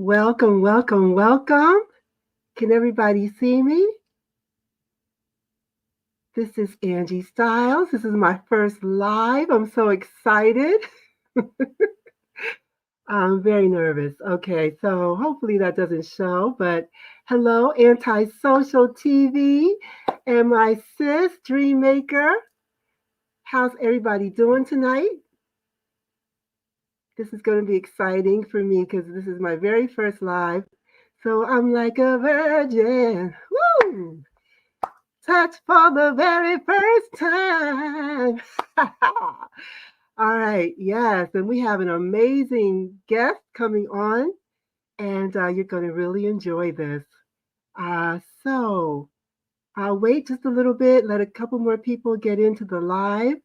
Welcome, welcome, welcome. Can everybody see me? This is Anjie Stylez. This is my first live. I'm so excited. I'm very nervous. Okay, so hopefully that doesn't show, but hello, Antisocial TV and my sis, Dreammaker. How's everybody doing tonight? This is going to be exciting for me because this is my very first live. So I'm like a virgin. Woo! Touch for the very first time. All right, yes, and we have an amazing guest coming on, and you're going to really enjoy this. So I'll wait just a little bit, let a couple more people get into the live.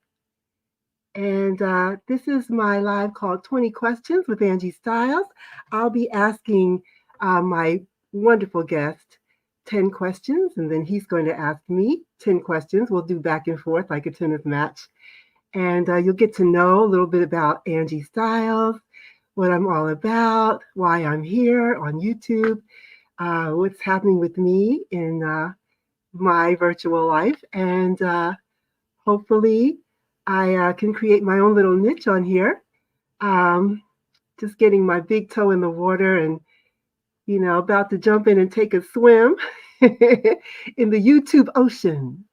And this is my live called 20 Questions with Anjie Stylez. I'll be asking my wonderful guest 10 questions, and then he's going to ask me 10 questions. We'll do back and forth like a tennis match. And you'll get to know a little bit about Anjie Stylez, what I'm all about, why I'm here on YouTube, what's happening with me in my virtual life, and hopefully I can create my own little niche on here. Just getting my big toe in the water and, about to jump in and take a swim in the YouTube ocean.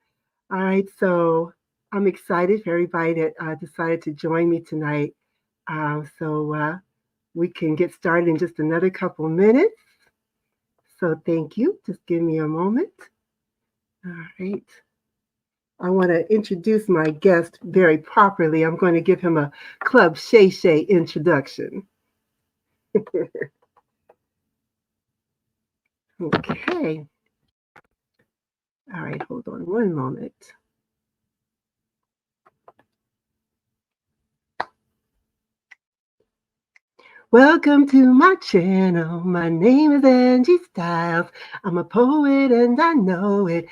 All right, so I'm excited for everybody that decided to join me tonight. So we can get started in just another couple minutes. So thank you. Just give me a moment. All right. I want to introduce my guest very properly. I'm going to give him a Club Shay Shay introduction. Okay. All right, hold on one moment. Welcome to my channel. My name is Anjie Stylez. I'm a poet and I know it.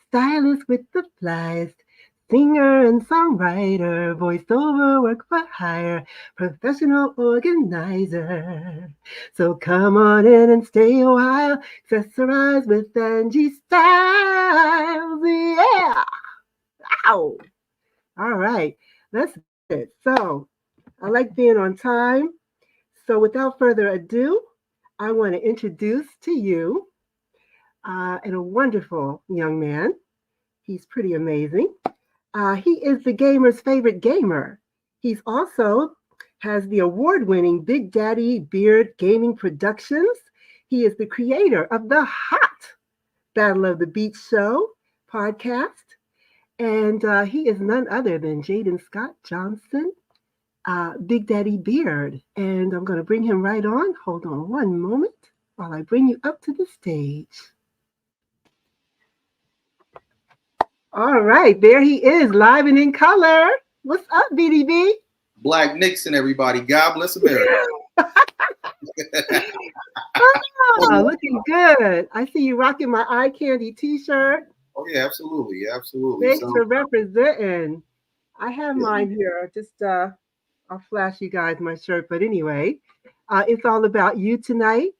Stylist with the flyest. Singer and songwriter, voiceover work for hire, professional organizer. So come on in and stay a while. Accessorize with Anjie Stylez. Yeah. Ow. All right. Let's get it. So I like being on time. So without further ado, I want to introduce to you and a wonderful young man. He's pretty amazing. He is the gamer's favorite gamer. He's also has the award-winning Big Daddy Beard Gaming Productions. He is the creator of the hot Battle of the Beach Show podcast. And he is none other than Jaden Scott Johnson, Big Daddy Beard. And I'm going to bring him right on. Hold on one moment while I bring you up to the stage. All right, there he is, live and in color. What's up, BDB? Black Nixon, everybody. God bless America. Oh, looking good. I see you rocking my eye candy t-shirt. Oh, yeah, absolutely. Absolutely. Thanks for representing. I have mine here. Just I'll flash you guys my shirt. But anyway, it's all about you tonight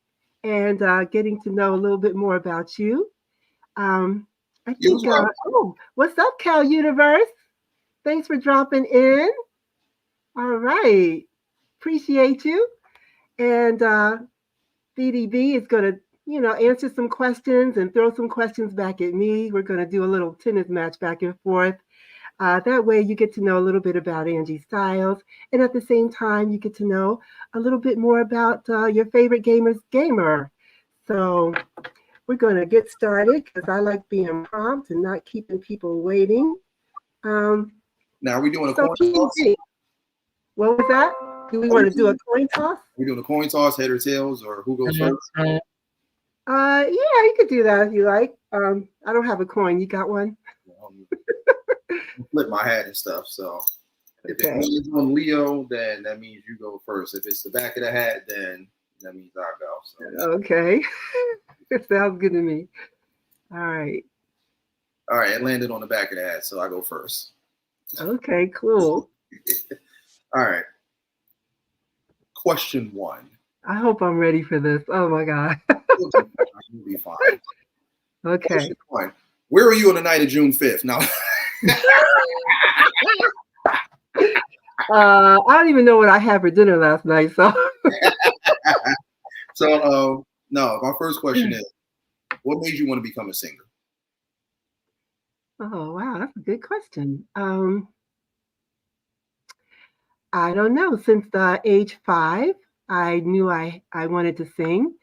and getting to know a little bit more about you. I think, what's up, Cal Universe? Thanks for dropping in. All right. Appreciate you. And BDB is going to, answer some questions and throw some questions back at me. We're going to do a little tennis match back and forth. That way you get to know a little bit about Anjie Stylez. And at the same time, you get to know a little bit more about your favorite gamer. So we're going to get started because I like being prompt and not keeping people waiting. Now, are we doing a coin toss? What was that? Do we want to do a coin toss? We're doing a coin toss, head or tails, or who goes first? Yeah, you could do that if you like. I don't have a coin. You got one? Flip my hat and stuff. So if it means on Leo, then that means you go first. If it's the back of the hat, then that means I go. So. Okay. It sounds good to me. All right. All right. It landed on the back of the hat, so I go first. Okay, cool. All right. Question 1. I hope I'm ready for this. Oh my God. You'll be fine. Okay. Where were you on the night of June 5th? Now, I don't even know what I had for dinner last night. So, no, my first question is, what made you want to become a singer? oh wow, that's a good question. I don't know. Since age 5, I knew I wanted to sing.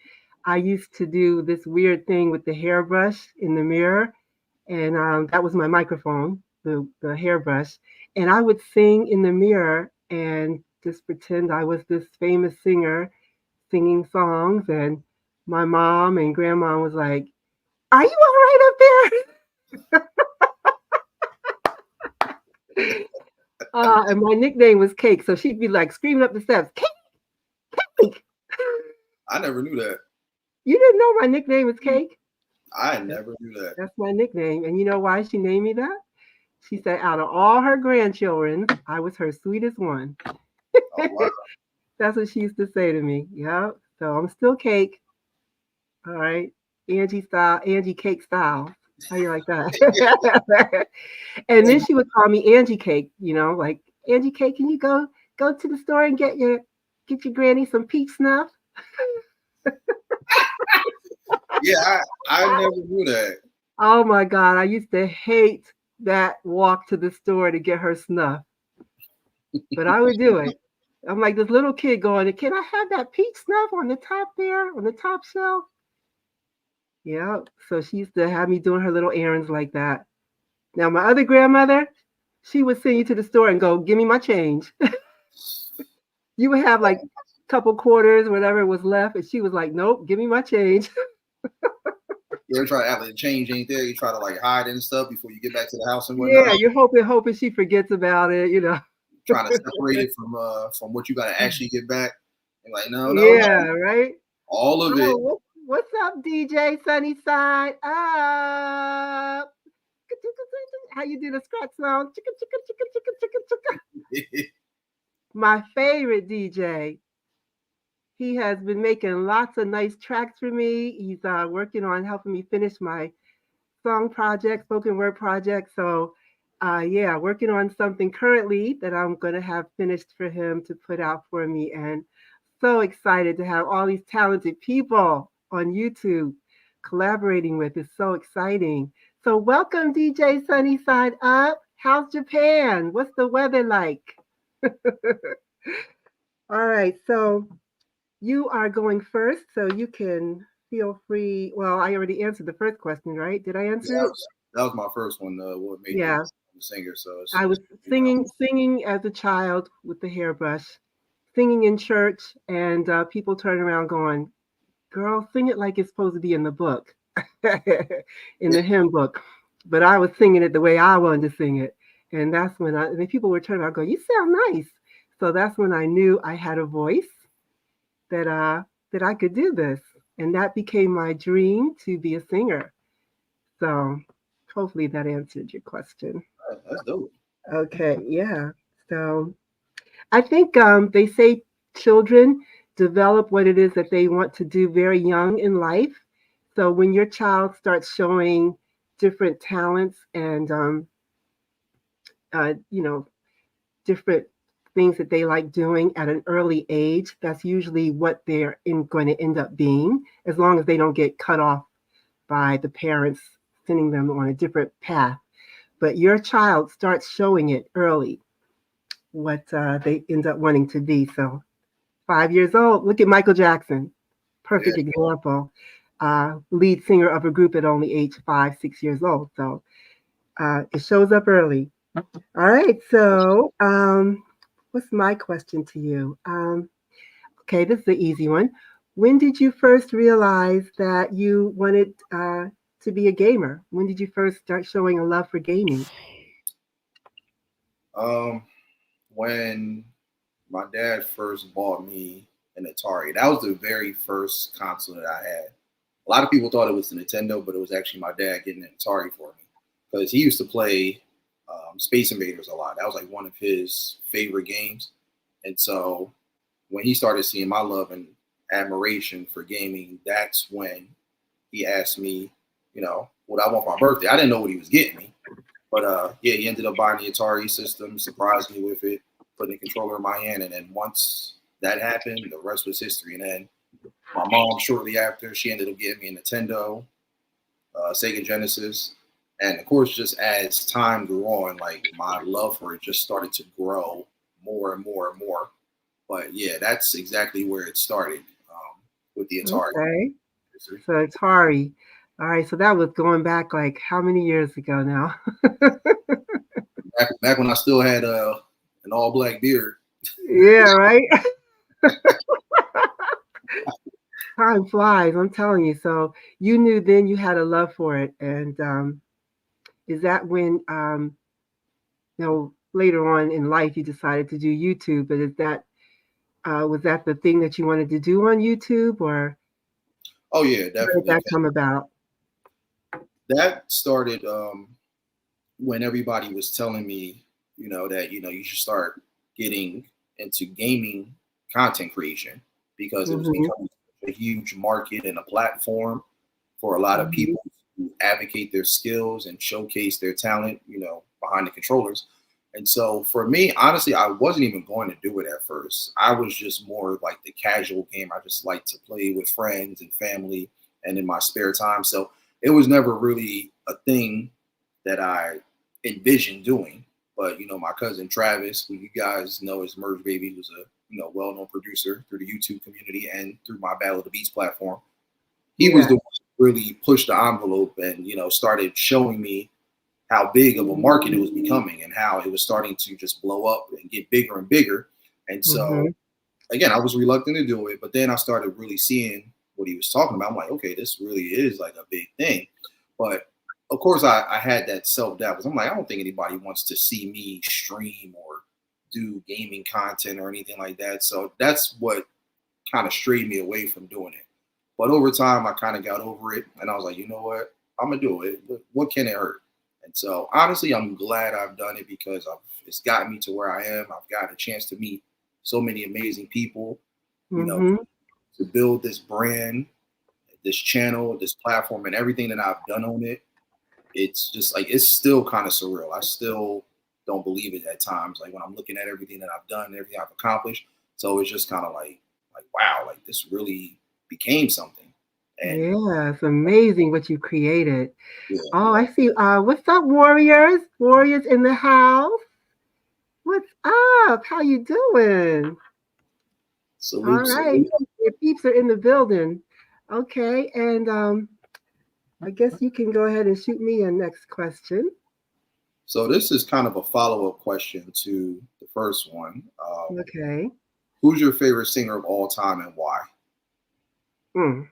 I used to do this weird thing with the hairbrush in the mirror, and that was my microphone, the hairbrush. And I would sing in the mirror and just pretend I was this famous singer singing songs. And my mom and grandma was like, "Are you all right up there?" And my nickname was Cake, so she'd be like screaming up the steps, "Cake, Cake!" I never knew that. You didn't know my nickname was Cake? I never knew that. That's my nickname. And you know why she named me that? She said out of all her grandchildren, I was her sweetest one. Oh, wow. That's what she used to say to me. Yeah. So I'm still Cake. All right. Anjie Cake Style. How you like that? And then she would call me Anjie Cake, like Anjie Cake, can you go to the store and get your granny some peach snuff? Yeah, I never knew that. Oh my God. I used to hate that walk to the store to get her snuff. But I would do it. I'm like this little kid going, can I have that peach snuff on the top there, on the top shelf? Yeah. So she used to have me doing her little errands like that. Now, my other grandmother, she would send you to the store and go, give me my change. You would have like a couple quarters, whatever was left. And she was like, nope, give me my change. You ever try to act like the change ain't there? You try to like hide and stuff before you get back to the house and whatnot. Yeah, you're hoping she forgets about it, Trying to separate it from what you got to actually get back. And like, no, yeah, right. all of it. What's up, DJ Sunnyside? Up. How you do the scratch sound? Chicka, chicka, chicka, chicka, chicka, chicka. My favorite DJ. He has been making lots of nice tracks for me. He's working on helping me finish my song project, spoken word project. So, yeah, working on something currently that I'm going to have finished for him to put out for me. And so excited to have all these talented people on YouTube collaborating with. It's so exciting. So, welcome, DJ Sunnyside Up. How's Japan? What's the weather like? All right. So, you are going first, so you can feel free. Well, I already answered the first question, right? Did I answer it? That was my first one. What made you a singer? So I was singing as a child with the hairbrush, singing in church, and people turn around going, "Girl, sing it like it's supposed to be in the book, in the hymn book." But I was singing it the way I wanted to sing it, and that's when people were turning around going, "You sound nice." So that's when I knew I had a voice that I could do this, and that became my dream to be a singer. So hopefully that answered your question. That's dope. Okay, yeah. So I think they say children develop what it is that they want to do very young in life. So when your child starts showing different talents and different things that they like doing at an early age, that's usually what they're going to end up being, as long as they don't get cut off by the parents sending them on a different path. But your child starts showing it early what they end up wanting to be. So 5 years old, look at Michael Jackson, perfect example. Lead singer of a group at only age 5, 6 years old. So it shows up early. All right. So what's my question to you? Okay, this is an easy one. When did you first realize that you wanted to be a gamer? When did you first start showing a love for gaming? When my dad first bought me an Atari. That was the very first console that I had. A lot of people thought it was the Nintendo, but it was actually my dad getting an Atari for me because he used to play Space Invaders a lot. That was like one of his favorite games. And so when he started seeing my love and admiration for gaming, that's when he asked me, what I want for my birthday. I didn't know what he was getting me, but yeah, he ended up buying the Atari system, surprised me with it, putting the controller in my hand, and then once that happened, the rest was history. And then my mom, shortly after, she ended up getting me a Nintendo, Sega Genesis, and of course, just as time grew on, like my love for it just started to grow more and more and more. But yeah, that's exactly where it started with the Atari. Okay. So Atari. All right. So that was going back like how many years ago now? Back when I still had an all black beard. Yeah, right. Time flies. I'm telling you. So you knew then you had a love for it, and is that when later on in life you decided to do YouTube? But is that was that the thing that you wanted to do on YouTube, or Oh yeah, how did definitely. that come about? That started when everybody was telling me, that you should start getting into gaming content creation because it was Mm-hmm. becoming a huge market and a platform for a lot of Mm-hmm. people to advocate their skills and showcase their talent, behind the controllers. And so for me, honestly, I wasn't even going to do it at first. I was just more like the casual game. I just like to play with friends and family and in my spare time. So it was never really a thing that I envisioned doing. But my cousin Travis, who you guys know as Merge Baby, who's a well-known producer through the YouTube community and through my Battle of the Beats platform, he was Yeah. the one who really pushed the envelope and started showing me how big of a market it was becoming and how it was starting to just blow up and get bigger and bigger. And Mm-hmm. so again, I was reluctant to do it, but then I started really seeing what he was talking about. I'm like, okay, this really is like a big thing. But of course, I had that self doubt because I'm like, I don't think anybody wants to see me stream or do gaming content or anything like that. So that's what kind of strayed me away from doing it. But over time, I kind of got over it, and I was like, you know what, I'm gonna do it. What can it hurt? And so honestly, I'm glad I've done it because it's gotten me to where I am. I've got a chance to meet so many amazing people, you know, Mm-hmm. to build this brand, this channel, this platform, and everything that I've done on it. It's just like it's still kind of surreal. I still don't believe it at times. Like when I'm looking at everything that I've done, everything I've accomplished. So it's just kind of like wow, like this really became something. And Yeah, it's amazing what you created. yeah, Oh, I see. What's up, warriors? Warriors in the house. What's up? How you doing? All salute, right. salute. Your peeps are in the building. Okay, and I guess you can go ahead and shoot me a next question. So this is kind of a follow up question to the first one. Okay. Who's your favorite singer of all time and why? Hmm.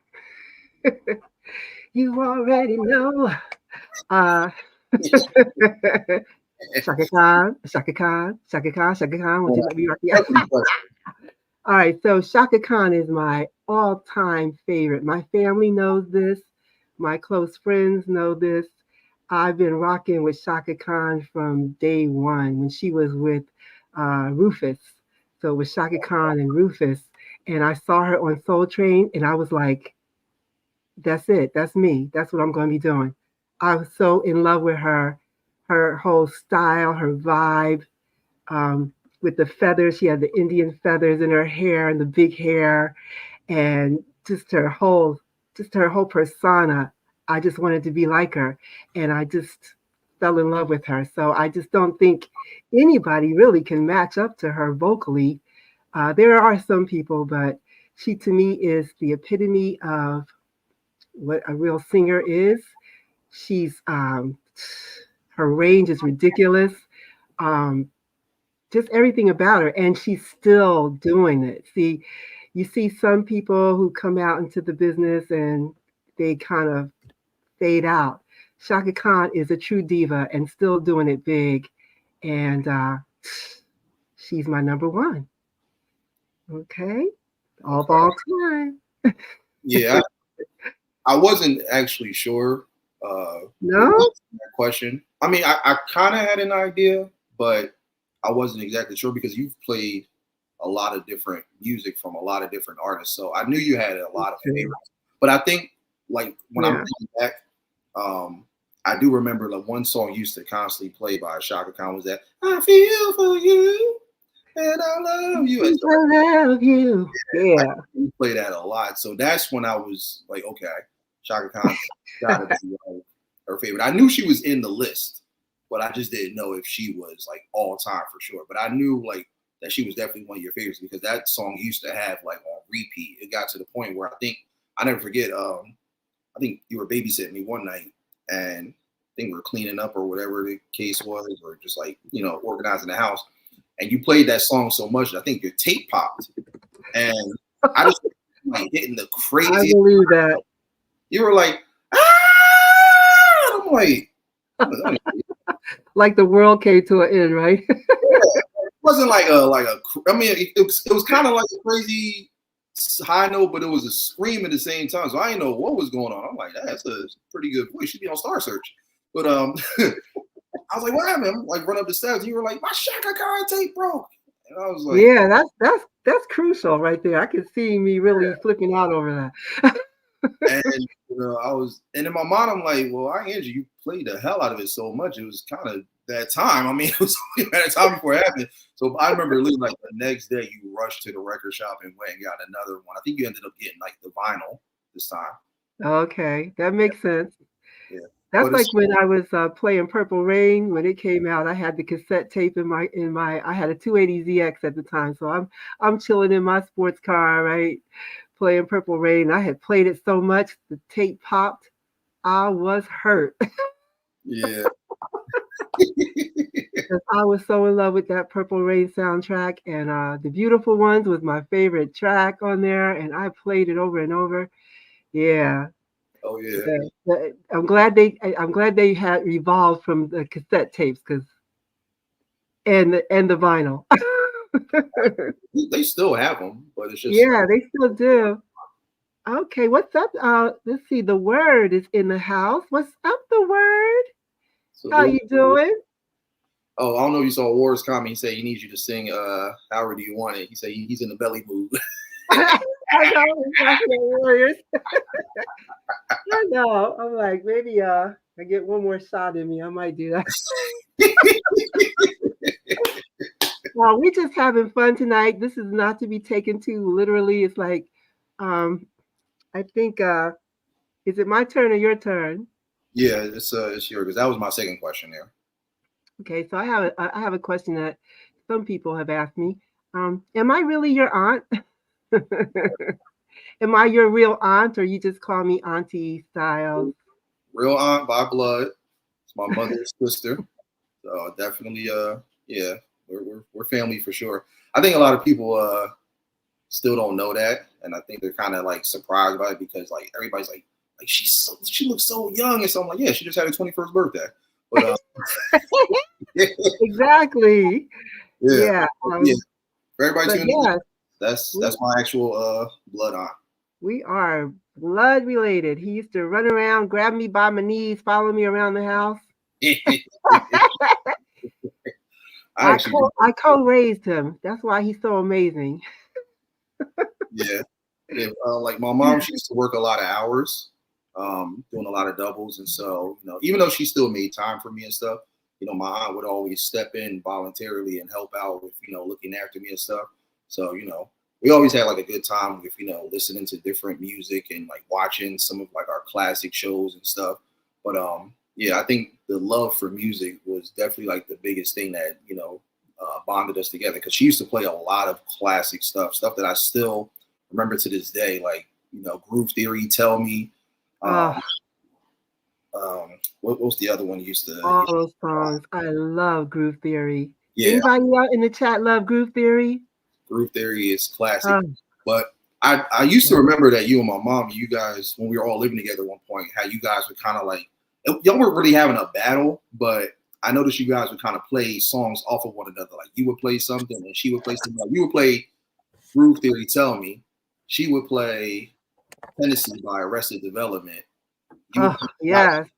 You already know. Uh, Shaka Khan, Shaka Khan, Shaka Khan, Shaka Khan. Would you let me rock? Yeah. All right. So Shaka Khan is my all-time favorite. My family knows this. My close friends know this. I've been rocking with Shaka Khan from day one when she was with Rufus. So with Shaka Khan and Rufus, and I saw her on Soul Train, and I was like, "That's it. That's me. That's what I'm going to be doing." I was so in love with her, her whole style, her vibe, with the feathers. She had the Indian feathers in her hair and the big hair, and just her whole persona. I just wanted to be like her, and I just fell in love with her. So I just don't think anybody really can match up to her vocally. There are some people, but she to me is the epitome of what a real singer is. She's her range is ridiculous. Um, just everything about her, and she's still doing it. See, you see some people who come out into the business and they kind of fade out. Shaka Khan is a true diva and still doing it big, and she's my number one. Okay, all of Okay. all time. Yeah, I wasn't actually sure what No, was that question. I mean, I kind of had an idea, but I wasn't exactly sure because you've played a lot of different music from a lot of different artists. So I knew you had a lot of favorites. But I think like when I'm looking back, I do remember like one song used to constantly play by Shaka Khan was that I feel for you and I love you. And so, I love you. like, Yeah. we play that a lot. So that's when I was like, okay, Shaka Khan gotta be her favorite. I knew she was in the list, but I just didn't know if she was like all time for sure. But I knew like that she was definitely one of your favorites because that song used to have like on repeat. It got to the point where I think I never forget. I think you were babysitting me one night, and I think we were cleaning up or whatever the case was, or just like organizing the house. And you played that song so much, I think your tape popped, and I just like hitting the crazy. I believe that. You were like, ah! I'm like, like the world came to an end, right? yeah. It wasn't like a. I mean, it was kind of like a crazy high note, but it was a scream at the same time. So I didn't know what was going on. I'm like, that's a pretty good voice. She'd be on Star Search. But I was like, what happened? I'm like, run up the steps. You were like, my Shaka Khan tape broke. And I was like, yeah, that's crucial right there. I could see me really flipping out over that. and and in my mind, I'm like, well, Angie, you played the hell out of it so much. It was kind of that time. I mean, it was at a time before it happened. So I remember literally like the next day you rushed to the record shop and went and got another one. I think you ended up getting like the vinyl this time. Okay, that makes sense. Yeah. That's like when I was playing Purple Rain when it came out. I had the cassette tape in my I had a 280ZX at the time, so I'm chilling in my sports car, right, playing Purple Rain. I had played it so much the tape popped. I was hurt. Yeah. I was so in love with that Purple Rain soundtrack, and The Beautiful Ones was my favorite track on there, and I played it over and over. Yeah. Oh yeah. I'm glad they had evolved from the cassette tapes and the vinyl. They still have them, but it's just yeah, they still do. Okay, what's up? Let's see. The Word is in the house. What's up, The Word? How you doing? Oh, I don't know if you saw Ward's comment. He said he needs you to sing However Do You Want It. He said he's in the belly mood. I know, Warriors. I know. I'm like, maybe I get one more shot in me. I might do that. Well, we're just having fun tonight. This is not to be taken too literally. It's like, I think, is it my turn or your turn? Yeah, it's yours because that was my second question there. Okay, so I have a question that some people have asked me. Am I really your aunt? Am I your real aunt, or you just call me Anjie Stylez? Real aunt by blood. It's my mother's sister. So definitely, yeah, we're family for sure. I think a lot of people still don't know that, and I think they're kind of like surprised by it because like everybody's like she looks so young, and so I'm like, yeah, she just had her 21st birthday. But exactly. Yeah. Yeah. For everybody tuning in, that's my actual blood aunt. We are blood related. He used to run around, grab me by my knees, follow me around the house. I co-raised him. That's why he's so amazing. Yeah. Like my mom, she used to work a lot of hours, doing a lot of doubles, and so even though she still made time for me and stuff, my aunt would always step in voluntarily and help out with looking after me and stuff. So we always had like a good time with listening to different music and like watching some of like our classic shows and stuff. But yeah, I think the love for music was definitely like the biggest thing that bonded us together because she used to play a lot of classic stuff that I still remember to this day, like Groove Theory, Tell Me. What was the other one you used to? All those songs. I love Groove Theory. Yeah. Anybody out in the chat love Groove Theory? Groove Theory is classic. But I used to remember that you and my mom, you guys, when we were all living together at one point, how you guys were kind of like, y'all weren't really having a battle, but I noticed you guys would kind of play songs off of one another. Like you would play something and she would play something. Like you would play Groove Theory, Tell Me. She would play Tennessee by Arrested Development. Yes.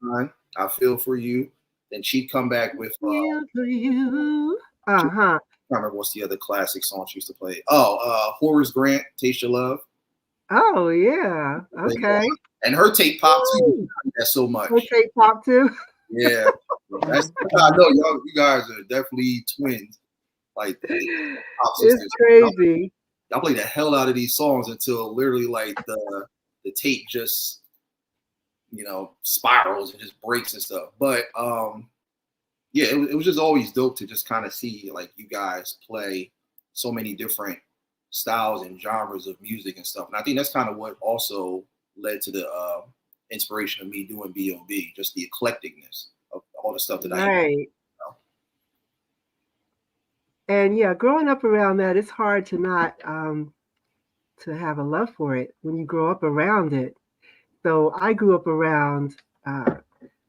I Feel For You. Then she'd come back with Feel For You. can't remember what's the other classic song she used to play. Oh, Horace Grant, Taste Your Love. Oh yeah. Okay. And her tape pop too. Woo! That so much. Her tape pop too. Yeah, that's I know y'all. You guys are definitely twins, like pop It's sisters. crazy. Y'all play the hell out of these songs until literally like the tape just spirals and just breaks and stuff. But yeah, it was just always dope to just kind of see like you guys play so many different styles and genres of music and stuff. And I think that's kind of what also led to the inspiration of me doing B.O.B. Just the eclecticness of all the stuff that I Right. And yeah, growing up around that, it's hard to not to have a love for it when you grow up around it. So I grew up around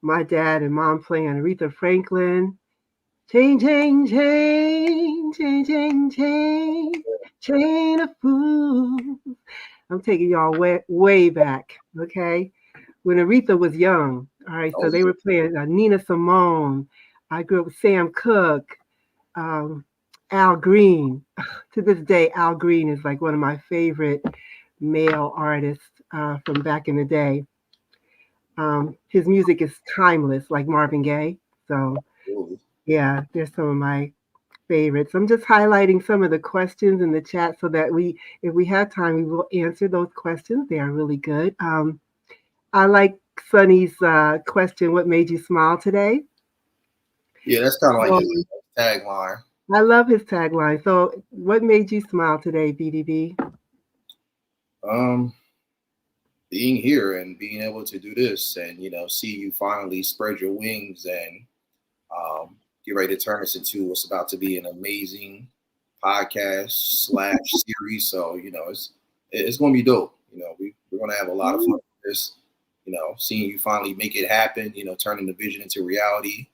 my dad and mom playing Aretha Franklin. Chain, chain, chain, chain, chain, chain, chain of fools. I'm taking y'all way, way back, okay? When Aretha was young, all right, so they were playing Nina Simone. I grew up with Sam Cooke, um, Al Green. To this day, Al Green is like one of my favorite male artists from back in the day. His music is timeless, like Marvin Gaye. So, yeah, there's some of my favorites. I'm just highlighting some of the questions in the chat so that if we have time, we will answer those questions. They are really good. I like Sonny's question, what made you smile today? Yeah, that's kind of like his tagline. I love his tagline. So what made you smile today, BDB? Being here and being able to do this and, see you finally spread your wings and get ready to turn this into what's about to be an amazing podcast / series. So, it's going to be dope. We're going to have a lot of fun with this, seeing you finally make it happen, turning the vision into reality,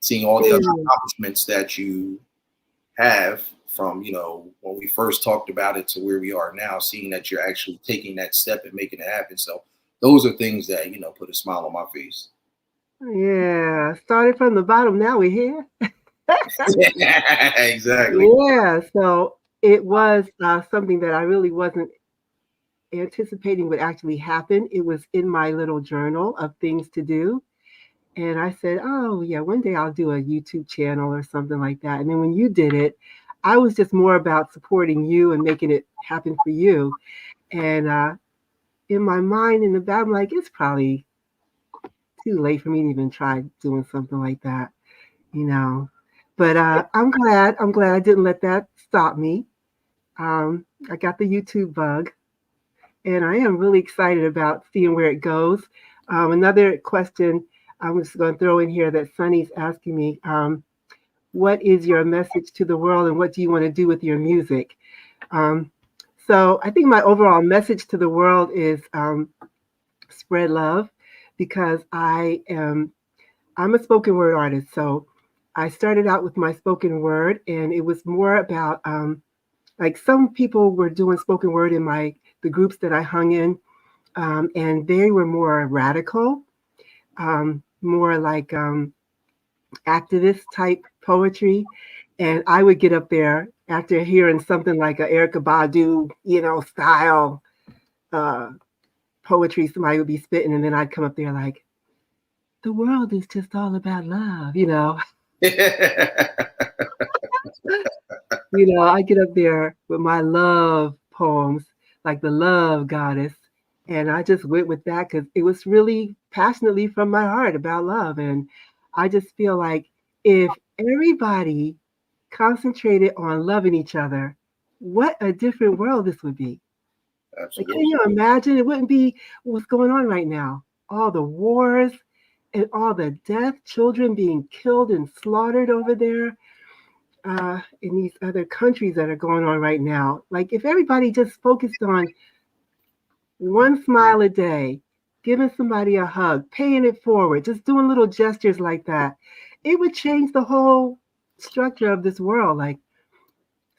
seeing all the other accomplishments that you have from, when we first talked about it to where we are now, seeing that you're actually taking that step and making it happen. So those are things that, put a smile on my face. Yeah, started from the bottom. Now we're here. Exactly. Yeah, so it was something that I really wasn't anticipating would actually happen. It was in my little journal of things to do. And I said, oh, yeah, one day I'll do a YouTube channel or something like that. And then when you did it, I was just more about supporting you and making it happen for you. And in my mind, in the back, I'm like, it's probably too late for me to even try doing something like that, you know. But I'm glad I didn't let that stop me. I got the YouTube bug, and I am really excited about seeing where it goes. Another question I'm just going to throw in here that Sunny's asking me: what is your message to the world, and what do you want to do with your music? Um, so I think my overall message to the world is spread love, because I'm a spoken word artist. So I started out with my spoken word, and it was more about like some people were doing spoken word in the groups that I hung in, and they were more radical, more like activist type poetry. And I would get up there after hearing something like a Erykah Badu, style uh, poetry. Somebody would be spitting, and then I'd come up there like, the world is just all about love. I get up there with my love poems, like the love goddess. And I just went with that because it was really passionately from my heart about love. And I just feel like if everybody concentrated on loving each other, what a different world this would be. Like, can you imagine? It wouldn't be what's going on right now. All the wars and all the death, children being killed and slaughtered over there in these other countries that are going on right now. Like, if everybody just focused on one smile a day, giving somebody a hug, paying it forward, just doing little gestures like that, it would change the whole structure of this world. Like,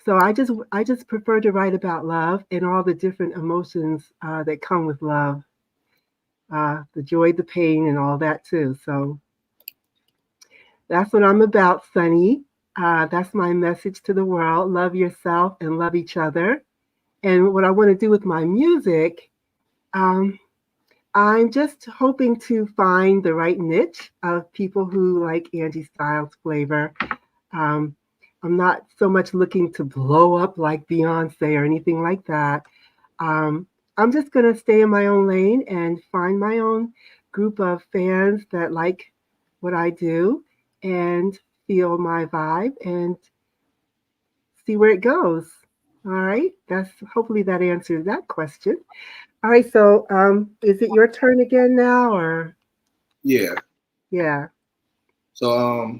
so I just prefer to write about love and all the different emotions that come with love, the joy, the pain, and all that too. So that's what I'm about, Sunny. That's my message to the world. Love yourself and love each other. And what I want to do with my music, um, I'm just hoping to find the right niche of people who like Anjie Stylez flavor. Um, I'm not so much looking to blow up like Beyonce or anything like that. Um, I'm just going to stay in my own lane and find my own group of fans that like what I do and feel my vibe and see where it goes. All right. That's hopefully that answers that question. All right. So, is it your turn again now, or Yeah. yeah? So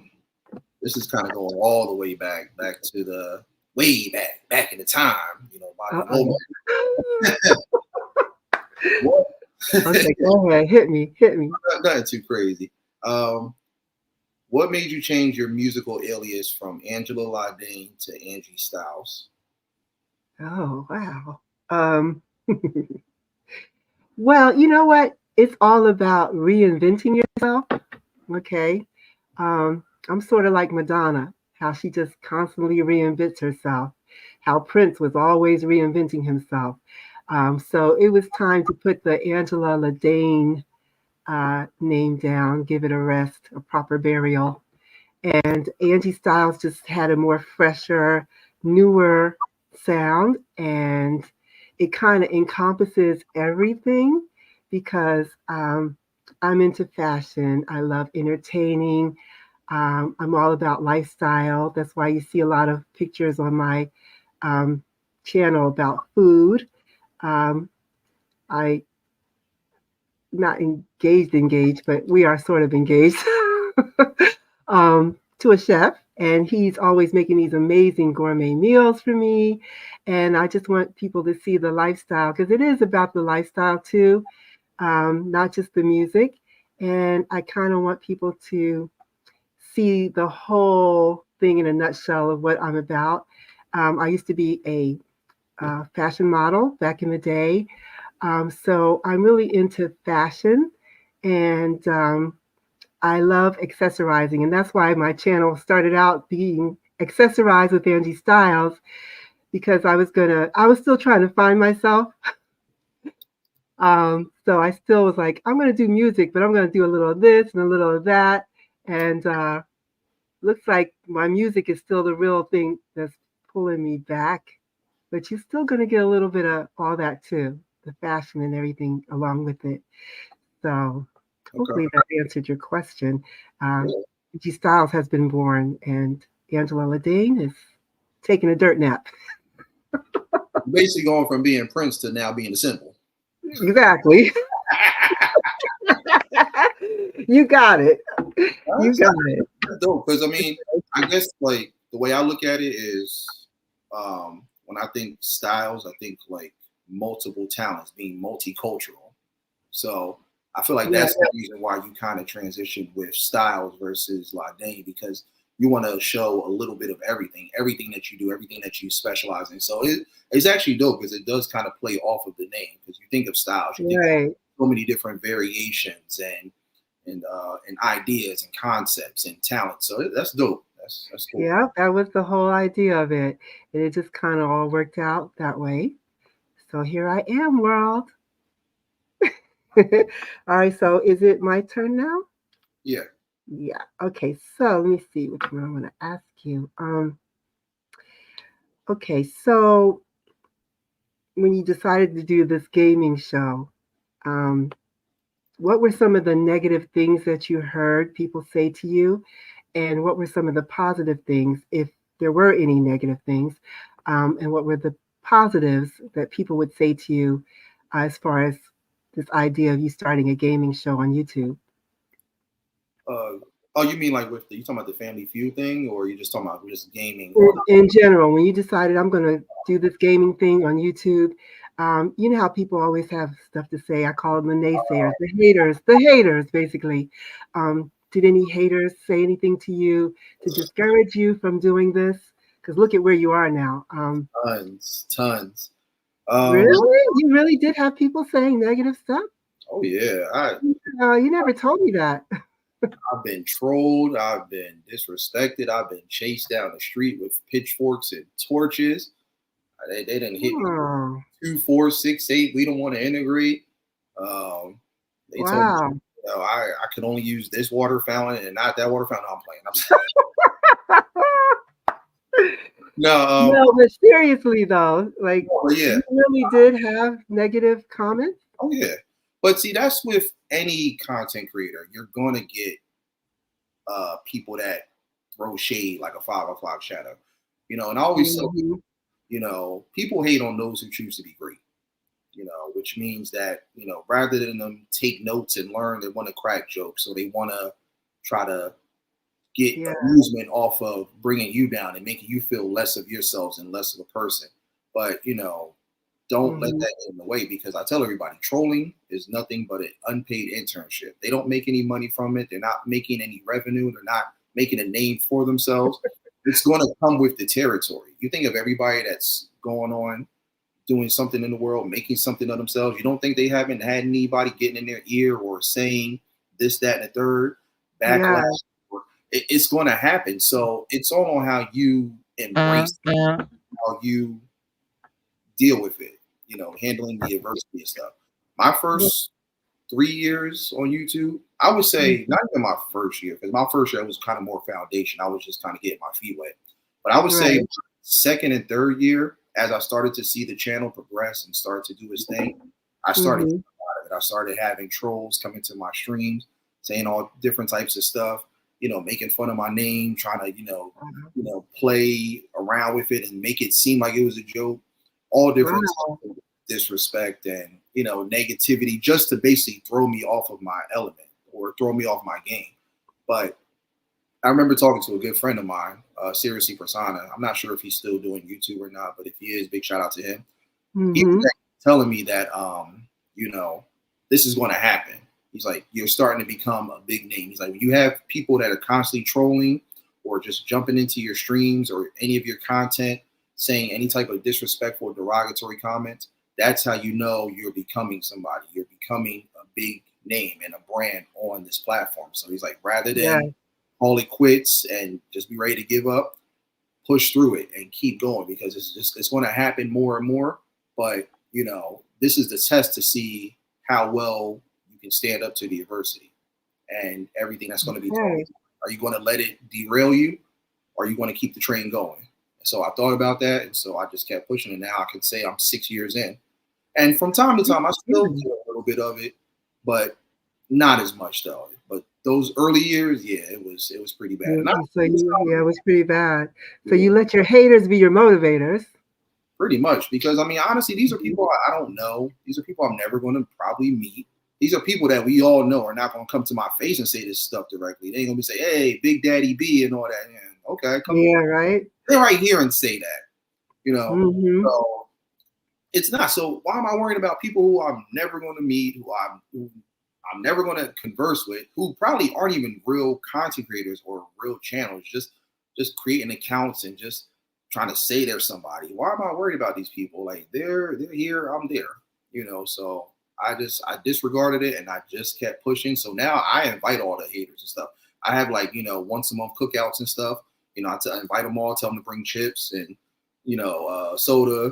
this is kind of going all the way back to the way back in the time, by the Uh-oh. moment. What? Okay. Go ahead. Hit me. Nothing too crazy. Um, what made you change your musical alias from Angela Ladane to Angie Styles? Oh wow. Um, well, you know what? It's all about reinventing yourself. Okay. I'm sort of like Madonna, how she just constantly reinvents herself, how Prince was always reinventing himself. So it was time to put the Angela Ladane name down, give it a rest, a proper burial. And Angie Styles just had a more fresher, newer sound, and it kind of encompasses everything because I'm into fashion. I love entertaining. I'm all about lifestyle. That's why you see a lot of pictures on my um, channel about food. Um, I not engaged, but we are sort of engaged to a chef, and he's always making these amazing gourmet meals for me. And I just want people to see the lifestyle because it is about the lifestyle too, not just the music. And I kind of want people to see the whole thing in a nutshell of what I'm about. I used to be a fashion model back in the day. So I'm really into fashion and I love accessorizing. And that's why my channel started out being accessorized with Anjie Styles because I was still trying to find myself. So I still was like, I'm going to do music, but I'm going to do a little of this and a little of that. And looks like my music is still the real thing that's pulling me back. But you're still going to get a little bit of all that too, the fashion and everything along with it. So Okay. hopefully that answered your question. Um, Yeah. G Styles has been born, and Angela Ladane is taking a dirt nap. Basically going from being Prince to now being a symbol. Exactly. You got it. You That's got it. dope. Because I mean, I guess like the way I look at it is, when I think styles, I think like multiple talents, being multicultural. So I feel like Yeah. that's the reason why you kind of transition with styles versus Ladane, because you want to show a little bit of everything that you do, everything that you specialize in. So it's actually dope because it does kind of play off of the name. Because you think of styles, you think of Right. so many different variations and ideas and concepts and talent. So that's dope. That's cool. Yeah, that was the whole idea of it. And it just kind of all worked out that way. So here I am, world. All right, so is it my turn now? Yeah. Yeah. Okay, so let me see which one I'm going to ask you. Okay, so when you decided to do this gaming show, um, what were some of the negative things that you heard people say to you? And what were some of the positive things, if there were any negative things? And what were the positives that people would say to you as far as this idea of you starting a gaming show on YouTube? Oh, you mean like you talking about the Family Feud thing, or you just talking about just gaming In, on? in general, when you decided I'm going to do this gaming thing on YouTube, you know how people always have stuff to say. I call them the naysayers, the haters, basically. Did any haters say anything to you to discourage you from doing this? Because look at where you are now. Tons. Um, Really? You really did have people saying negative stuff? oh yeah, I You never told me that. I've been trolled. I've been disrespected. I've been chased down the street with pitchforks and torches. They didn't hit me with Oh, 2, 4, 6, 8. We don't want to integrate. Um, they told me, wow. I could only use this water fountain and not that water fountain. No, I'm playing. No, No, but seriously though, like but yeah, you really did have negative comments? oh yeah. But see, that's with any content creator. You're gonna get people that throw shade like a 5 o'clock shadow. And I always tell people, Hmm. people hate on those who choose to be great. Which means that, rather than them take notes and learn, they want to crack jokes. So they want to try to get Yeah. amusement off of bringing you down and making you feel less of yourselves and less of a person. But, don't let Hmm. that get in the way, because I tell everybody trolling is nothing but an unpaid internship. They don't make any money from it. They're not making any revenue. They're not making a name for themselves. It's going to come with the territory. You think of everybody that's going on doing something in the world, making something of themselves. You don't think they haven't had anybody getting in their ear or saying this, that, and the third, backlash? Yeah. It's going to happen. So it's all on how you embrace, how you deal with it, handling the adversity and stuff. My first 3 years on YouTube, I would say not even my first year, because my first year was kind of more foundation. I was just kind of getting my feet wet. But I would say Right. second and third year, as I started to see the channel progress and start to do its thing, I started Hmm. getting out of it. I started having trolls come into my streams, saying all different types of stuff, making fun of my name, trying to, play around with it and make it seem like it was a joke. All different Wow. types of disrespect and negativity, just to basically throw me off of my element or throw me off my game. But I remember talking to a good friend of mine, Seriously Persona. I'm not sure if he's still doing YouTube or not, but if he is, big shout out to him. He was Hmm. telling me that this is going to happen. He's like, you're starting to become a big name. He's like, when you have people that are constantly trolling or just jumping into your streams or any of your content, saying any type of disrespectful or derogatory comments, that's how you know you're becoming somebody. You're becoming a big name and a brand on this platform. So he's like, rather Yeah. than call it quits and just be ready to give up, push through it and keep going, because it's going to happen more and more. But this is the test to see how well you can stand up to the adversity and everything that's going to be thrown. Okay. Are you going to let it derail you, or are you going to keep the train going? And so I thought about that, and so I just kept pushing. And now I can say I'm 6 years in, and from time to time I still Yeah. do a little bit of it, but not as much though. But those early years, yeah, it was pretty bad. And I, So you, yeah, it was pretty bad. So yeah, you let your haters be your motivators. pretty much, because I mean, honestly, these are people I don't know. These are people I'm never going to probably meet. These are people that we all know are not going to come to my face and say this stuff directly. They ain't going to say, "Hey, Big Daddy B" and all that. And, okay, come. Yeah, right. They're right here and say that. Hmm. So it's not. So why am I worrying about people who I'm never going to meet, who I'm never going to converse with, who probably aren't even real content creators or real channels, just creating accounts and just trying to say they're somebody. Why am I worried about these people? Like they're here, I'm there. So I disregarded it and I just kept pushing. So now I invite all the haters and stuff. I have like, once a month cookouts and stuff. I invite them all, tell them to bring chips and soda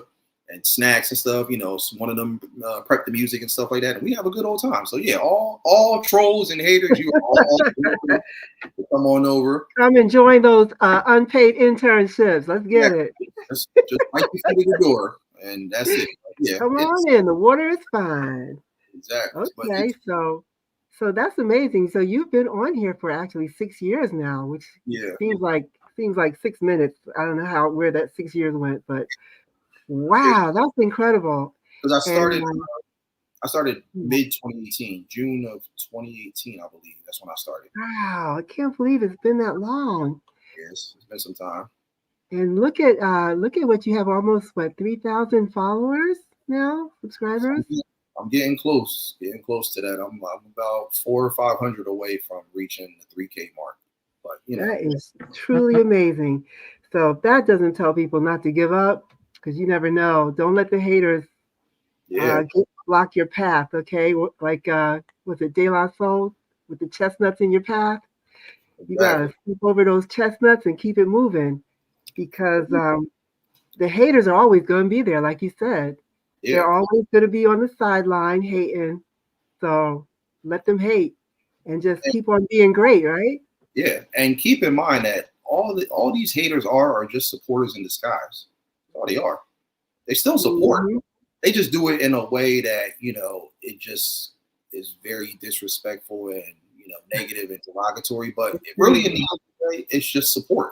and snacks and stuff. One of them prep the music and stuff like that, and we have a good old time. So yeah, all trolls and haters, you are all welcome to come on over. I'm enjoying those unpaid internships. Let's Yeah, get it. just wipe your feet at the door, and that's it. Yeah, Come it's on in. The water is fine. exactly. But Okay, it's so that's amazing. So you've been on here for actually 6 years now, which yeah, seems like 6 minutes. I don't know where that 6 years went, but yeah. wow, that's incredible. Because And I started yeah, mid 2018, June of 2018, I believe. That's when I started. wow, I can't believe it's been that long. Yes, it's been some time. And look at what you have, almost what, 3,000 followers now, I'm subscribers. getting, I'm getting close to that. I'm about 400 or 500 away from reaching the 3K mark. But That is truly amazing. So if that doesn't tell people not to give up, because you never know. Don't let the haters yeah, block your path. Okay, like was it De La Soul? with the chestnuts in your path. You Exactly. gotta scoop over those chestnuts and keep it moving because the haters are always going to be there, like you said. Yeah. They're always going to be on the sideline hating. So let them hate and just And, keep on being great, right? yeah. And keep in mind that all these haters are just supporters in disguise. That's all they are. They still support. Hmm. They just do it in a way that, it just is very disrespectful and, negative and derogatory. But it really, in the end of the day, it's just support.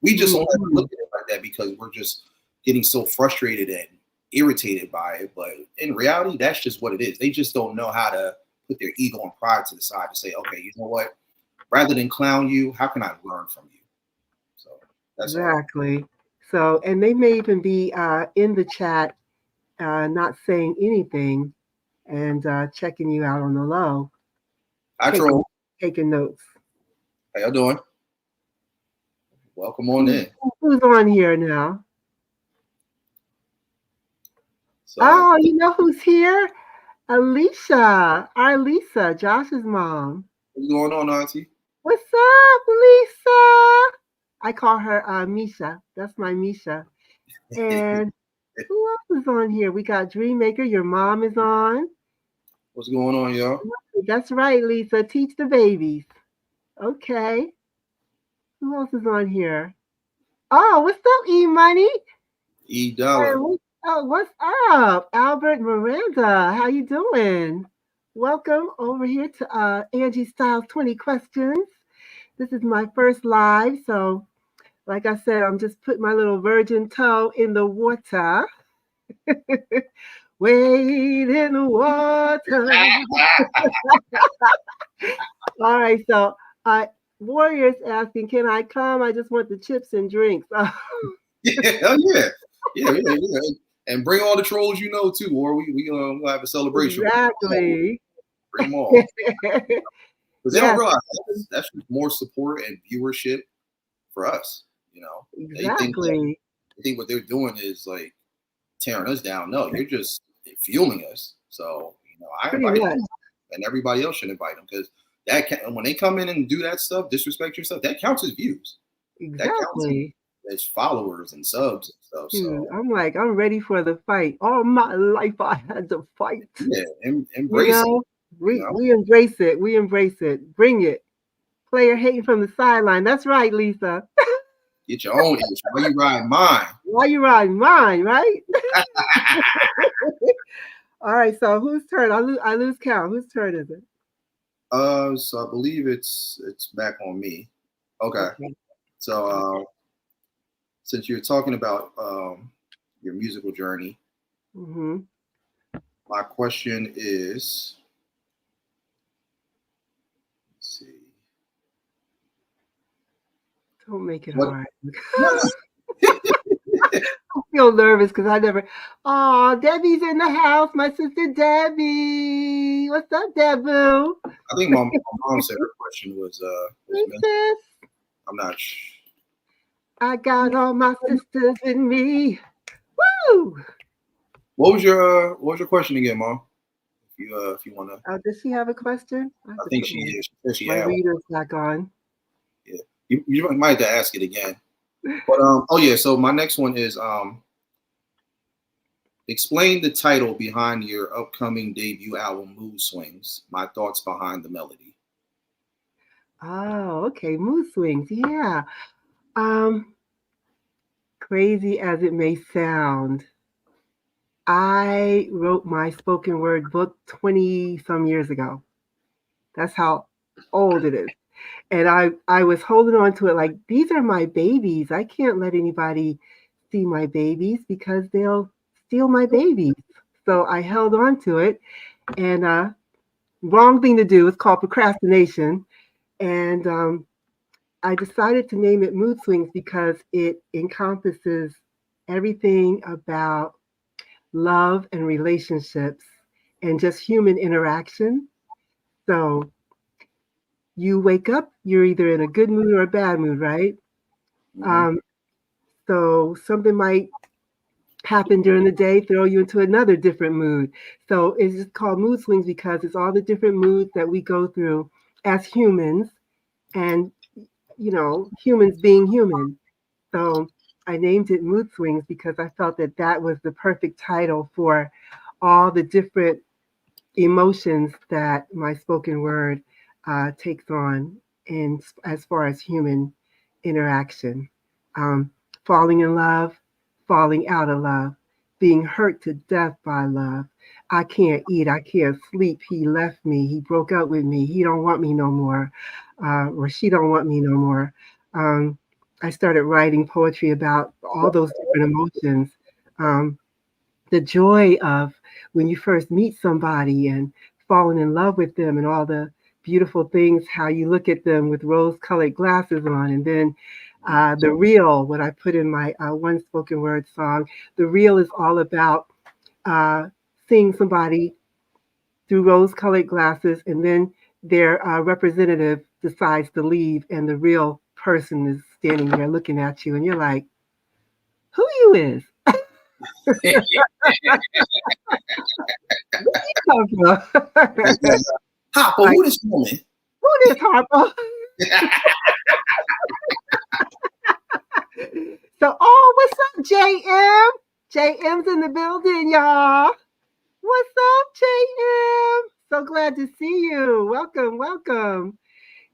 We just don't have to Hmm. look at it like that because we're just getting so frustrated and irritated by it. But in reality, that's just what it is. They just don't know how to put their ego and pride to the side to say, okay, you know what? Rather than clown you, how can I learn from you? So that's all. Exactly. So, and they may even be in the chat, not saying anything and checking you out on the low, I taking troll. taking notes. How y'all doing? Welcome on Who's, in. who's on here now? So Oh, you know who's here? Alicia, our Lisa, Josh's mom. what's going on, Auntie? What's up, Lisa? I call her Misha. That's my Misha. And who else is on here? We got Dreammaker. Your mom is on. What's going on, y'all? That's right, Lisa. Teach the babies. Okay. Who else is on here? Oh, what's up, E Money? E Dollar. Oh, what's up, Albert Miranda? How you doing? Welcome over here to Anjie Stylez 20 Questions. This is my first live, so like I said, I'm just putting my little virgin toe in the water. Wade in the water. All right, so Warriors asking, can I come? I just want the chips and drinks. Yeah, hell yeah. Yeah. And bring all the trolls you know too, or we'll have a celebration. Exactly. Bring them all. Because they don't Yes, realize that's just more support and viewership for us. They think exactly. what they're doing is like tearing us down. No, you're just fueling us. So I Pretty invite much. them, and everybody else should invite them because when they come in and do that stuff, disrespect your stuff, that counts as views. That counts Exactly. as followers and subs and stuff. Dude, So I'm like, I'm ready for the fight. All my life I had to fight. yeah, You embrace it. know, You we know, we embrace it. We embrace it. Bring it. Player hating from the sideline. That's right, Lisa. get your own issue. Why you ride mine? Why you riding mine, right? All right, so whose turn? I lose count. Whose turn is it? So I believe it's back on me. Okay. Okay. So since you're talking about your musical journey, Mm-hmm. my question is, let's see, Don't make it what? hard. No, I feel nervous because I never. Oh, Debbie's in the house. My sister Debbie. What's up, Debu? I think my mom said her question was Hey, me. sis. I'm not sure. I got all my sisters in me. Woo! What was your question again, mom? If you wanna, Does she have a question? I have I to think put she my, is. She said she my had one. readers back on. Yeah, you might have to ask it again. But oh yeah. So my next one is explain the title behind your upcoming debut album, Mood Swings. My thoughts behind the melody. Oh, okay. Mood swings. Yeah. Um, Crazy as it may sound, I wrote my spoken word book 20 some years ago. That's how old it is. And I was holding on to it like these are my babies. I can't let anybody see my babies because they'll steal my babies. So I held on to it and wrong thing to do. It's called procrastination. And I decided to name it Mood Swings because it encompasses everything about love and relationships and just human interaction. So you wake up, you're either in a good mood or a bad mood, right? Mm-hmm. Um, so something might happen during the day, throw you into another different mood. So it's just called mood swings because it's all the different moods that we go through as humans, and humans being human. So I named it Mood Swings because I felt that that was the perfect title for all the different emotions that my spoken word takes on in as far as human interaction. Um, Falling in love, falling out of love, being hurt to death by love. I can't eat, I can't sleep. He left me. He broke up with me. He don't want me no more, or she don't want me no more. Um, I started writing poetry about all those different emotions. Um, the joy of when you first meet somebody and falling in love with them and all the beautiful things, how you look at them with rose colored glasses on. And then the real, what I put in my one spoken word song, the real is all about uh, seeing somebody through rose colored glasses, and then their representative decides to leave, and the real person is standing there looking at you, and you're like, who you is? Where you come from? Hopper, Like, who this woman? who this Harper? So, oh, what's up, JM? JM's in the building, y'all. What's up, JM? So glad to see you. Welcome, welcome.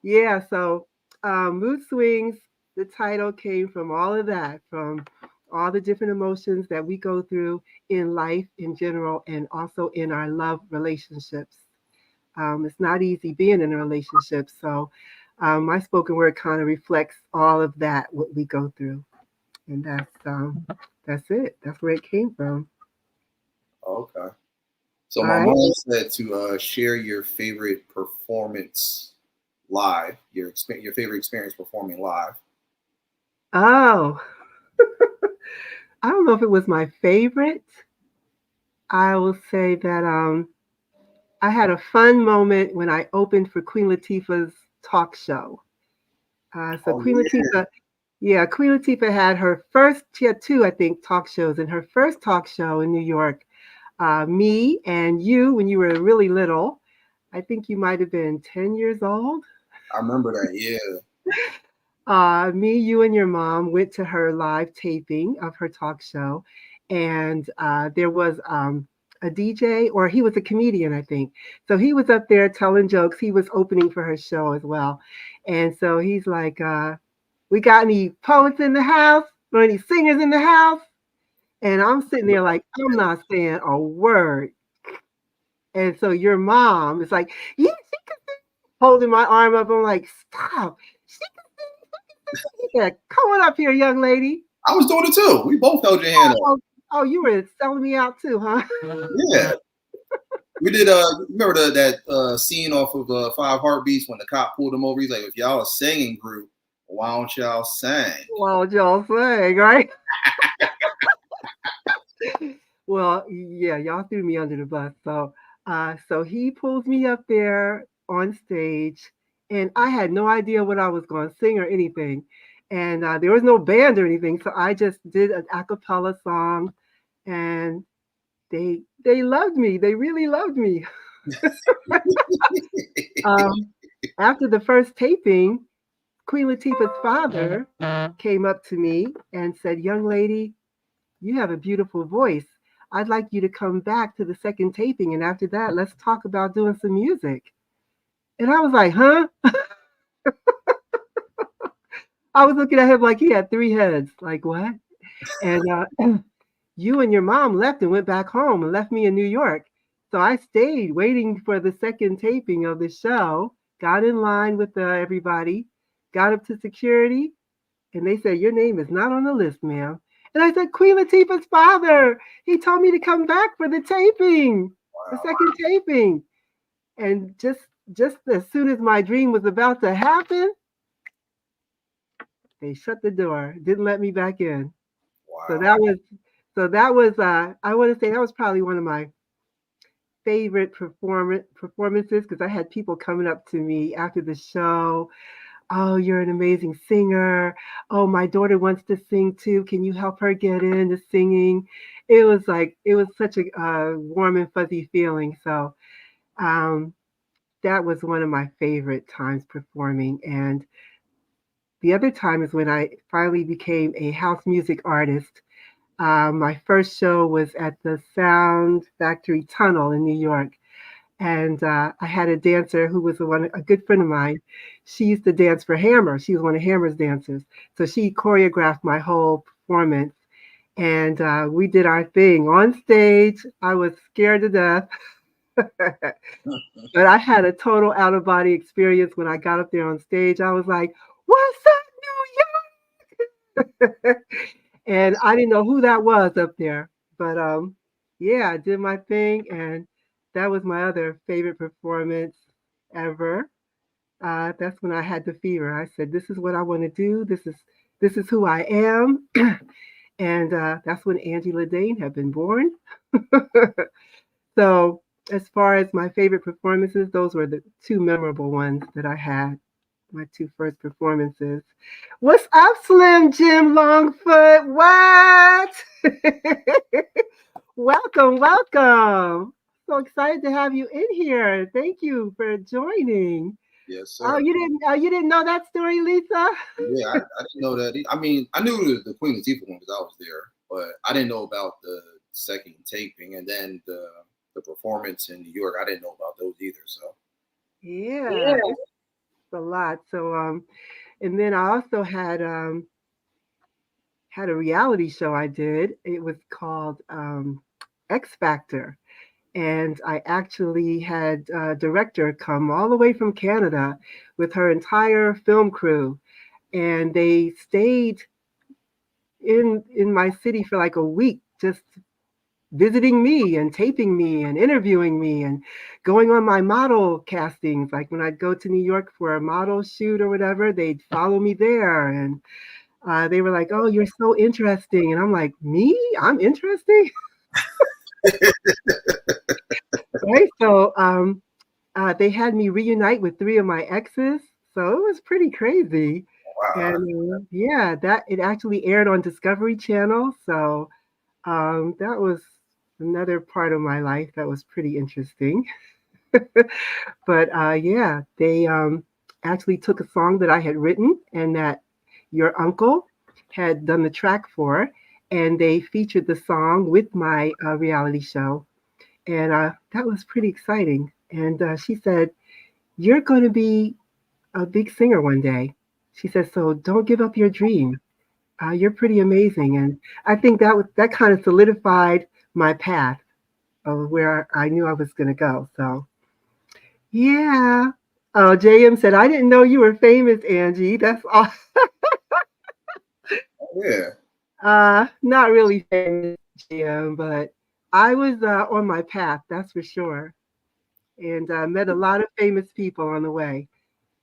Yeah, so Mood Swings, the title came from all of that, from all the different emotions that we go through in life in general and also in our love relationships. It's not easy being in a relationship, so my spoken word kind of reflects all of that, what we go through. And that's it. That's where it came from. Okay. So All my right. mom said to share your favorite performance live, your favorite experience performing live. Oh, I don't know if it was my favorite. I will say that I had a fun moment when I opened for Queen Latifah's talk show. So Oh Queen yeah, Latifah, yeah, Queen Latifah had her first. She had two, I think, talk shows. And her first talk show in New York, me and you, when you were really little, I think you might have been 10 years old. I remember that. Yeah, Me, you, and your mom went to her live taping of her talk show, and there was a DJ, or he was a comedian, I think. So he was up there telling jokes. He was opening for her show as well, and so he's like, "We got any poets in the house? Or any singers in the house?" And I'm sitting there like, I'm not saying a word. And so your mom is like, "Yeah, she could sing," holding my arm up. I'm like, "Stop. She yeah, come on up here, young lady." I was doing it too. We both held your hand up. Oh, oh, you were selling me out too, huh? Yeah, we did. Remember that scene off of Five Heartbeats when the cop pulled him over? He's like, "If y'all a singing group, why don't y'all sing?" Well, y'all saying, right? Well, yeah, y'all threw me under the bus. So he pulls me up there on stage, and I had no idea what I was going to sing or anything, and there was no band or anything. So I just did an a cappella song, and they loved me. They really loved me. Um, After the first taping, Queen Latifah's father came up to me and said, "Young lady, you have a beautiful voice. I'd like you to come back to the second taping, and after that, let's talk about doing some music." And I was like, "Huh?" I was looking at him like he had three heads. Like, what? And you and your mom left and went back home and left me in New York. So I stayed waiting for the second taping of the show, got in line with everybody, got up to security, and they said, "Your name is not on the list, ma'am." And I said, "Queen Latifah's father. He told me to come back for the taping, the Wow. second taping." And just as soon as my dream was about to happen, they shut the door, didn't let me back in. So Wow. that was I want to say that was probably one of my favorite performances because I had people coming up to me after the show. "Oh, you're an amazing singer. Oh, my daughter wants to sing too. Can you help her get into singing?" It was such a warm and fuzzy feeling. So um, that was one of my favorite times performing. And the other time is when I finally became a house music artist. My first show was at the Sound Factory Tunnel in New York. And I had a dancer who was a good friend of mine. She used to dance for Hammer. She was one of Hammer's dancers. So she choreographed my whole performance. And we did our thing on stage. I was scared to death. But I had a total out of body experience when I got up there on stage. I was like, "What's up, New York?" And I didn't know who that was up there. But yeah, I did my thing, and that was my other favorite performance ever. That's when I had the fever. I said, "This is what I want to do. This is who I am." And that's when Anjie Stylez had been born. So, as far as my favorite performances, those were the two memorable ones that I had. My two first performances. What's up, Slim Jim Longfoot? What? Welcome, welcome. So excited to have you in here. Thank you for joining. Yes, Oh, sir. you didn't know that story, Lisa? Yeah, I didn't know that. I mean, I knew the Queen Latifah one because I was there, but I didn't know about the second taping and then the performance in New York. I didn't know about those either. So Yeah, it's a lot. So and then I also had a reality show I did. It was called X Factor. And I actually had a director come all the way from Canada with her entire film crew. And they stayed in my city for like a week, just visiting me and taping me and interviewing me and going on my model castings. Like when I'd go to New York for a model shoot or whatever, they'd follow me there. And they were like, "Oh, you're so interesting." And I'm like, "Me? I'm interesting?" Right. So they had me reunite with three of my exes. So it was pretty crazy. wow, And yeah, that it actually aired on Discovery Channel. So that was another part of my life that was pretty interesting. But yeah, they actually took a song that I had written and that your uncle had done the track for, and they featured the song with my reality show. And that was pretty exciting. And she said, "You're going to be a big singer one day." She said, "So don't give up your dream. You're pretty amazing." And I think that kind of solidified my path of where I knew I was going to go. So yeah. Oh, JM said, "I didn't know you were famous, Anjie." That's all. yeah, Not really famous, JM, but I was on my path, that's for sure, and met a lot of famous people on the way.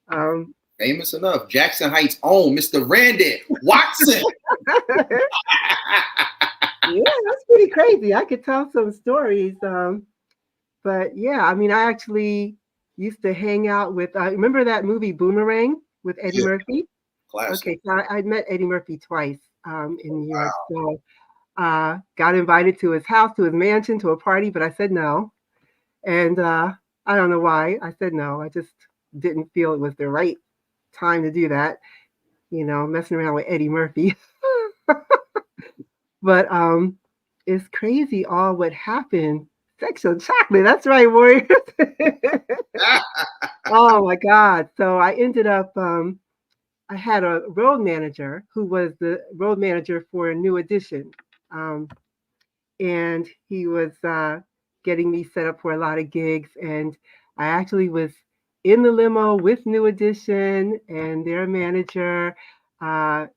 Um, famous enough. Jackson Heights' own Mr. Randy Watson. yeah, that's pretty crazy. I could tell some stories. But yeah, I mean, I actually used to hang out with. Remember that movie Boomerang with Eddie Yeah, Murphy? classic. Okay, so I met Eddie Murphy twice in New York. So got invited to his house, to his mansion, to a party, but I said no. And I don't know why I said no. I just didn't feel it was the right time to do that. Messing around with Eddie Murphy. But it's crazy all what happened. Sexual chocolate. That's right, Warriors. Oh my God. So I ended up I had a road manager who was the road manager for New Edition. Um, and he was getting me set up for a lot of gigs. And I actually was in the limo with New Edition and their manager, uh,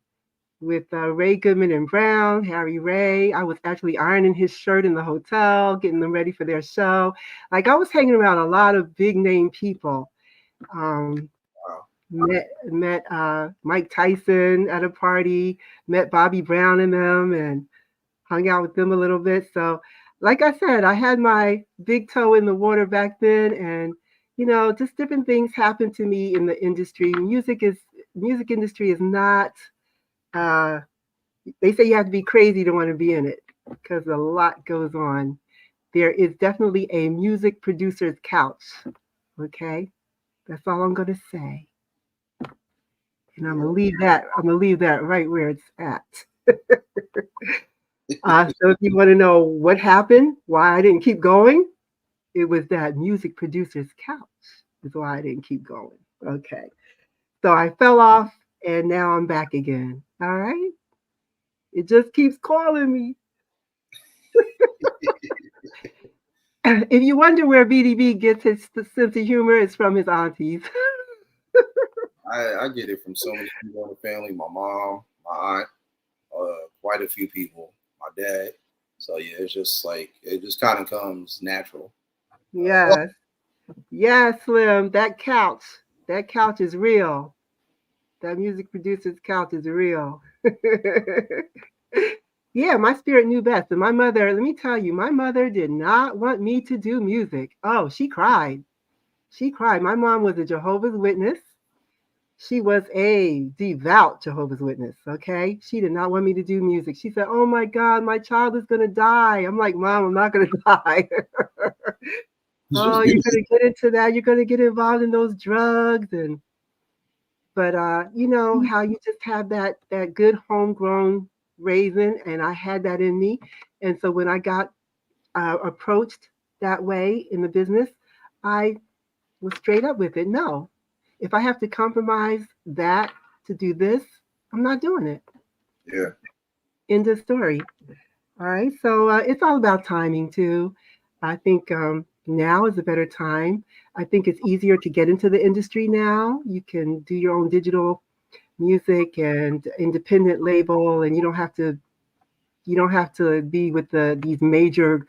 with Ray Goodman and Brown, Harry Ray. I was actually ironing his shirt in the hotel, getting them ready for their show. Like I was hanging around a lot of big name people. Um, Wow. met Mike Tyson at a party, met Bobby Brown and them, and hung out with them a little bit. So, like I said, I had my big toe in the water back then, and just different things happened to me in the industry. Music industry is not. Uh, they say you have to be crazy to want to be in it because a lot goes on. There is definitely a music producer's couch, Okay, that's all I'm gonna say, and I'm Yeah. gonna leave that. I'm gonna leave that right where it's at. So if you want to know what happened, why I didn't keep going, it was that music producer's couch. Is why I didn't keep going. Okay, so I fell off, and now I'm back again. All right, it just keeps calling me. If you wonder where BDB gets his sense of humor, it's from his aunties. I get it from so many people in the family. My mom, my aunt, quite a few people, my dad. So yeah, it's just like it just kind of comes natural. Uh, Yes, yes, Slim. That couch is real. That music producer's couch is real. Yeah, my spirit knew best. And my mother, let me tell you, my mother did not want me to do music. Oh, she cried. She cried. My mom was a Jehovah's Witness. She was a devout Jehovah's Witness. Okay. She did not want me to do music. She said, "Oh my God, my child is going to die." I'm like, "Mom, I'm not going to die." who's Oh, you're music? going to get into that. You're going to get involved in those drugs. And, but, you know, how you just have that good homegrown raisin. And I had that in me. And so when I got approached that way in the business, I was straight up with it. No, if I have to compromise that to do this, I'm not doing it. Yeah, End of story. All right. So it's all about timing too. I think now is a better time. I think it's easier to get into the industry now. You can do your own digital music and independent label, and you don't have to be with these major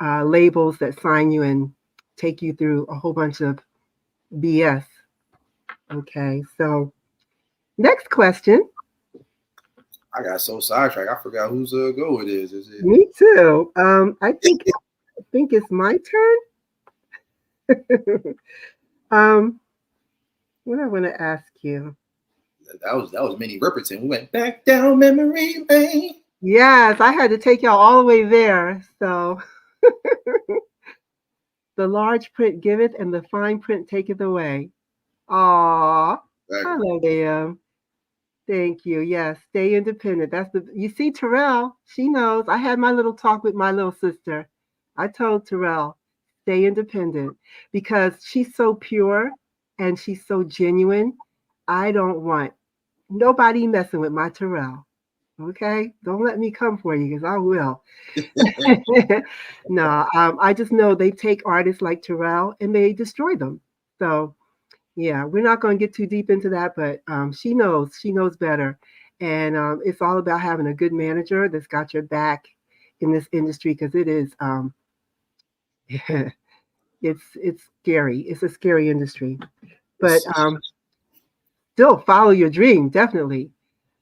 labels that sign you and take you through a whole bunch of BS. Okay. So next question. I got so sidetracked. I forgot whose go it is. Is it? Me too. I think it's my turn. um, what I want to ask you. That was Minnie Riperton. We went back down memory lane. Yes, I had to take y'all all the way there. So the large print giveth and the fine print taketh away. Aw, I Exactly. love them. Thank you. Yes, stay independent. That's the you see Terrell, she knows. I had my little talk with my little sister. I told Terrell, stay independent because she's so pure and she's so genuine. I don't want nobody messing with my Terrell. Okay? Don't let me come for you because I will. No, I just know they take artists like Terrell and they destroy them. So yeah, we're not going to get too deep into that, but she knows better, and it's all about having a good manager that's got your back in this industry because it is it's scary. It's a scary industry, but It's, still follow your dream, definitely.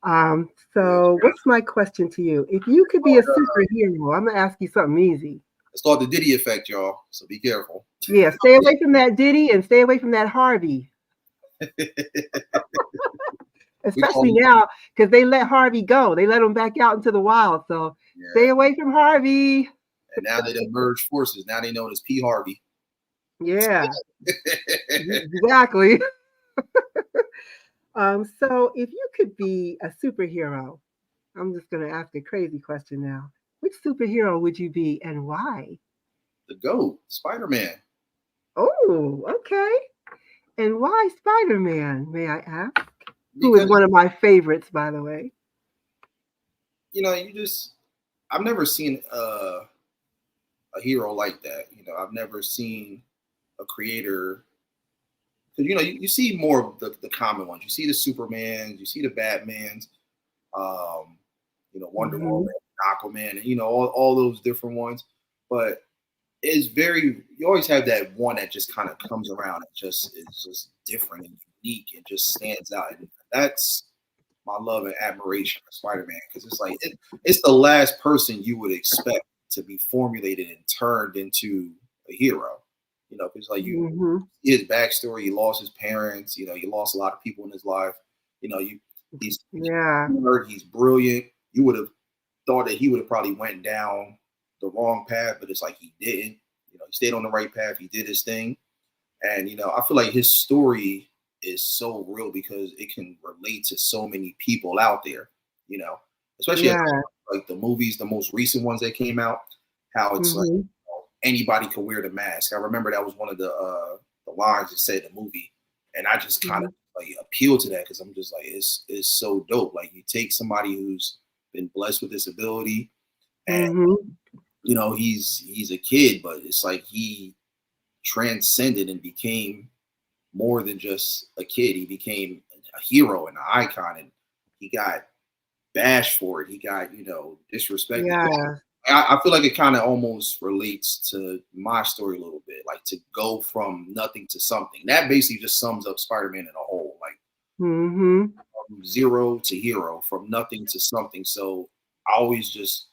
yeah. So what's my question to you? If you could be a superhero, I'm gonna ask you something easy. It's called the Diddy effect, y'all. So be careful. Yeah, stay away from that Diddy and stay away from that Harvey. We call Especially it, now because they let Harvey go. They let him back out into the wild. So stay yeah. away from Harvey. And now they done merged forces. Now they know as P. Harvey. Yeah, exactly. So if you could be a superhero, I'm just going to ask a crazy question now. Which superhero would you be and why? The GOAT, Spider Man. Oh, okay. And why Spider Man, may I ask? Who is Because, one of my favorites, by the way. I've never seen a hero like that. I've never seen a creator. Because, you see more of the common ones. You see the Supermans, you see the Batmans, um, Wonder Hmm. Woman, Aquaman, and, all those different ones. But you always have that one that just kind of comes around and just is just different and unique and just stands out. And that's my love and admiration for Spider-Man because it's like it's the last person you would expect to be formulated and turned into a hero. Because like you Hmm. his backstory, he lost his parents. He lost a lot of people in his life. He's Yeah. smart, he's brilliant. You would have thought that he would have probably went down the wrong path, but it's like he didn't. He stayed on the right path. He did his thing, And I feel like his story is so real because it can relate to so many people out there. You know, especially as Yeah. like the movies, the most recent ones that came out, how it's like Mhm. anybody can wear the mask. I remember that was one of the lines that said the movie, and I just kind of Mhm. like appeal to that because I'm just like it's so dope. Like you take somebody who's been blessed with this ability, and Mhm. he's a kid, but it's like he transcended and became more than just a kid. He became a hero and an icon, and he got bashed for it. He got disrespected. Yeah. I feel like it kind of almost relates to my story a little bit, like to go from nothing to something. That basically just sums up Spider-Man in a whole, like Mhm. from zero to hero, from nothing to something. So I always just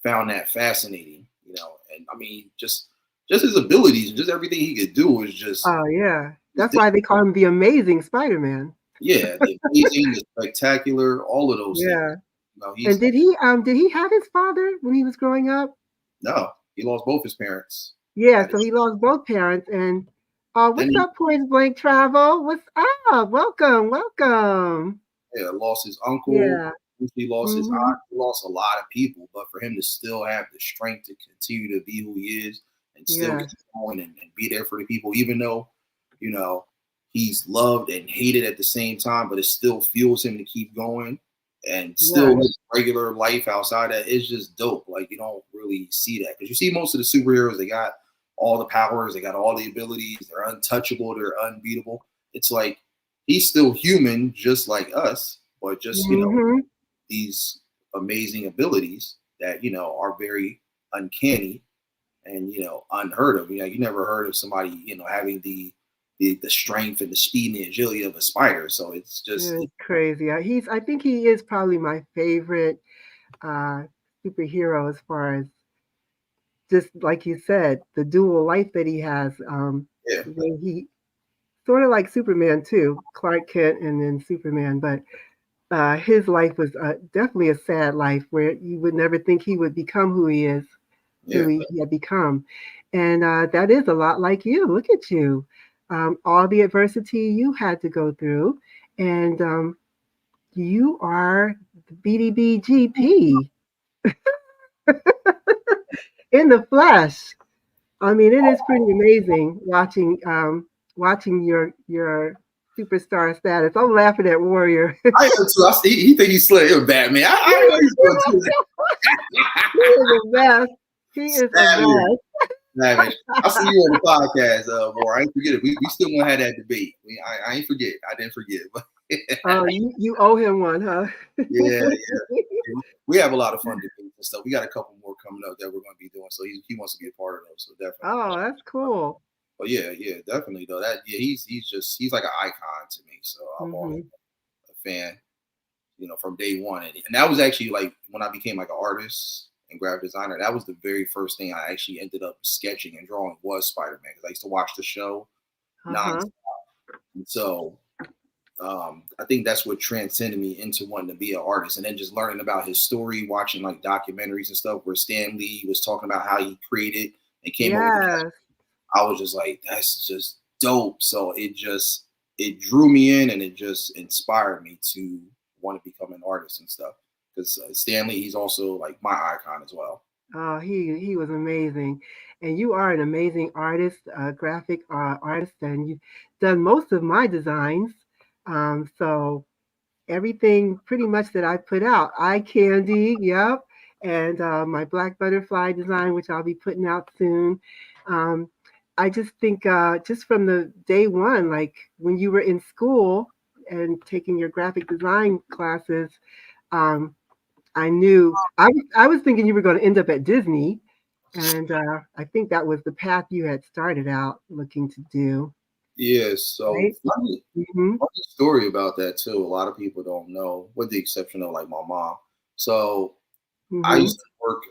found that fascinating, and I mean, just his abilities and just everything he could do is just Oh, yeah. is That's why they call him the Amazing Spider-Man. yeah, the amazing, the spectacular, all of those things. Yeah. And He's did he have his father when he was growing up? no, he lost both his parents. Yeah, At so his, he lost both parents. And then what's he up, Point Blank Travel? What's up? Welcome, welcome. lost his uncle. Yeah. He lost his Mhm. aunt. He lost a lot of people. But for him to still have the strength to continue to be who he is and still get Yes. going and be there for the people, even though, you know, he's loved and hated at the same time, but it still fuels him to keep going and still Yes. live regular life outside that. It's just dope. Like you don't really see that because you see most of the superheroes, they got all the powers, they got all the abilities, they're untouchable, they're unbeatable. It's like he's still human, just like us, but just Mhm. these amazing abilities that are very uncanny and unheard of. You never heard of somebody having the strength and the speed and the agility of a spider. So it's just It's crazy. I think he is probably my favorite uh superhero as far as just like you said, the dual life that he has. yeah, Where he sort of like Superman too, Clark Kent and then Superman, but his life was definitely a sad life where you would never think he would become who he is, yeah, he had become. And that is a lot like you. Look at you. All the adversity you had to go through. And you are the BDBGP in the flesh. I mean, it is pretty amazing watching your superstar status. I'm laughing at Warrior. I am too. He think he's slick. You're Batman. I know he's going to do He is a mess. He is a that. mess. Man, I'll see you on the podcast, more. I ain't forget it. We still gonna have that debate. I ain't forget. I didn't forget. But Oh, you owe him one, huh? yeah, yeah. We have a lot of fun debates and stuff. We got a couple more coming up that we're gonna be doing. So he wants to be a part of those. So definitely. Oh, that's cool. But yeah, definitely though. That he's like an icon to me. So I've always Hmm. been a fan, from day one. And that was actually like when I became like an artist and graphic designer. That was the very first thing I actually ended up sketching and drawing was Spider-Man because I used to watch the show non. Uh-huh. And so I think that's what transcended me into wanting to be an artist, and then just learning about his story, watching like documentaries and stuff where Stan Lee was talking about how he created and came up with the. Yes. I was just like, that's just dope. So it drew me in, and it just inspired me to want to become an artist and stuff. Because Stan Lee, he's also like my icon as well. Oh, he was amazing, and you are an amazing artist, graphic artist, and you've done most of my designs. So everything pretty much that I put out, eye candy, yep, and my black butterfly design, which I'll be putting out soon. Um, I just think just from the day one, like when you were in school and taking your graphic design classes, um, I knew I was thinking you were going to end up at Disney, and I think that was the path you had started out looking to do, Yeah. So right? Mm-hmm. funny story about that too. A lot of people don't know, with the exception of like my mom. So I Mm-hmm. used to work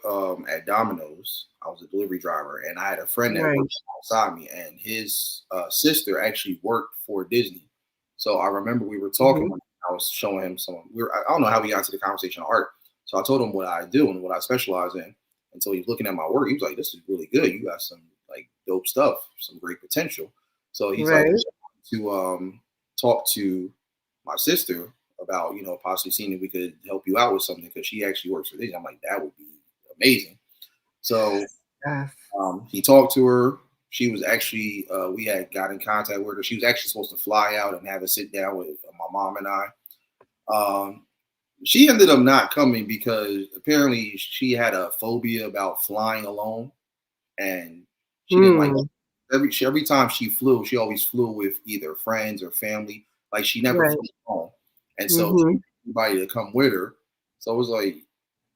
at Domino's. I was a delivery driver, and I had a friend that Right. worked alongside me, and his sister actually worked for Disney. So I remember we were talking. Mm-hmm. When I was showing him some. I don't know how we got into the conversation of art. So I told him what I do and what I specialize in. And so he's looking at my work. He was like, "This is really good. You got some like dope stuff, some great potential." So he's like Right. to talk to my sister about, possibly seeing if we could help you out with something because she actually works for this. I'm like, that would be amazing. So Yes. he talked to her. She was actually, we had got in contact with her. She was actually supposed to fly out and have a sit down with my mom and I. Um, she ended up not coming because apparently she had a phobia about flying alone, and she didn't like Mm. every time she flew. She always flew with either friends or family. Like she never Right. flew alone, and so she Mm-hmm. wanted everybody to come with her. So it was like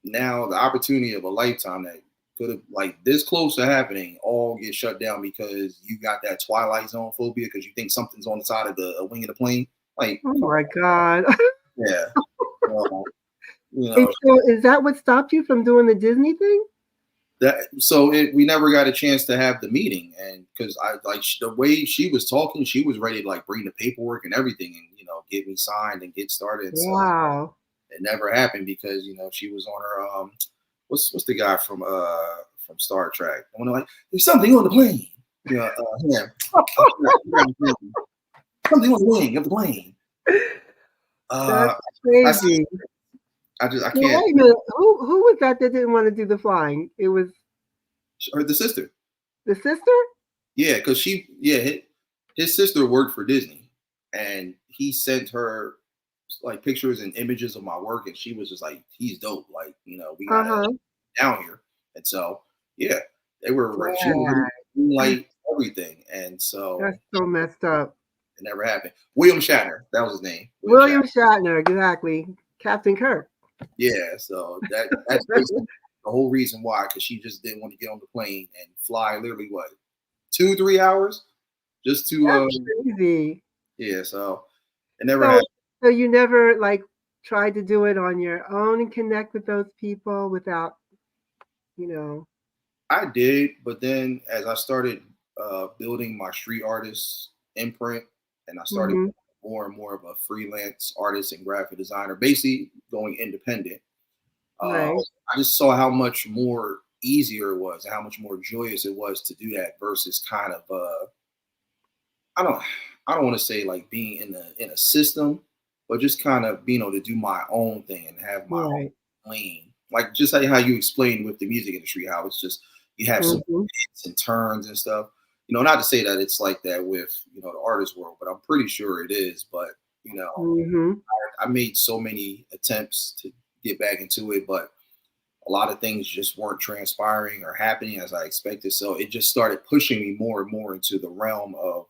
now the opportunity of a lifetime that could have like this close to happening all get shut down because you got that Twilight Zone phobia because you think something's on the side of the wing of the plane. Like, Oh come my on, God. yeah. So, you And know so is that what stopped you from doing the Disney thing? we never got a chance to have the meeting, and because I like the way she was talking, she was ready to like bring the paperwork and everything, and get me signed and get started. So Wow. it never happened because she was on her what's the guy from Star Trek? I want to like there's something on the plane. Him. Something on the wing of the plane. That's Uh, I crazy. I Now, can't. wait a minute. Who was that didn't want to do the flying? It was Or the sister. the sister? Yeah, because his sister worked for Disney, and he sent her like pictures and images of my work, and she was just like, "He's dope. Like, we gotta Uh-huh. down here." And so, yeah, they were she was ready Yeah. to like everything, and so That's so messed up. it never happened. William Shatner, that was his name, William Shatner. William Shatner, exactly. Captain Kirk. Yeah, so that's basically the whole reason why, because she just didn't want to get on the plane and fly literally what 2-3 hours just to That's crazy. yeah. So it never So happened. so you never like tried to do it on your own and connect with those people without, you know. I did, but then as I started building my street artist imprint, and I started Hmm. more and more of a freelance artist and graphic designer, basically going independent, uh, Right. I just saw how much more easier it was and how much more joyous it was to do that versus kind of I don't I don't want to say like being in a system, but just kind of being able to do my own thing and have my own Right. lane. Like just like how you explained with the music industry, how it's just you have some Hmm. hits and turns and stuff. Not to say that it's like that with the artist world, but I'm pretty sure it is. But you know, Hmm. I made so many attempts to get back into it, but a lot of things just weren't transpiring or happening as I expected. So it just started pushing me more and more into the realm of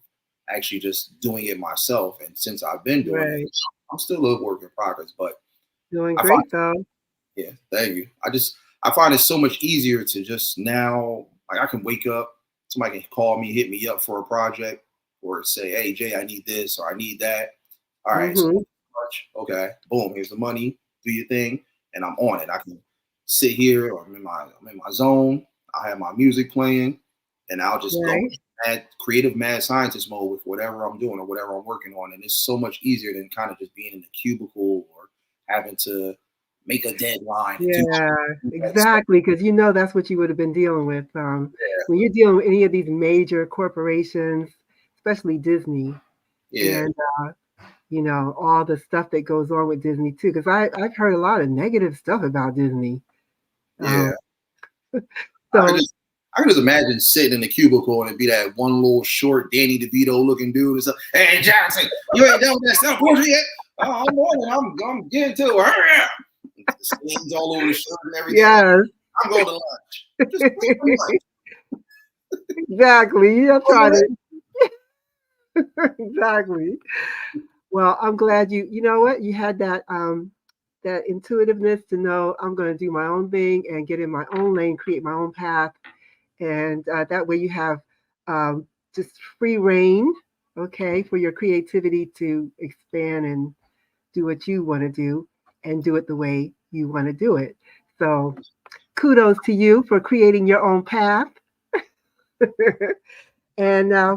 actually just doing it myself. And since I've been doing it, Right. I'm still a work in progress. But Doing I find, great though. yeah, thank you. I find it so much easier to just now, like I can wake up, somebody can call me, hit me up for a project, or say, hey, Jay, I need this or I need that. All right, so Hmm. much. Okay, boom, here's the money, do your thing, and I'm on it. I can sit here or I'm in my zone. I have my music playing, and I'll just go Right. mad creative mad scientist mode with whatever I'm doing or whatever I'm working on. And it's so much easier than kind of just being in the cubicle or having to make a deadline and Yeah, do that stuff. exactly. Because that's what you would have been dealing with. When you're dealing with any of these major corporations, especially Disney, Yeah, and all the stuff that goes on with Disney too. Because I've heard a lot of negative stuff about Disney. Um, yeah. I could so just I could just imagine sitting in the cubicle and it'd be that one little short Danny DeVito looking dude and stuff. Hey Johnson, you ain't done with that stuff portrait yet? Oh, I'm on it. I'm getting to it. Hurry up. The stains all over the shirt and everything. yes, I'm going to lunch. Just wait for lunch. exactly. You're Oh, trying to exactly. Well, I'm glad you know what you had that intuitiveness to know I'm going to do my own thing and get in my own lane, create my own path, and that way you have just free reign, okay, for your creativity to expand and do what you want to do and do it the way you want to do it. So kudos to you for creating your own path. And now,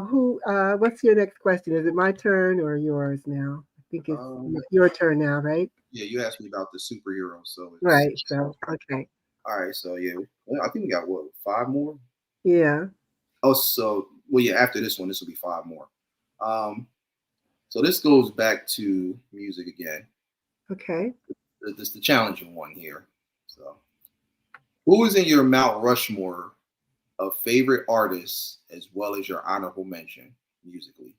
what's your next question? Is it my turn or yours now? I think it's Um, your turn now, right? yeah, you asked me about the superhero, so it's Right. So, okay. all right. So yeah, well, I think we got what 5 more. Yeah. Oh, so well, yeah. After this one, this will be 5 more. Um, so this goes back to music again. Okay. This the challenging one here. So, who is in your Mount Rushmore of favorite artists as well as your honorable mention musically?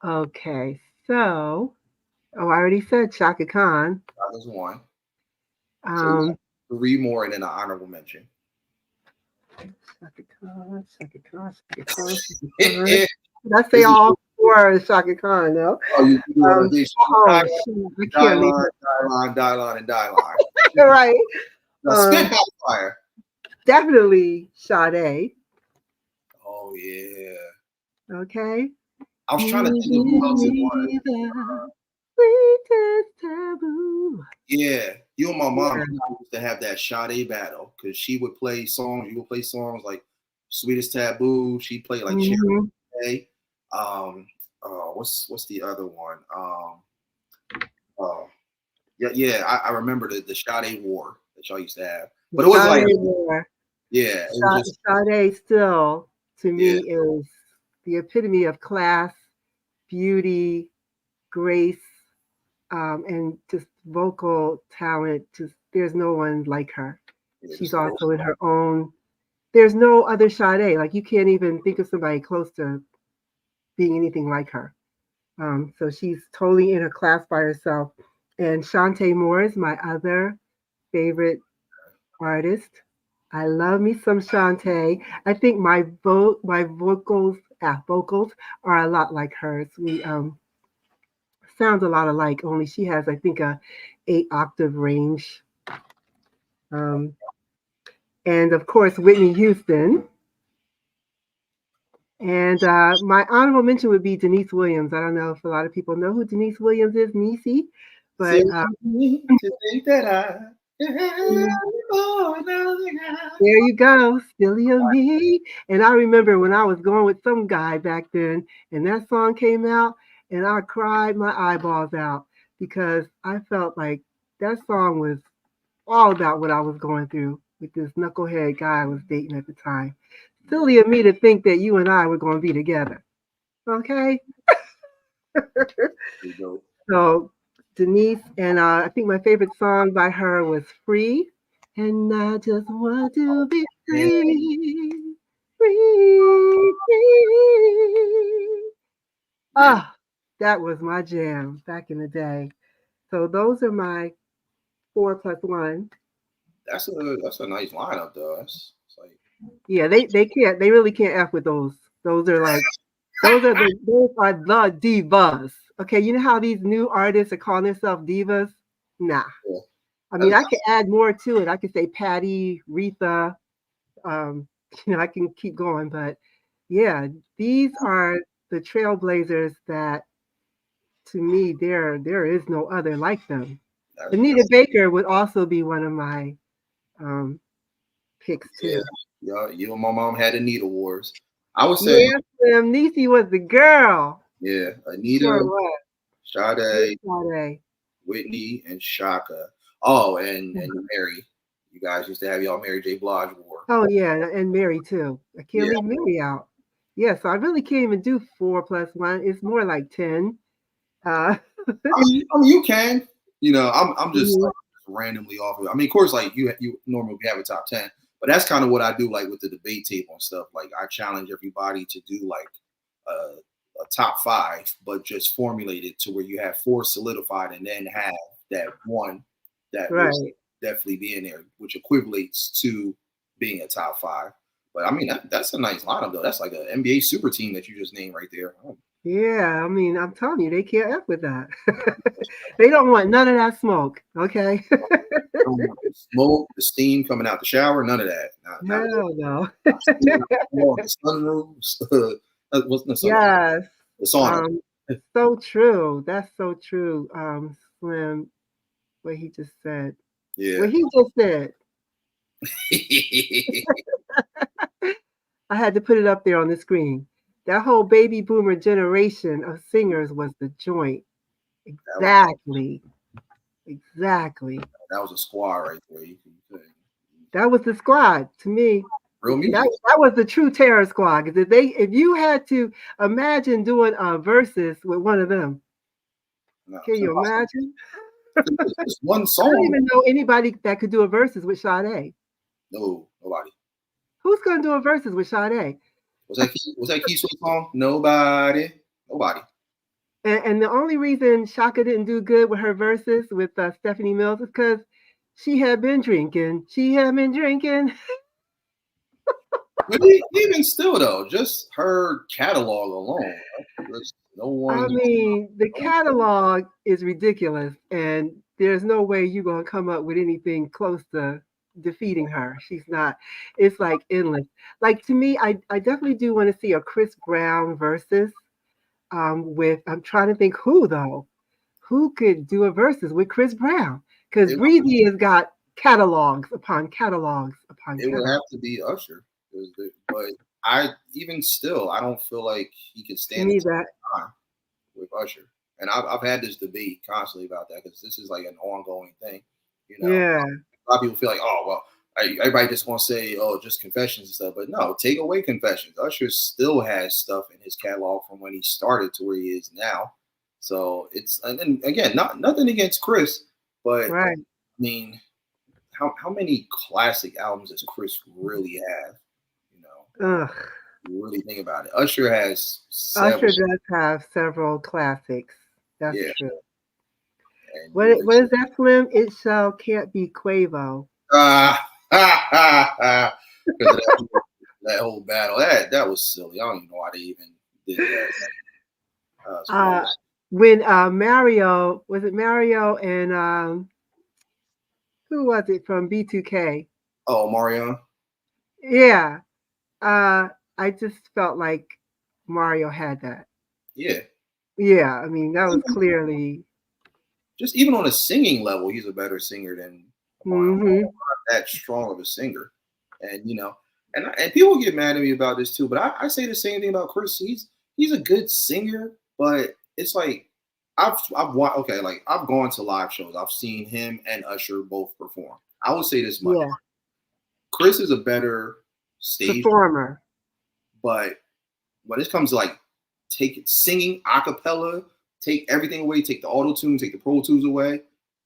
Okay. So, oh, I already said Shaka Khan. That was one. So you Um, got three more and then an honorable mention. Shaka Khan, Shaka Khan, Shaka Khan, Shaka Khan. This Did I say is all four of Shaka Khan? No. oh you do Um, this oh, shoot, I die can't leave line, die line, die line, and die line. it. Right. Now spit Um, hot fire. Definitely Sade. Oh yeah. Okay. I was trying to You think of who give else it was. me the sweetest taboo. Yeah, you and my mom Yeah. used to have that Sade battle because she would play songs. You would play songs like "Sweetest Taboo." She played like "Cherry Hmm. Day." Um, what's the other one? Uh, yeah, yeah, I remember the Sade War that y'all used to have, but it was like, Sade War. yeah, it was just Sade still, to yeah, me, is the epitome of class, beauty, grace, and just vocal talent. Just there's no one like her. yeah, She's just a little also in her own. There's no other Sade. Like you can't even think of somebody close to being anything like her. So she's totally in a class by herself. And Shantae Moore is my other favorite artist. I love me some Shantae. I think my vocals are a lot like hers. We sound a lot alike. Only she has, I think, a 8 octave range. Um, and of course, Whitney Houston. And my honorable mention would be Denise Williams. I don't know if a lot of people know who Denise Williams is, Niecy, but silly to think that I can have mm, you for another guy. there you go, Silly of Me. And I remember when I was going with some guy back then, and that song came out, and I cried my eyeballs out because I felt like that song was all about what I was going through with this knucklehead guy I was dating at the time. Silly of me to think that you and I were going to be together. Okay? You know, So Denise, and I think my favorite song by her was "Free," and I just want to be yeah, free, free, free. yeah, Ah, that was my jam back in the day. So those are my four plus one. that's a nice lineup though. That's it's like Yeah, they really can't f with those. Those are like those are the divas. Okay, you know how these new artists are calling themselves divas? Nah. yeah. I mean, That's, I could add more to it. I could say Patty, Retha. Um, I can keep going, but yeah, these are the trailblazers that, to me, there is no other like them. Anita that's Baker would also be one of my um, picks yeah. too. Yeah, you and my mom had Anita wars. I would say, Yeah, Slim Niecy was the girl. yeah, Sure Anita, was. With Sade, Sade. Whitney, and Shaka. Oh, and Mary. You guys used to have y'all Mary J. Blige war. Oh yeah, and Mary too. I can't Yeah, leave Mary out. Yeah, so I really can't even do four plus one. It's more like 10. Uh, I mean, you can. I'm just mhm. like randomly off of it. I mean, of course, like you normally have a top 10, but that's kind of what I do, like with the debate table and stuff. Like I challenge everybody to do like a top five, but just formulate it to where you have four solidified, and then have that one that will Right. definitely be in there, which equivalates to being a top five. But I mean, that's a nice lineup though. That's like an NBA super team that you just named right there. Oh, Yeah, I mean, I'm telling you, they can't F with that. They don't want none of that smoke, okay? don't want the smoke, the steam coming out the shower, none of that. Not Hell no. the sunroom. What's the sun? Yes. The sauna. Um, so true. That's so true. Slim, what he just said. Yeah. What he just said. I had to put it up there on the screen. That whole baby boomer generation of singers was the joint. that was Exactly. Exactly. that was a squad right there. You could That was the squad to me. real music. That was the true Terror Squad. Because if you had to imagine doing a versus with one of them, No, can it's you impossible. imagine? It's just one I don't song. even know anybody that could do a versus with Sade. No, nobody. Who's going to do a versus with Sade? Was that Key Sweat song? Nobody. Nobody. And the only reason Shaka didn't do good with her verses with Stephanie Mills is because she had been drinking. She had been drinking. But even still, though, just her catalog alone, there's no I one. mean, the catalog is ridiculous, and there's no way you're going to come up with anything close to defeating her. She's not. It's like endless. Like to me, I definitely do want to see a Chris Brown versus with. I'm trying to think who though. Who could do a versus with Chris Brown? Because It, Breezy has got catalogs upon catalogs upon it would catalogs. have to be Usher, but I even still, I don't feel like he can To stand the me, test that of time with Usher. And I've had this debate constantly about that because this is like an ongoing thing. You know, yeah, a lot of people feel like, oh well, everybody just want to say, oh, just Confessions and stuff. But no, take away Confessions. Usher still has stuff in his catalog from when he started to where he is now. So it's and then again, not nothing against Chris, but I right. mean, how many classic albums does Chris really have? You know, Ugh. you really think about it. Usher has Usher several, does have several classics. That's yeah, true. and you What is that, Slim? It shall can't be Quavo. because that whole battle that was silly. I don't even know why they even did that. It's Uh, crazy. when Mario was it Mario and who was it from B2K? Oh, Marion, Yeah. I just felt like Mario had that. yeah. Yeah, I mean that was clearly. Just even on a singing level, he's a better singer than Marion. Hmm. Not that strong of a singer, and and people get mad at me about this too. But I say the same thing about Chris. He's a good singer, but it's like okay, like I've gone to live shows. I've seen him and Usher both perform. I would say this much: Yeah, Chris is a better stage, performer. but when it comes to like take singing a cappella, take everything away, take the auto tune, take the Pro Tools away,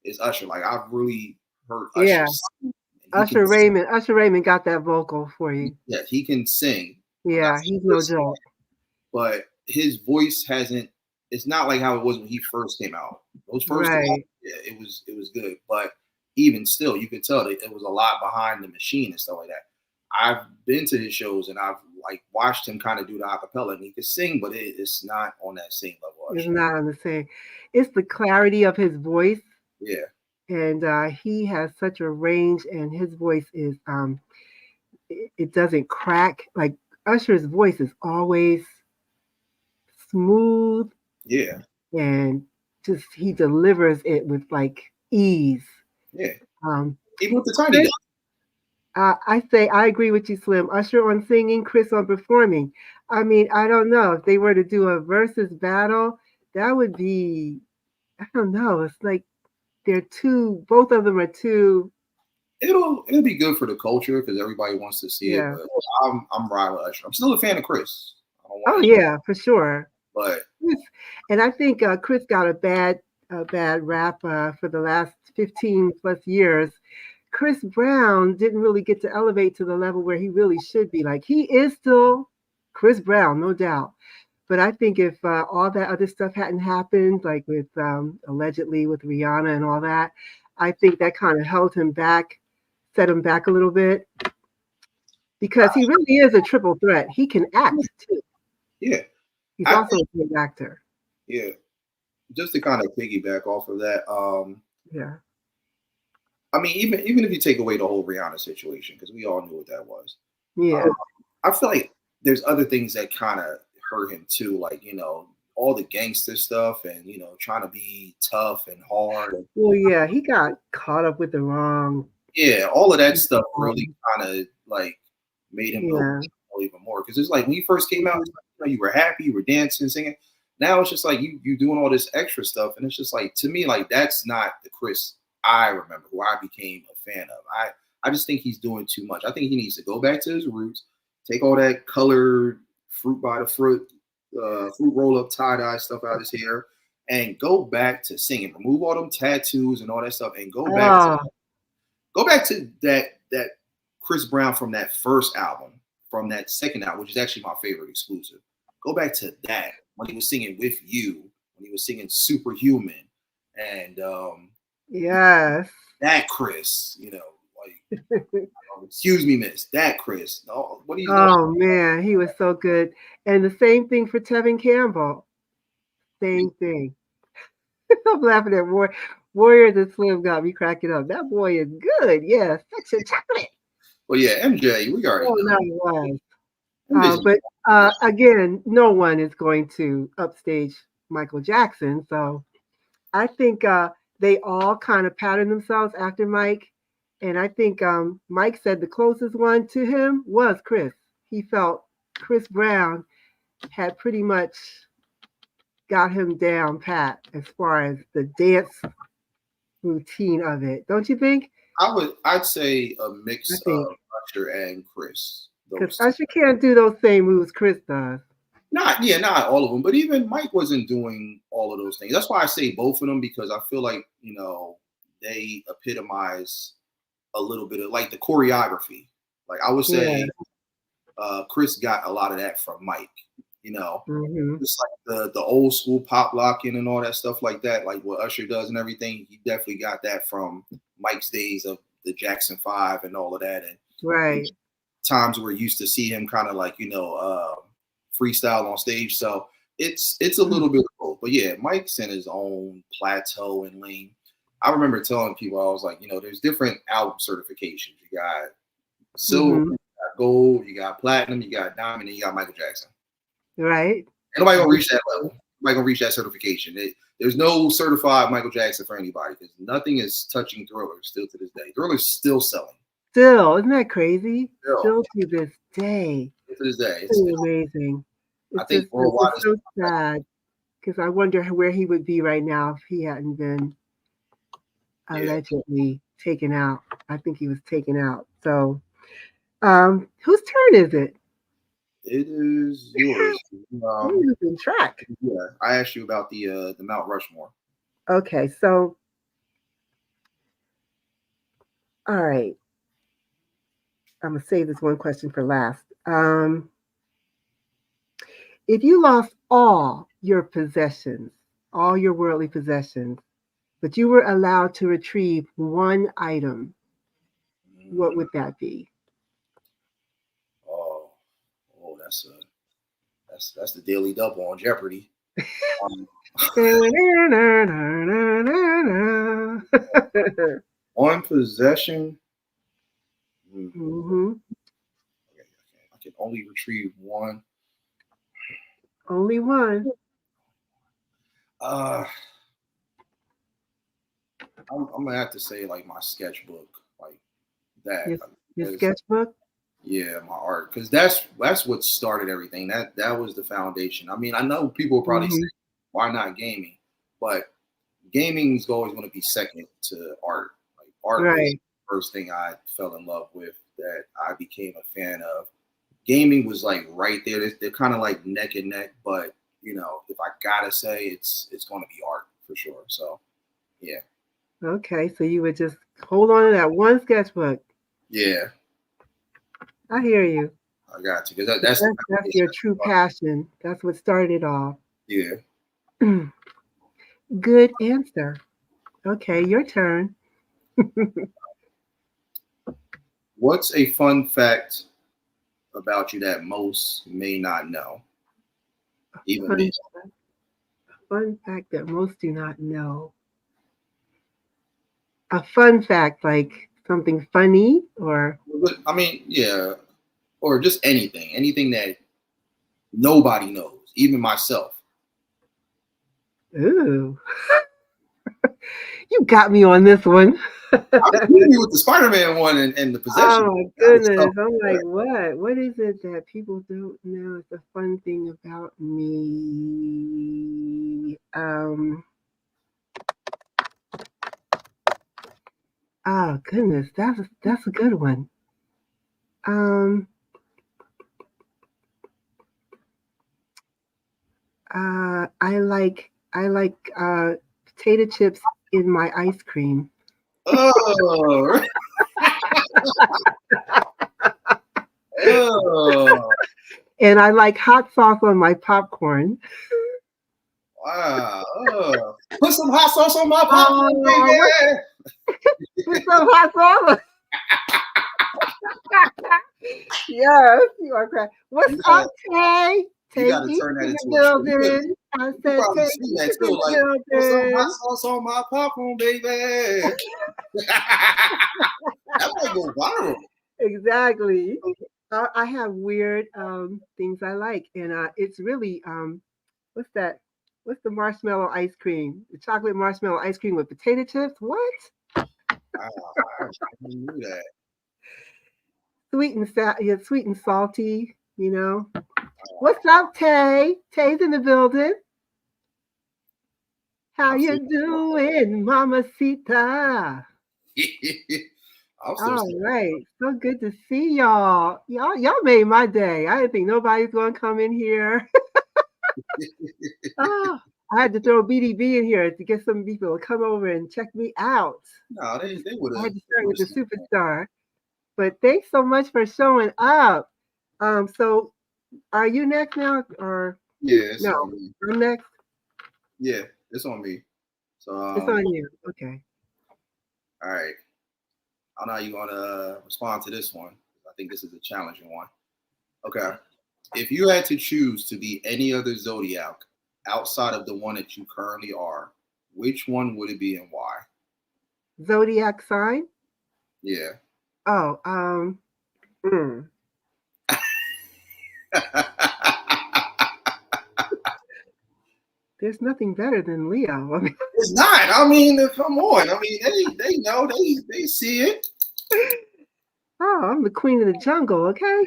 is Usher. Like I've really heard Usher Yeah, sing, and he can sing. Usher Raymond got that vocal for you. Yeah, he can sing. I'm not Yeah, saying he's no Chris, joke. but his voice hasn't. It's not like how it was when he first came out. Those first two albums, Right. yeah, it was good, but even still, you could tell that it was a lot behind the machine and stuff like that. I've been to his shows and I've like watched him kind of do the acapella, and he could sing, but it's not on that same level. It's Usher. not on the same. It's the clarity of his voice, Yeah, and he has such a range, and his voice is it doesn't crack. Like Usher's voice is always smooth yeah, and just he delivers it with like ease. yeah. Um, Even with the tiny Chris, guy. I say I agree with you, Slim. Usher on singing, Chris on performing. I mean, I don't know if they were to do a versus battle, that would be. I don't know. It's like they're two. Both of them are two. It'll be good for the culture because everybody wants to see it. Yeah. But I'm riding with Usher. I'm still a fan of Chris. I don't Oh want to, yeah, for sure. but Yes. And I think Chris got a bad rap for the last 15 plus years. Chris Brown didn't really get to elevate to the level where he really should be. Like he is still Chris Brown, no doubt. But I think if all that other stuff hadn't happened, like with allegedly with Rihanna and all that, I think that kind of held him back, set him back a little bit because he really is a triple threat. He can act too. yeah, He's I also think a great actor. yeah. Just to kind of piggyback off of that, Yeah. I mean, even if you take away the whole Rihanna situation, because we all knew what that was, Yeah. um, I feel like there's other things that kind of hurt him too, like all the gangster stuff and trying to be tough and hard. And, Well, yeah, he got caught up with the wrong. yeah, all of that stuff really kind of like made him go Yeah. even more because it's like when you first came out, it's like, you were happy, you were dancing, singing. Now it's just like you doing all this extra stuff, and it's just like to me like that's not the Chris I remember who I became a fan of. I just think he's doing too much. I think he needs to go back to his roots, take all that colored fruit by the fruit roll up tie dye stuff out of his hair, and go back to singing. Remove all them tattoos and all that stuff, and Oh, go back to that Chris Brown from that first album, from that second album, which is actually my favorite exclusive. Go back to that when he was singing with you, when he was singing Superhuman, and yes. that Chris, like excuse me, miss, that Chris. No, what are you doing? Oh man, he was so good. And the same thing for Tevin Campbell. Same thing. I'm laughing at Warriors and Slim got me cracking up. That boy is good. Yes, such a chocolate. Well, yeah, MJ, we already Oh, know. no, he was. MJ's But again, no one is going to upstage Michael Jackson. So I think they all kind of patterned themselves after Mike. And I think Mike said the closest one to him was Chris. He felt Chris Brown had pretty much got him down pat as far as the dance routine of it. Don't you think? I'd say a I mix think. of Usher and Chris. Because Those two. Usher can't do those same moves Chris does. Not all of them, but even Mike wasn't doing all of those things. That's why I say both of them, because I feel like, they epitomize a little bit of like the choreography. Like I would Yeah. say Chris got a lot of that from Mike, you know. Hmm. Just like the old school pop locking and all that stuff like that, like what Usher does and everything. He definitely got that from Mike's days of the Jackson 5 and all of that. And Right. times where you used to see him kind of like, freestyle on stage. So it's a little bit of both. But yeah, Mike's in his own plateau and lane. I remember telling people, I was like, there's different album certifications. You got silver, Hmm. you got gold, you got platinum, you got diamond, and you got Michael Jackson. Right. Ain't nobody gonna reach that level. Nobody gonna reach that certification. There's no certified Michael Jackson for anybody, because nothing is touching Thriller still to this day. Thriller's still selling. Still, isn't that crazy? Still Still to this day. to this day. It's amazing. I think It's worldwide is so sad because I wonder where he would be right now if he hadn't been yeah. allegedly taken out. I think he was taken out. So, whose turn is it? It is yours. I'm losing track. Yeah, I asked you about the Mount Rushmore. Okay, so all right, I'm gonna save this one question for last. If you lost all your possessions, all your worldly possessions, but you were allowed to retrieve one item, what would that be? Oh, that's the daily double on Jeopardy. Um, on possession, Hmm. I can only retrieve one. Only one. Uh, I'm gonna have to say like my sketchbook, like that. Your, your sketchbook? Yeah, my art, because that's what started everything. That was the foundation. I mean, I know people will probably say, Hmm. "Why not gaming?" But gaming is always going to be second to art. Like art was Right. the first thing I fell in love with, that I became a fan of. Gaming was like right there. They're kind of like neck and neck, but if I gotta say, it's going to be art for sure. So yeah, Okay, so you would just hold on to that one sketchbook. yeah, I hear you. I got you, because that's the That's foundation. your true passion. That's what started it all. Yeah. Good answer. Okay, your turn. What's a fun fact about you that most may not know, even Fun, me? fun fact that most do not know. A fun fact, like something funny or I mean, yeah, or just anything that nobody knows, even myself. ooh, you got me on this one. I was kidding you with the Spider-Man one and the possession. Oh my That was goodness. tough. I'm like, But what? What is it that people don't know? It's a fun thing about me. Oh goodness, that's a good one. Um, I like potato chips in my ice cream, Oh, oh, and I like hot sauce on my popcorn. wow. Oh. Put some hot sauce on my popcorn, Oh, baby. what's some hot sauce? Yes, you are correct. What's You up, gotta, Tay? you Tay gotta Deep turn that in the into a show. building. I You said probably Tay see Deep that in too. Like, the put some hot building. sauce on my popcorn, baby. That might go viral. Exactly. I have weird things I like, and it's really what's that? What's the marshmallow ice cream? The chocolate marshmallow ice cream with potato chips? What? Wow, I didn't knew that. Yeah, sweet and salty. You know. What's up, Tay? Tay's in the building. How I'm you still doing, Mamacita? I'm still All sticking right, so good to see y'all. Y'all made my day. I didn't think nobody's gonna come in here. Oh, I had to throw BDB in here to get some people to come over and check me out. No, I, just, they would I have had to start with the seen that. superstar. But thanks so much for showing up. So are you next now, or Yeah, it's no? on me. I'm next. Yeah, it's on me. So It's on you. Okay. all right. I know you wanna respond to this one. I think this is a challenging one. Okay. If you had to choose to be any other zodiac outside of the one that you currently are, which one would it be and why? Zodiac sign. Yeah. Oh, hmm. There's nothing better than Leo. I mean, It's not. I mean, come on. I mean, they know they see it. oh, I'm the queen of the jungle. Okay.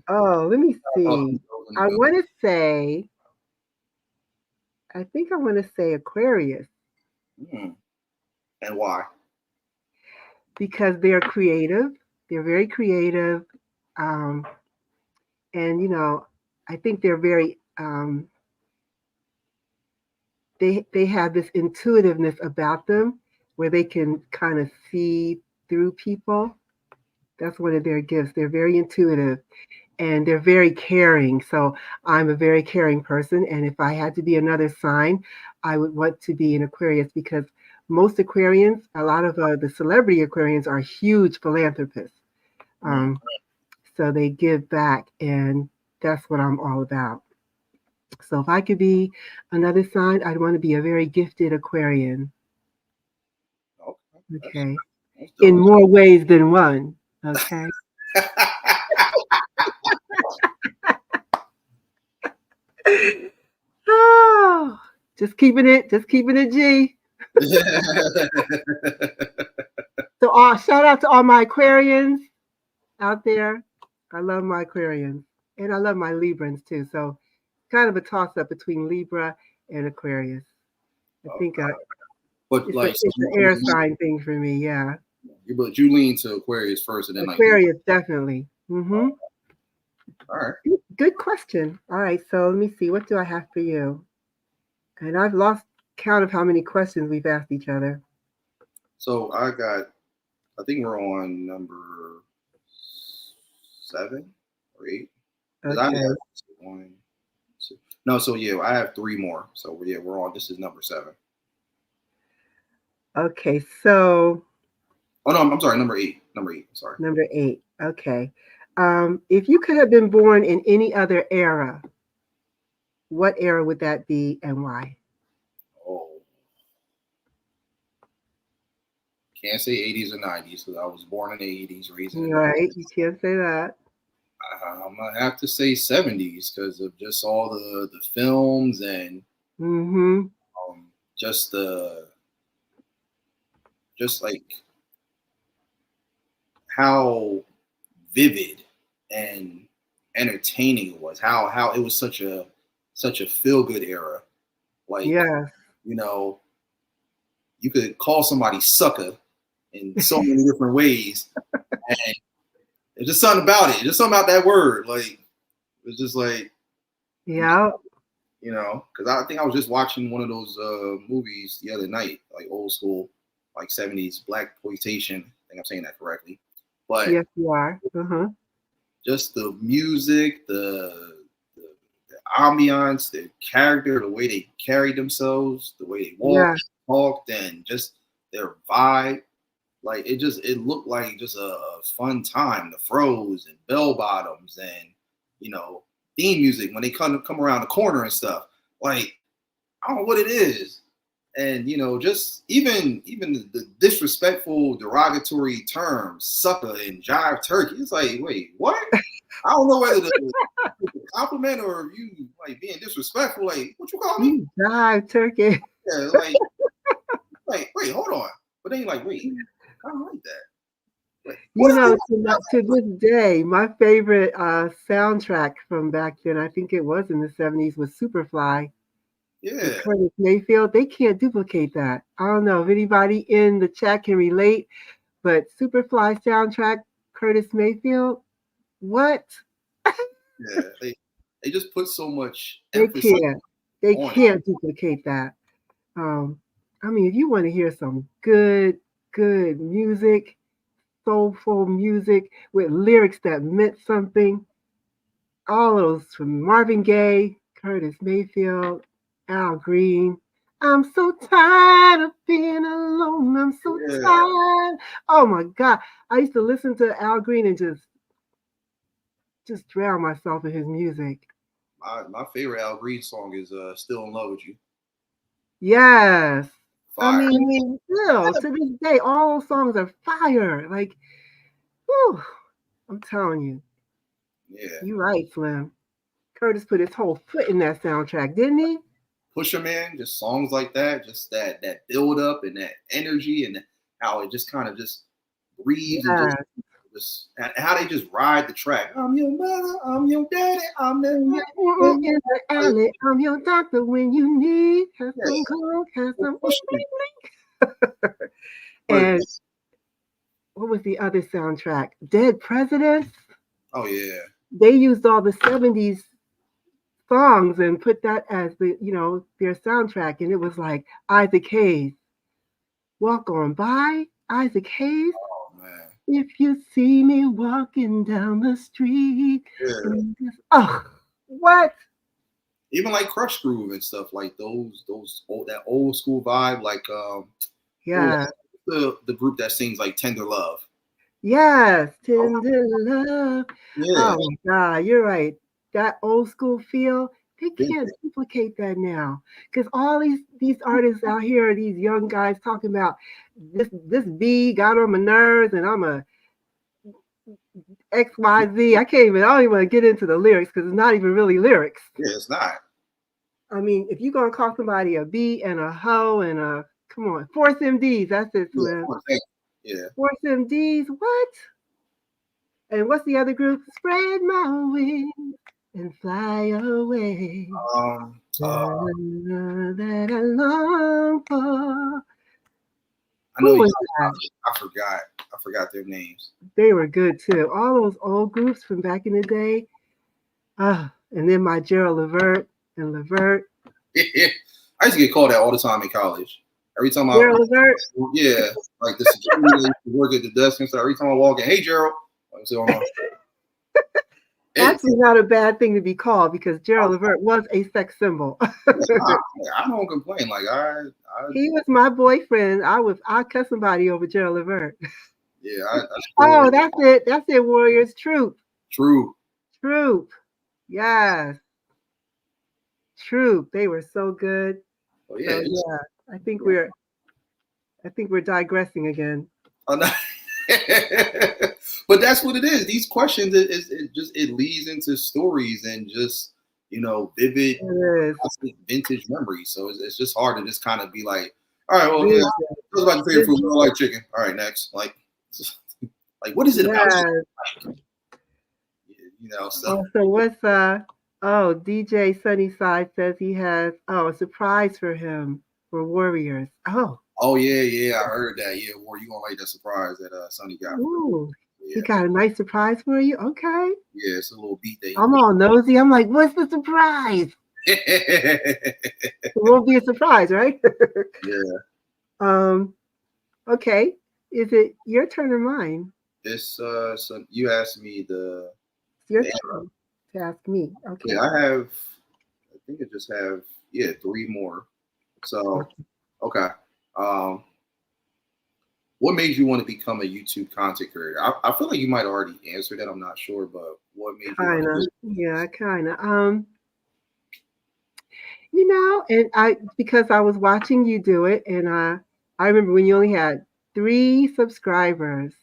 Oh, let me see. I want to say, I think I want to say Aquarius Hmm. And why? because they're creative. They're very creative. Um, and, I think they're very, they have this intuitiveness about them where they can kind of see through people. That's one of their gifts. They're very intuitive and they're very caring. So I'm a very caring person. And if I had to be another sign, I would want to be an Aquarius because most Aquarians, a lot of the celebrity Aquarians are huge philanthropists. Mm. Um, so they give back, and that's what I'm all about. So if I could be another sign, I'd want to be a very gifted Aquarian. Okay. Okay. That's In dope. more ways than one. Okay. Oh, just keeping it G. So shout out to all my Aquarians out there. I love my Aquarians. And I love my Librans too. So kind of a toss up between Libra and Aquarius. I think But it's a like, so it's an air sign thing for me. Yeah. you lean to Aquarius first, and then like Libra. Aquarius, definitely. Oh, Mm-hmm. all right. Good question. All right. So let me see. What do I have for you? And I've lost count of how many questions we've asked each other. So I got. I think we're on number 7 or 8. Because I Okay. have one, two. No, so yeah, I have 3 more. So yeah, we're on. This is number 7. Okay. So Oh no, I'm sorry, number 8. Number 8. Sorry. number 8. Okay. If you could have been born in any other era, what era would that be and why? Oh, can't say 80s or 90s because I was born in the 80s, raised in the 90s. Right. You can't say that. I'm gonna have to say 70s because of just all the films and Mm-hmm. just the just like how vivid and entertaining it was. How it was such a feel good era. Like Yes. you know you could call somebody sucker in so many different ways, and there's just something about it. Just something about that word. Like it's just like Yeah. because I think I was just watching one of those movies the other night, like old school, like 70s black exploitation. I think I'm saying that correctly, but Yes, you are. Uh-huh. just the music, the ambiance, the character, the way they carried themselves, the way they walked, Yeah. talked, and just their vibe. Like it looked like just a fun time. The froze and bell bottoms and theme music when they come around the corner and stuff. Like I don't know what it is, and just even the disrespectful, derogatory terms, sucker and jive turkey. It's like, wait, what? I don't know whether to compliment or if you like being disrespectful. Like, what you call me? Jive turkey. Yeah, like, wait, hold on. But then you're like, wait, I don't like that. Like, To this day, my favorite soundtrack from back then, I think it was in the 70s, was Superfly with yeah, Curtis Mayfield. They can't duplicate that. I don't know if anybody in the chat can relate, but Superfly soundtrack, Curtis Mayfield, what? yeah. They just put so much They emphasis can't. They on can't duplicate that. Um, I mean, if you want to hear some good music, soulful music with lyrics that meant something, all those from Marvin Gaye, Curtis Mayfield, Al Green. I'm so tired of being alone. I'm so it. Yeah, tired. Oh my God. I used to listen to Al Green and just drown myself in his music. my favorite Al Green song is "Still in Love with You." Yes. I Fire. mean, still to this day, all those songs are fire. Like, whew, I'm telling you, Yeah. you right, Slim. Curtis put his whole foot in that soundtrack, didn't he? Pusher Man, just songs like that, just that build up and that energy and how it just kind of just breathes and Yeah. just and how they just ride the track. I'm your mother, I'm your daddy, I'm the In the alley, I'm your doctor when you need. Have some coke, have some. but And what was the other soundtrack? Dead Presidents. oh yeah, They used all the 70s songs and put that as their soundtrack. And it was like Isaac Hayes, Walk On By, Isaac Hayes. oh man, If you see me walking down the street, yeah. and oh, what? Even like Crush Groove and stuff like those that old school vibe. Like what was Yeah. the group that sings like Tender Love? Yes, Oh tender love. yeah, Oh my God, you're right. That old school feel, they yeah, can't duplicate that now. Because all these artists out here, these young guys talking about this B got on my nerves and I'm a XYZ. I don't even want to get into the lyrics because it's not even really lyrics. it's not. I mean, if you're gonna call somebody a B and a hoe and a come on, Force MDs, that's it, Yeah, Slim. yeah. Force MDs, what? And what's the other group? Spread my wings and fly away. Um, uh, That I long for. I know Who you. was that? I forgot. I forgot their names. They were good too. All those old groups from back in the day. And then my Gerald Levert and Levert. I used to get called that all the time in college. Every time Gerald Levert. yeah, like the security used to work at the desk and stuff. Every time I walk in, hey Gerald, what's going on? Actually, not a bad thing to be called because Gerald Levert was a sex symbol. I don't complain. Like He was my boyfriend. I cut somebody over Gerald Levert. yeah, Oh, that's it. That's it, Warriors. Troop. true. Troop. Yes. Troop. They were so good. Oh So yeah, yeah, I think we're digressing again. oh, no. But that's what it is. These questions it leads into stories and just vivid It is. classic vintage memories. So it's just hard to just kind of be like, all right, well, yeah, Vintage. what's about your favorite food? I don't like chicken. All right, next. Like what is it about Yes. stuff? Oh, so what's DJ Sunnyside says he has a surprise for him for Warriors. Oh, Oh yeah, yeah, I heard that. Yeah, or you gonna like that surprise that Sonny got for Ooh, you. he got a nice surprise for you. Okay. Yeah, it's a little beat that he I'm all nosy. I'm like, what's the surprise? made. It won't be a surprise, right? Yeah, um, okay. Is it your turn or mine? it's so you asked me It's your the turn to ask me. yeah, Okay. I have I think I just have yeah, three more. So Okay. okay. Um what made you want to become a YouTube content creator? I feel like you might already answer that. I'm not sure, but what made you want Kinda. to Yeah, kinda. And I because I was watching you do it, and I remember when you only had 3 subscribers,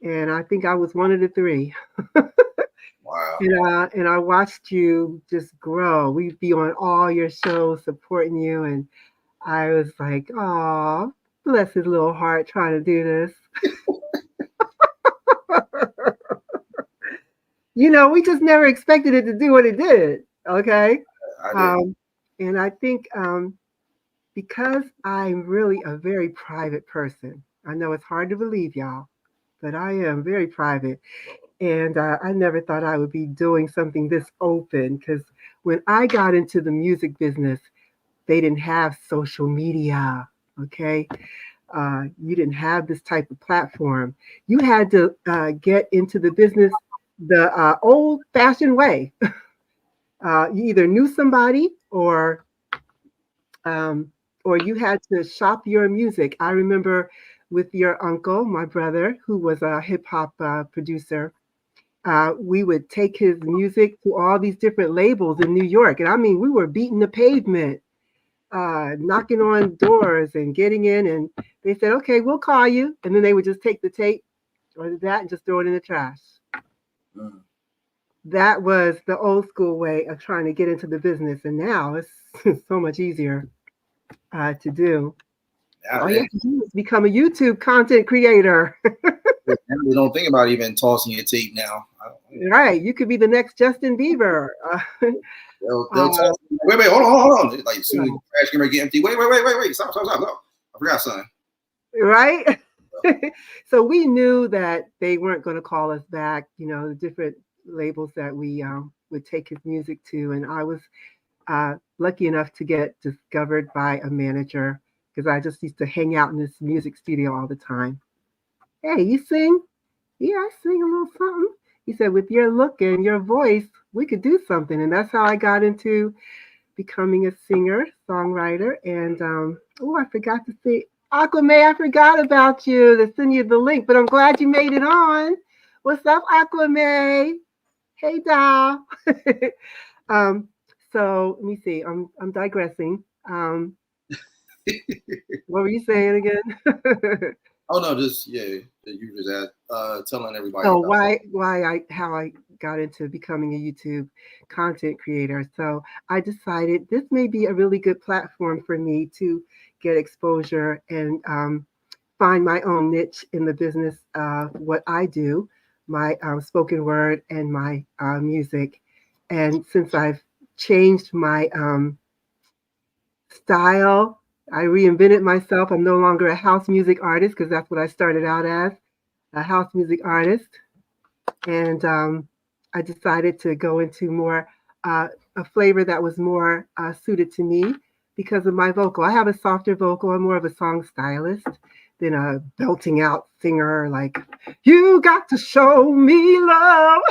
and I think I was one of the 3. wow. And I watched you just grow. We'd be on all your shows supporting you, and I was like, "Oh, bless his little heart trying to do this." We just never expected it to do what it did. Okay, I did. um, and I think because I'm really a very private person. I know it's hard to believe, y'all, but I am very private. And I never thought I would be doing something this open because when I got into the music business, they didn't have social media. Okay. You didn't have this type of platform. You had to get into the business the old fashioned way. You either knew somebody um, or you had to shop your music. I remember with your uncle, my brother, who was a hip hop producer, we would take his music to all these different labels in New York. And I mean, we were beating the pavement, knocking on doors and getting in. And they said, okay, we'll call you. And then they would just take the tape or that and just throw it in the trash. Mm. That was the old school way of trying to get into the business. And now it's so much easier to do. Now All you they, have to do is become a YouTube content creator. they don't think about even tossing your tape now. Right. You could be the next Justin Bieber. They'll Uh, toss. Wait, hold on. Like as soon as the yeah. trash can get empty. Wait. Stop. No. I forgot something. Right. So we knew that they weren't going to call us back, the different labels that we would take his music to. And I was lucky enough to get discovered by a manager because I just used to hang out in this music studio all the time. Hey, you sing? Yeah, I sing a little something. He said, with your look and your voice, we could do something. And that's how I got into becoming a singer, songwriter. And I forgot to say, Aquame, I forgot about you to send you the link, but I'm glad you made it on. What's up, Aquame? Hey, doll. um, so let me see. I'm digressing. What were you saying again? Oh no, just yeah. You just at telling everybody So about. why I how I got into becoming a YouTube content creator. So I decided this may be a really good platform for me to get exposure and find my own niche in the business of what I do, my spoken word and my music. And since I've changed my style, I reinvented myself. I'm no longer a house music artist because that's what I started out as, a house music artist. And I decided to go into more a flavor that was more suited to me because of my vocal. I have a softer vocal. I'm more of a song stylist than a belting out singer like "You got to show me love."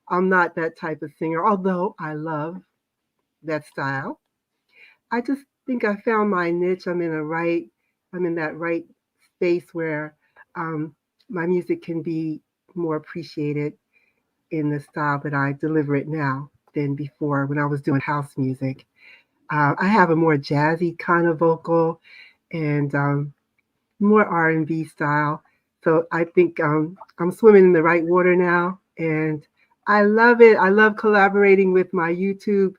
I'm not that type of singer, although I love that style. I just think I found my niche. I'm in that right space where um, my music can be more appreciated in the style that I deliver it now than before when I was doing house music. I have a more jazzy kind of vocal and more R&B style. So I think I'm swimming in the right water now, and I love it. I love collaborating with my YouTube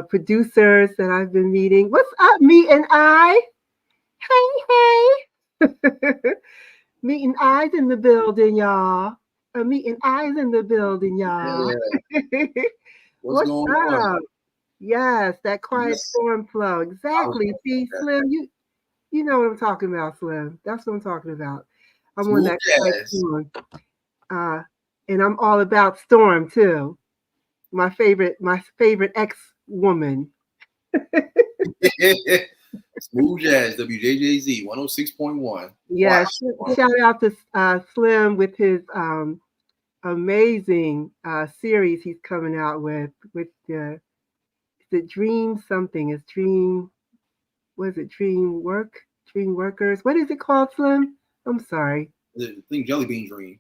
producers that I've been meeting. What's up, me and I? Hey, hey. Meeting eyes in the building, y'all. Meeting eyes in the building, y'all. Yeah, what's What's going on? up? Yes, that quiet Yes, storm flow. I was Exactly. gonna say See, that. Slim, You know what I'm talking about, Slim. That's what I'm talking about. I'm on Smooth that type jazz. Storm. Uh, and I'm all about Storm too. My favorite ex-woman. Smooth jazz. WJJZ 106.1. Yeah, Quiet. shout out to Slim with his amazing series he's coming out with the is it Dream something? Is Dream was it Dream Work? Dream Workers? What is it called, Slim? I'm sorry. I think Jelly Bean Dream.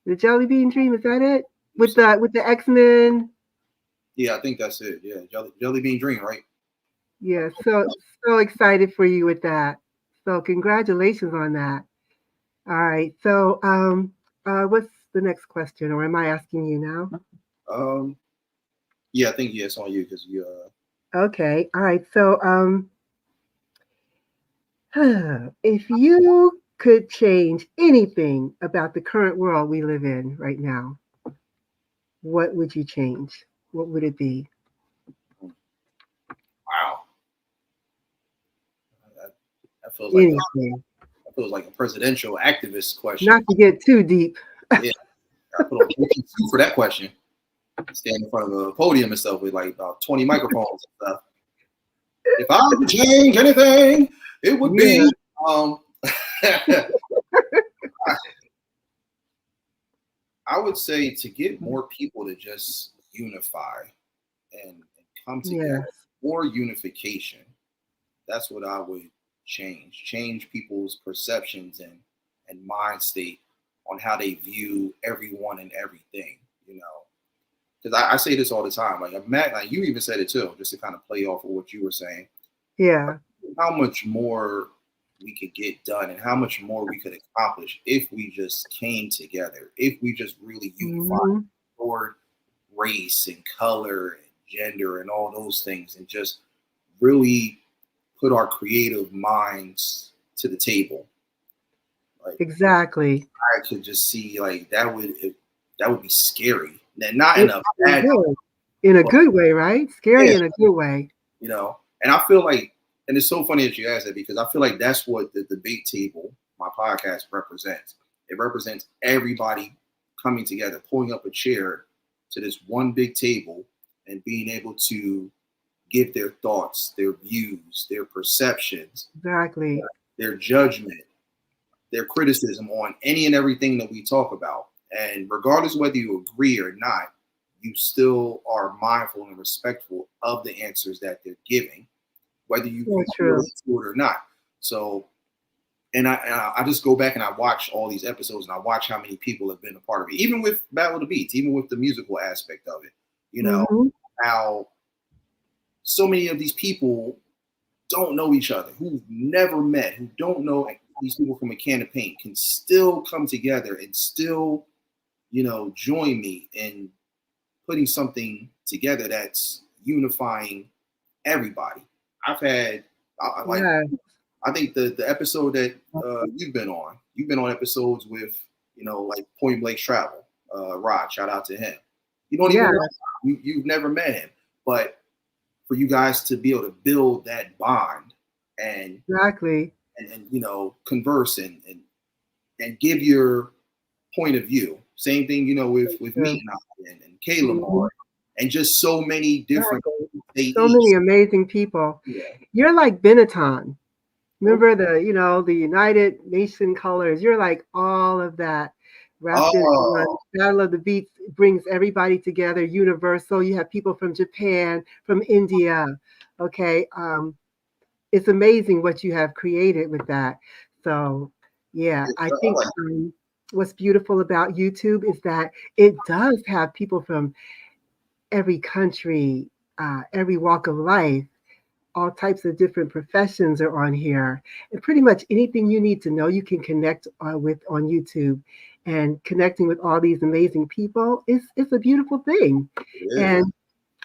The Jelly Bean Dream, is that it? You With said, the X-Men. yeah, I think that's it. Yeah, Jelly Bean Dream, right? Yeah, so excited for you with that. So congratulations on that. All right. So what's the next question, or am I asking you now? Um, yeah, I think yeah, it's on you because you. Okay. All right. So if you could change anything about the current world we live in right now, what would you change? What would it be? Wow, that, that feels like Anything. that feels like a presidential activist question. Not to get too deep. Yeah, I put on two for that question. Stand in front of a podium and stuff with like about 20 microphones and stuff. If I could change anything, it would Yeah, be um I would say to get more people to just unify and come together, yes, more unification. That's what I would change. Change people's perceptions and mind state on how they view everyone and everything. You know, because I say this all the time. Like Matt, like you even said it too, just to kind of play off of what you were saying. yeah, How much more we could get done and how much more we could accomplish if we just came together, if we just really unified hmm, toward race and color and gender and all those things and just really put our creative minds to the table. Like exactly. I could just see like that would be scary. And not in It, a it bad, would, in a but good way, right? Scary yeah, in a good way. you know. And I feel like, and it's so funny that you asked that because I feel like that's what the debate table, my podcast, represents. It represents everybody coming together, pulling up a chair to this one big table and being able to give their thoughts, their views, their perceptions, Exactly. their judgment, their criticism on any and everything that we talk about. And regardless whether you agree or not, you still are mindful and respectful of the answers that they're giving, whether you So feel true. into it or not. So, and I just go back and I watch all these episodes and I watch how many people have been a part of it, even with Battle of the Beats, even with the musical aspect of it. You know, Hmm. how so many of these people don't know each other, who've never met, who don't know these people from a can of paint, can still come together and still, join me in putting something together that's unifying everybody. I've had, like, Yeah, I think the episode that you've been on episodes with, like Point Blank Travel, Rod, shout out to him. You don't even yeah, know him. You've never met him, but for you guys to be able to build that bond and exactly. converse and give your point of view. Same thing, with Yeah. me and Kayla Hmm. Moore and just so many different Exactly. So AEs. many amazing people. Yeah. You're like Benetton. Okay. Remember the United Nation colors. You're like all of that wrapped in one. Oh, Battle of the Beats brings everybody together. Universal. You have people from Japan, from India. Okay. It's amazing what you have created with that. So, yeah, yeah, I I think like what's beautiful about YouTube is that it does have people from every country, every walk of life, all types of different professions are on here. And pretty much anything you need to know, you can connect with on YouTube. And connecting with all these amazing people is it's a beautiful thing. it is.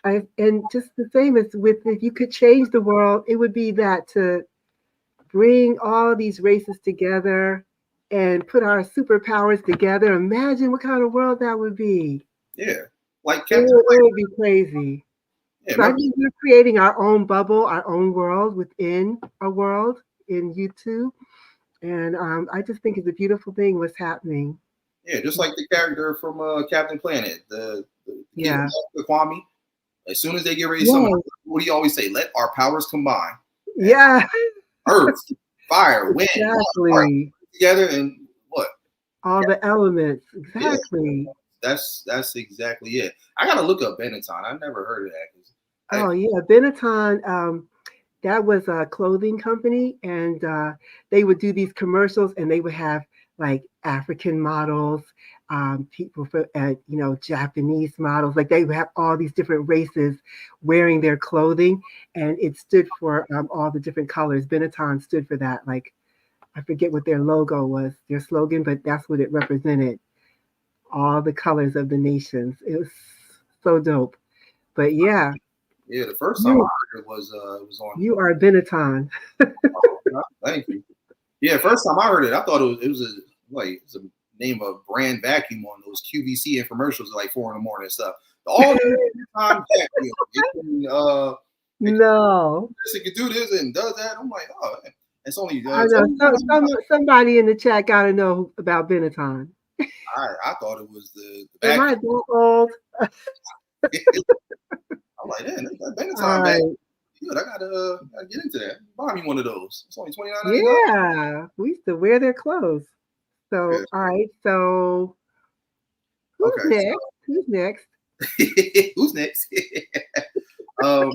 And and just the same as with if you could change the world, it would be that to bring all these races together and put our superpowers together. Imagine what kind of world that would be. Yeah. Like It Captain would, it Planet. would be crazy. Yeah, So I remember think we're creating our own bubble, our own world within a world. in YouTube. And I just think it's a beautiful thing what's happening. Yeah, just like the character from Captain Planet, the kid Yeah. with Kwame. As soon as they get ready to summon, Yeah. what do you always say? Let our powers combine. And Yeah. earth, fire, wind, water, Exactly. together, and what? All the elements. Yeah, Exactly. that's exactly it. I gotta look up Benetton. I never heard of that. 'Cause Oh yeah, Benetton. That was a clothing company, and they would do these commercials, and they would have like African models, people for Japanese models. Like they would have all these different races wearing their clothing, and it stood for all the different colors. Benetton stood for that. Like I forget what their logo was, their slogan, but that's what it represented. All the colors of the nations. It was so dope. But yeah, yeah, the first time I you heard it was on. you are Benetton. Thank you. Yeah, first time I heard it, I thought it was a like it's a name of brand vacuum on those QVC infomercials at like 4 in the morning and stuff. All the time vacuum. No, It can do this and does that. I'm like, oh, it's only I know somebody in the chat got to know about Benetton. I thought it was the Am I vacuum. that old? I'm like, man, that All Benetton vacuum. right. Good. I gotta get into that. Buy me one of those. It's only $29.99. Yeah, we used to wear their clothes. So, Yeah. all right. So, who's Okay. next? Who's next? So who's next? um.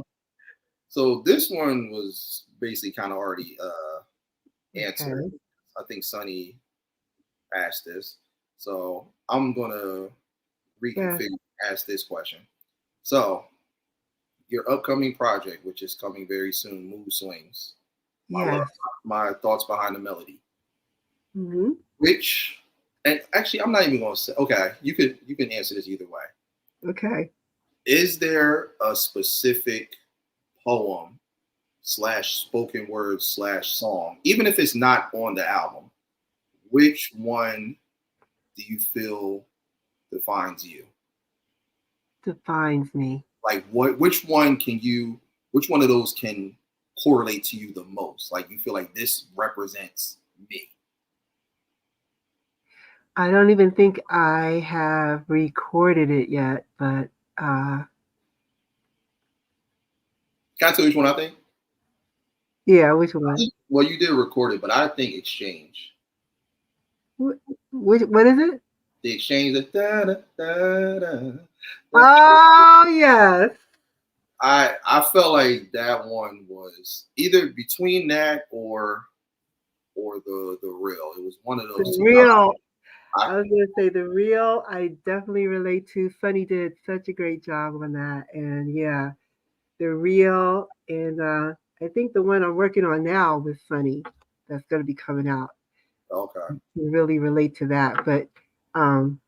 So this one was basically kind of already answered. Okay. I think Sunny asked this, so I'm gonna Yes. reconfigure ask this question. So your upcoming project, which is coming very soon, Mood Swings. My love, Yes. my thoughts behind the melody. Hmm. Which, and actually, I'm not even gonna say. Okay, you can answer this either way. Okay. Is there a specific poem slash spoken word slash song, even if it's not on the album? Which one do you feel defines you? Defines me. Like what? Which one of those can correlate to you the most? Like you feel like this represents me. I don't even think I have recorded it yet, but uh, Can I tell you which one I think? yeah, which one? Well, you did record it, but I think Exchange. What is it? The Exchange. Oh, yes. I felt like that one was either between that or the real. It was one of The those two. real. I, I was going to say the real, I definitely relate to. Sunny did such a great job on that. And yeah, the real. And I think the one I'm working on now with Sunny that's going to be coming out okay. can really relate to that. But um,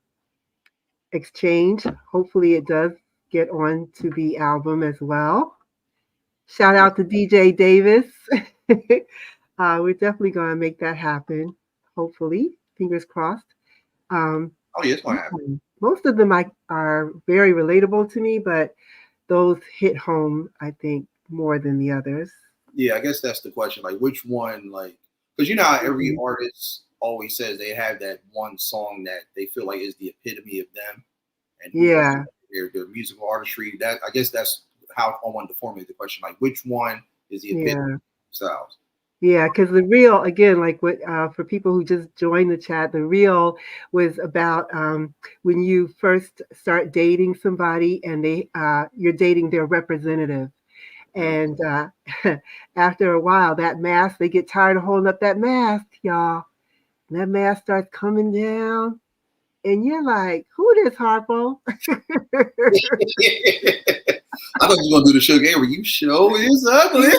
Exchange, hopefully it does get on to the album as well. Shout out to DJ Davis. We're definitely going to make that happen. Hopefully, fingers crossed. Um, Oh yeah, it's gonna happen. Most of them are very relatable to me, but those hit home, I think, more than the others. Yeah, I guess that's the question. Like, which one? Like, because you know how every Mhm. artist always says they have that one song that they feel like is the epitome of them and who Yeah, their musical artistry. That I guess that's how I wanted to formulate the question. Like, which one is the epitome yeah, of themselves? yeah. Because the real, again, like what for people who just joined the chat, the real was about when you first start dating somebody and you're dating their representative. Mm. And after a while, that mask, they get tired of holding up that mask, y'all. And that mask starts coming down. And you're like, who this Harpo? I thought you were gonna do the Sugar Avery. You show is ugly.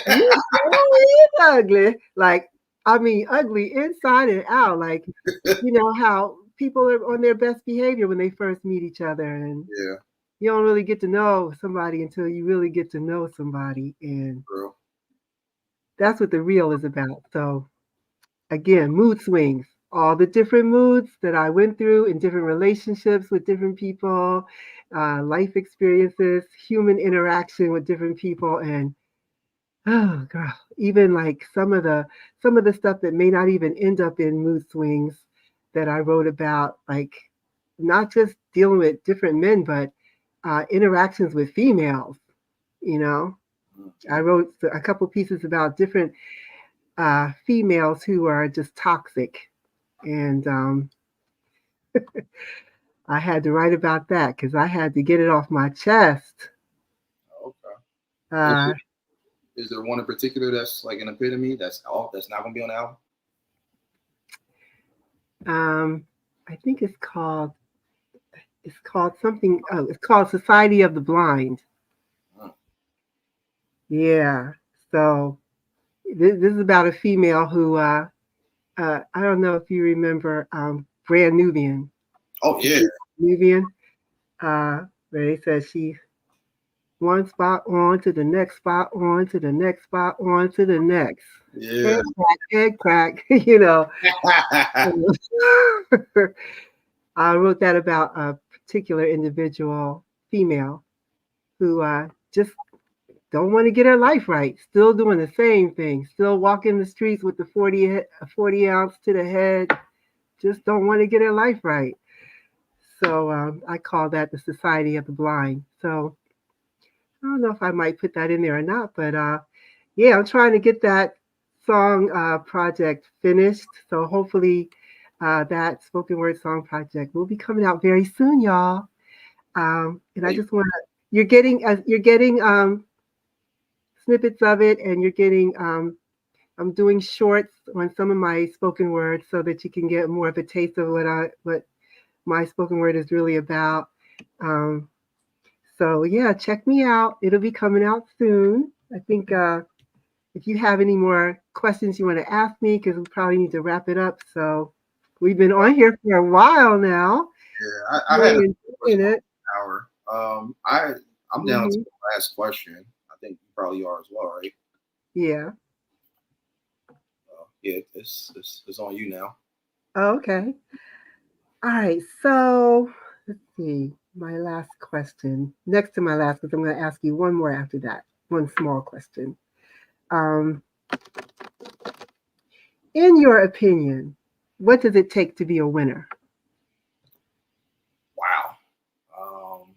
You so is ugly. Like, I mean, ugly inside and out. Like, you know how people are on their best behavior when they first meet each other. And Yeah, you don't really get to know somebody until you really get to know somebody. And girl. that's what the real is about. So, again, mood swings, all the different moods that I went through in different relationships with different people, life experiences, human interaction with different people, and Oh girl, even like some of the stuff that may not even end up in mood swings that I wrote about, like not just dealing with different men, but interactions with females. You know, I Mhm. wrote a couple pieces about different females who are just toxic, and I had to write about that because I had to get it off my chest. Okay. Is Uh, there, is there one in particular that's like an epitome that's all that's not gonna be on the album? um, I think it's called something. Oh, it's called Society of the Blind. Mm. Yeah. So this is about a female who I don't know if you remember Brand Nubian. Oh The yeah, group Nubian. Where they said she one spot on to the next spot on to the next spot on to the next. yeah. Egg crack, you know. I wrote that about a particular individual, female, who just don't want to get her life right. Still doing the same thing. Still walking the streets with the 40 ounce to the head. Just don't want to get her life right. So I call that the Society of the Blind. So I don't know if I might put that in there or not, but yeah, I'm trying to get that song project finished. So hopefully that spoken word song project will be coming out very soon, y'all. And I Hey, just want to, you're getting snippets of it, and you're getting I'm doing shorts on some of my spoken words so that you can get more of a taste of what my spoken word is really about. Um, so yeah, check me out. It'll be coming out soon. I think if you have any more questions you want to ask me, because we probably need to wrap it up. So we've been on here for a while now. yeah, I had a Really question enjoying on it. the hour. I'm down to Hmm. the last question. I think you probably are as well, right? Yeah. Yeah, it's on you now. Oh, okay. All right. So let's see. My last question. Next to my last, because I'm going to ask you one more after that. One small question. Um, in your opinion, what does it take to be a winner? Wow. Um,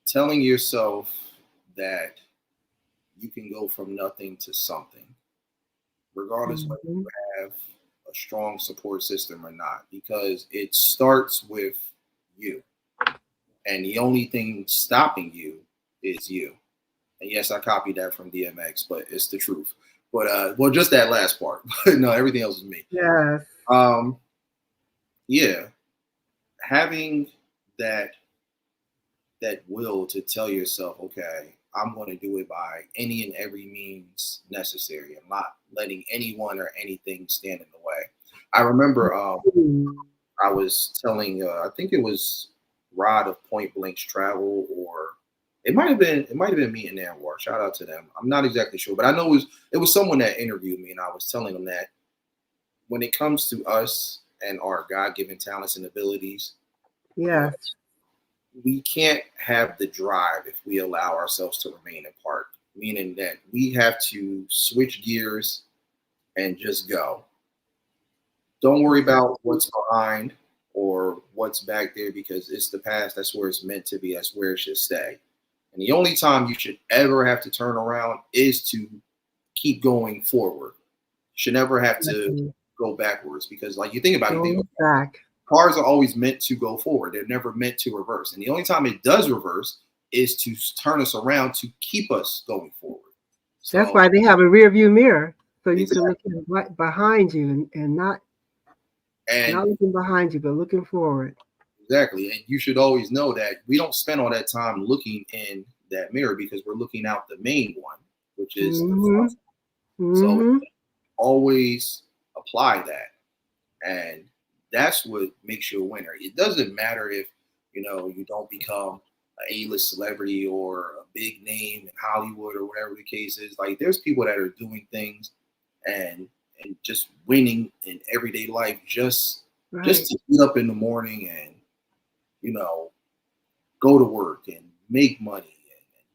Telling yourself that you can go from nothing to something, regardless whether Hmm. you have a strong support system or not, because it starts with you. And the only thing stopping you is you. And yes, I copied that from DMX, but it's the truth. But well, just that last part. But no, everything else is me. Yes. Um, yeah, having that that will to tell yourself, okay, I'm going to do it by any and every means necessary, and not letting anyone or anything stand in the way. I remember Mhm. I was telling, I think it was Rod of Point Blank's Travel, or it might have been me and Anwar. Shout out to them. I'm not exactly sure, but I know it was someone that interviewed me, and I was telling them that when it comes to us and our God given talents and abilities, you know, Yes. we can't have the drive if we allow ourselves to remain in park. Meaning that we have to switch gears and just go. Don't worry about what's behind or what's back there, because it's the past. That's where it's meant to be. That's where it should stay. And the only time you should ever have to turn around is to keep going forward. You should never have to Exactly. go backwards, because, like, you think about it, you Don't think look back. cars are always meant to go forward. They're never meant to reverse. And the only time it does reverse is to turn us around to keep us going forward. That's So, why they have a rear view mirror, so you can exactly. look behind you and And not looking behind you, but looking forward. exactly. And you should always know that we don't spend all that time looking in that mirror, because we're looking out the main one, which is the Hmm. front. So Hmm. always apply that. And that's what makes you a winner. It doesn't matter if you don't become an A-list celebrity or a big name in Hollywood or whatever the case is. Like, there's people that are doing things and just winning in everyday life, just Right. to get up in the morning and you know go to work and make money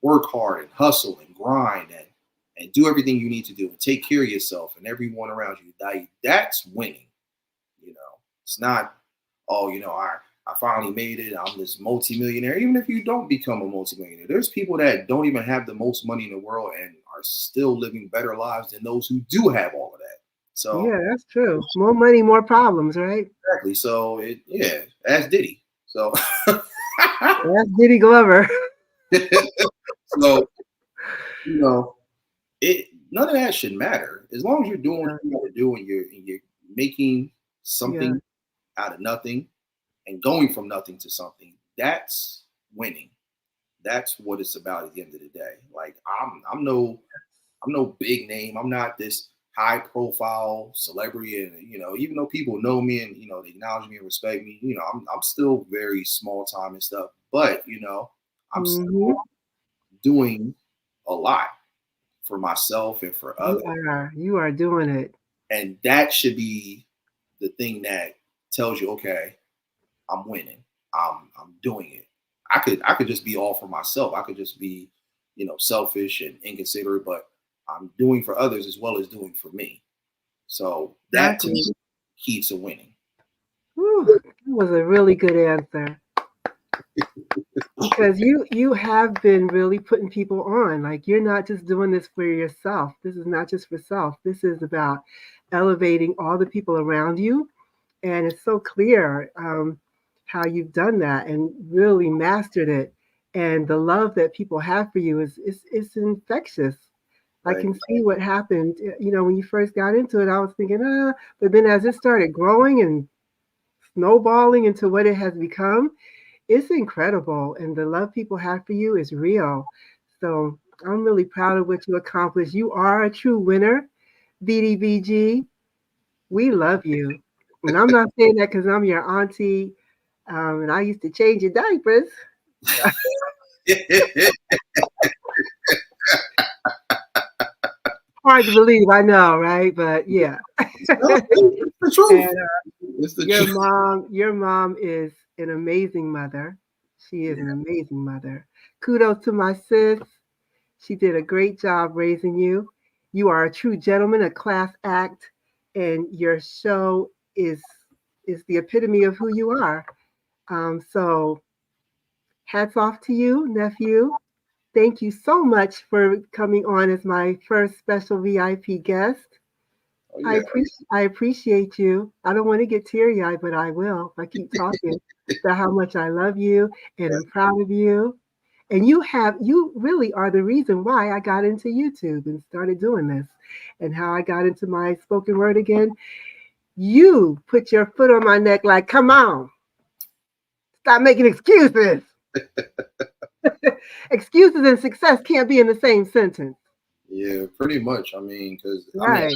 work hard and hustle and grind and do everything you need to do and take care of yourself and everyone around you, that's winning. You know, it's not, oh, I finally made it. I'm this multimillionaire. Even if you don't become a multimillionaire, there's people that don't even have the most money in the world and are still living better lives than those who do have all of that. So Yeah, that's true. More money, more problems, right? exactly. So ask Diddy. So That's Diddy Glover. so you know, it none of that should matter as long as you're doing what Yeah, you got to do and you're making yeah, something out of nothing and going from nothing to something. That's winning. That's what it's about at the end of the day. Like I'm no big name. I'm not this high profile celebrity, and even though people know me and they acknowledge me and respect me, I'm still very small time and stuff. But I'm hmm still doing a lot for myself and for You others, are. You are doing it. and that should be the thing that tells you, okay, I'm winning. I'm doing it. I could just be all for myself. I could just be, selfish and inconsiderate, but I'm doing for others as well as doing for me. So that to me Exactly. keeps a winning. Whew, that was a really good answer. Because you have been really putting people on. Like you're not just doing this for yourself. This is not just for self. This is about elevating all the people around you. And it's so clear how you've done that and really mastered it. And the love that people have for you is infectious. I Right. can see what happened. When you first got into it, I was thinking, but then as it started growing and snowballing into what it has become, it's incredible. And the love people have for you is real. So I'm really proud of what you accomplished. You are a true winner, BDBG. We love you. And I'm not saying that because I'm your auntie and I used to change your diapers. Hard to believe, I know, right? But yeah. No, it's the truth. And It's the your truth. mom is an amazing mother. She is an amazing mother. Kudos to my sis. She did a great job raising you. You are a true gentleman, a class act, and your show is the epitome of who you are. So hats off to you, nephew. Thank you so much for coming on as my first special VIP guest. Oh yeah. I appreciate you. I don't want to get teary eyed, but I will if I keep talking about how much I love you and am proud of you. And you really are the reason why I got into YouTube and started doing this and how I got into my spoken word again. You put your foot on my neck like, come on, stop making excuses. Excuses and success can't be in the same sentence. Yeah, pretty much. I mean, because Right.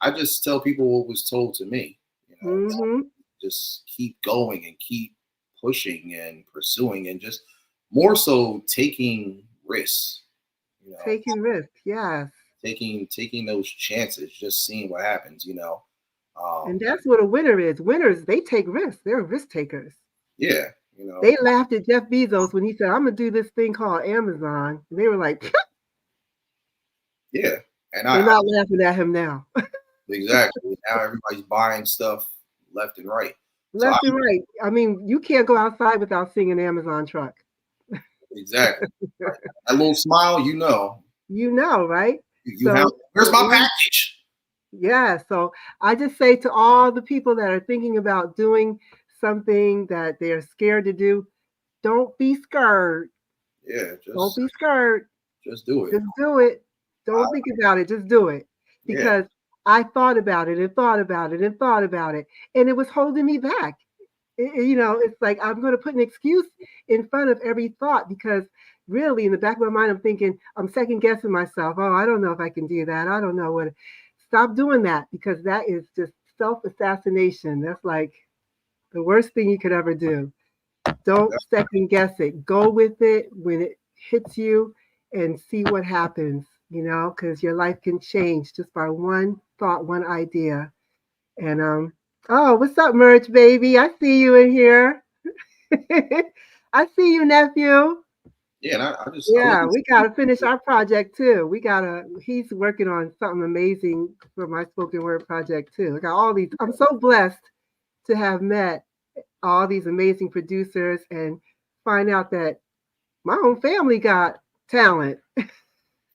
I just tell people what was told to me. Mm-hmm. Just keep going and keep pushing and pursuing and just more so taking risks. You know, Taking risks, yes. taking those chances, just seeing what happens. And Um, that's what a winner is. Winners, they take risks. They're risk takers. yeah, They laughed at Jeff Bezos when he said, I'm going to do this thing called Amazon. And they were like, yeah, and they're I not laughing at him now. exactly now everybody's buying stuff left and right. So Left and right. I mean, you can't go outside without seeing an Amazon truck. exactly that little smile, You know, right? you have. So, Where's my package? yeah. So I just say to all the people that are thinking about doing something that they're scared to do, don't be scared. Yeah, Don't just be scared. just do it. Just do it. I, Don't think about it. Just do it. yeah, Because I thought about it and thought about it and thought about it, and it was holding me back. It's like I'm going to put an excuse in front of every thought because really, in the back of my mind, I'm thinking, I'm second guessing myself. Oh, I don't know if I can do that. I don't know what. Stop doing that because that is just self assassination. That's like the worst thing you could ever do. Don't second guess it. Go with it when it hits you and see what happens, because your life can change just by one thought, one idea. And oh, what's up, Merch baby? I see you in here. I see you, nephew. Yeah, and I love Yeah, we gotta finish our project too. He's working on something amazing for my spoken word project too. I got all these. I'm so blessed to have met all these amazing producers and find out that my own family got talent.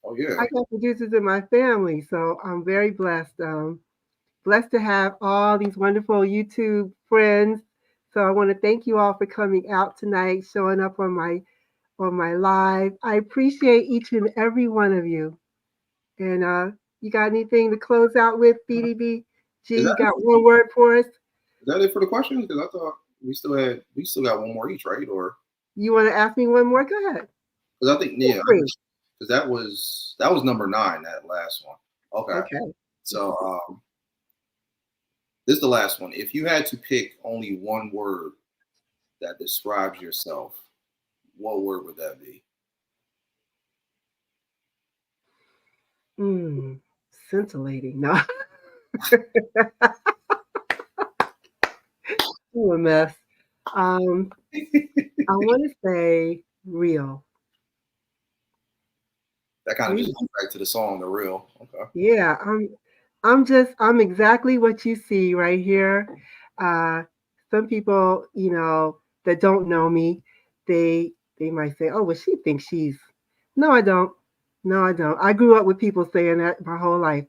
Oh yeah. I got producers in my family, so I'm very blessed. Blessed to have all these wonderful YouTube friends. So I want to thank you all for coming out tonight, showing up on my live. I appreciate each and every one of you. And you got anything to close out with, BDBG? Is You that got one word for us? is that it for the questions? Because I thought we still got one more each, right? Or You want to ask me one more? Go ahead. because I think Feel yeah, free. because that was number 9, that last one. Okay, Okay. so this is the last one. If you had to pick only one word that describes yourself, what word would that be? Scintillating. No, you a mess. Um, I want to say real. That kind of Real. just goes back to the song, the real. Okay. Yeah, I'm exactly what you see right here. Uh, some people, that don't know me, they might say, "Oh, well, she thinks she's." No, I don't. No, I don't. I grew up with people saying that my whole life.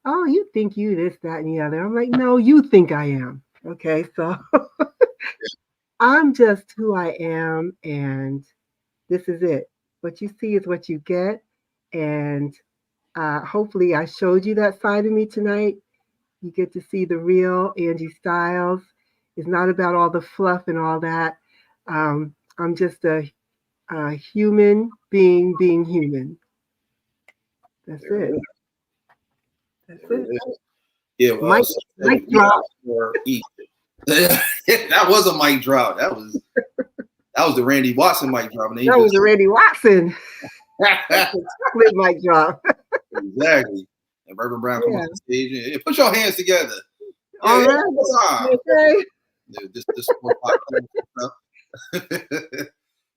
Oh, you think you this, that, and the other. I'm like, no, you think I am. Okay, so I'm just who I am, and this is it. What you see is what you get, and hopefully, I showed you that side of me tonight. You get to see the real Anjie Stylez. It's not about all the fluff and all that. I'm just a human being human. That's There it it. is. That's There it it. is. Yeah. Mic, So mic we got drop. for each. That was a mic drop. That was the Randy Watson mic drop, and then he That was just a Randy Watson. That's a chocolate mic drop. exactly. And Reverend Brown come on Yeah. the stage and, "Hey, put your hands together." Yeah, All yeah, right. one time. Okay. Yeah, this more popular stuff.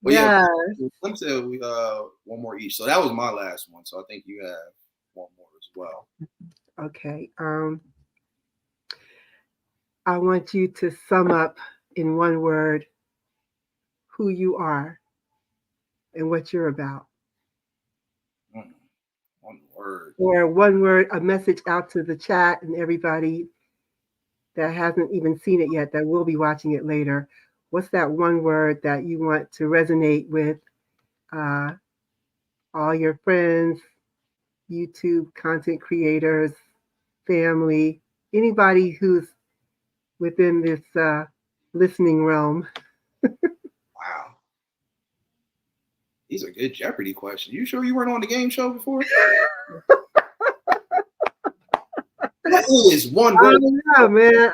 But yeah, Yeah. Slim said we one more each. So that was my last one. So I think you have one more as well. Okay. I want you to sum up in one word who you are and what you're about. Mm, one word. Or one word, a message out to the chat and everybody that hasn't even seen it yet, that will be watching it later. What's that one word that you want to resonate with uh, all your friends, YouTube content creators, family, anybody who's within this listening realm? Wow. These are good Jeopardy questions. You sure you weren't on the game show before? What is one I word? don't know, man.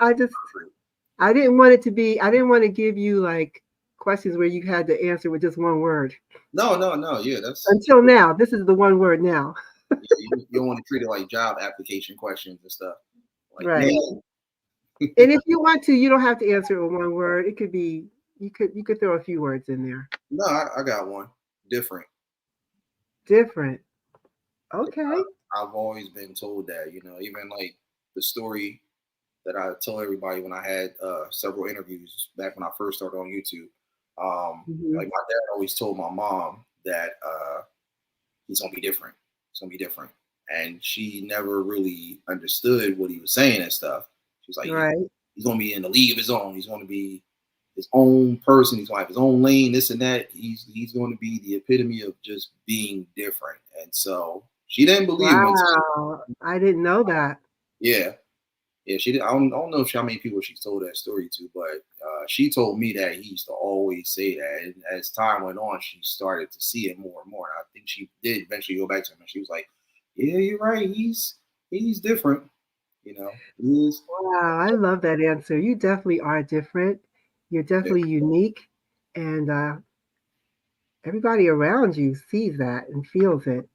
I didn't want it to be. I didn't want to give you like questions where you had to answer with just one word. No, no, no. Yeah, that's Until now, this is the one word now. yeah, you don't want to treat it like job application questions and stuff. Like, Right. man, And if you want to, you don't have to answer it with one word. It could be you could throw a few words in there. no, I got one. Different. Different. Okay. I've always been told that, even like the story that I tell everybody when I had several interviews back when I first started on YouTube. Hmm. Like my dad always told my mom that he's gonna be different. He's gonna be different, and she never really understood what he was saying and stuff. She was like, Right. he's gonna be in the league of his own. He's gonna be his own person. He's gonna have his own lane, this and that. He's going to be the epitome of just being different. And so she didn't believe him until Wow. I didn't know that. yeah. Yeah, she did. I don't know how many people she's told that story to, but she told me that he used to always say that. And as time went on, she started to see it more and more. And I think she did eventually go back to him, and she was like, "Yeah, you're right. He's different. He is." Wow. I love that answer. You definitely are different. You're Yeah, definitely unique, and everybody around you sees that and feels it.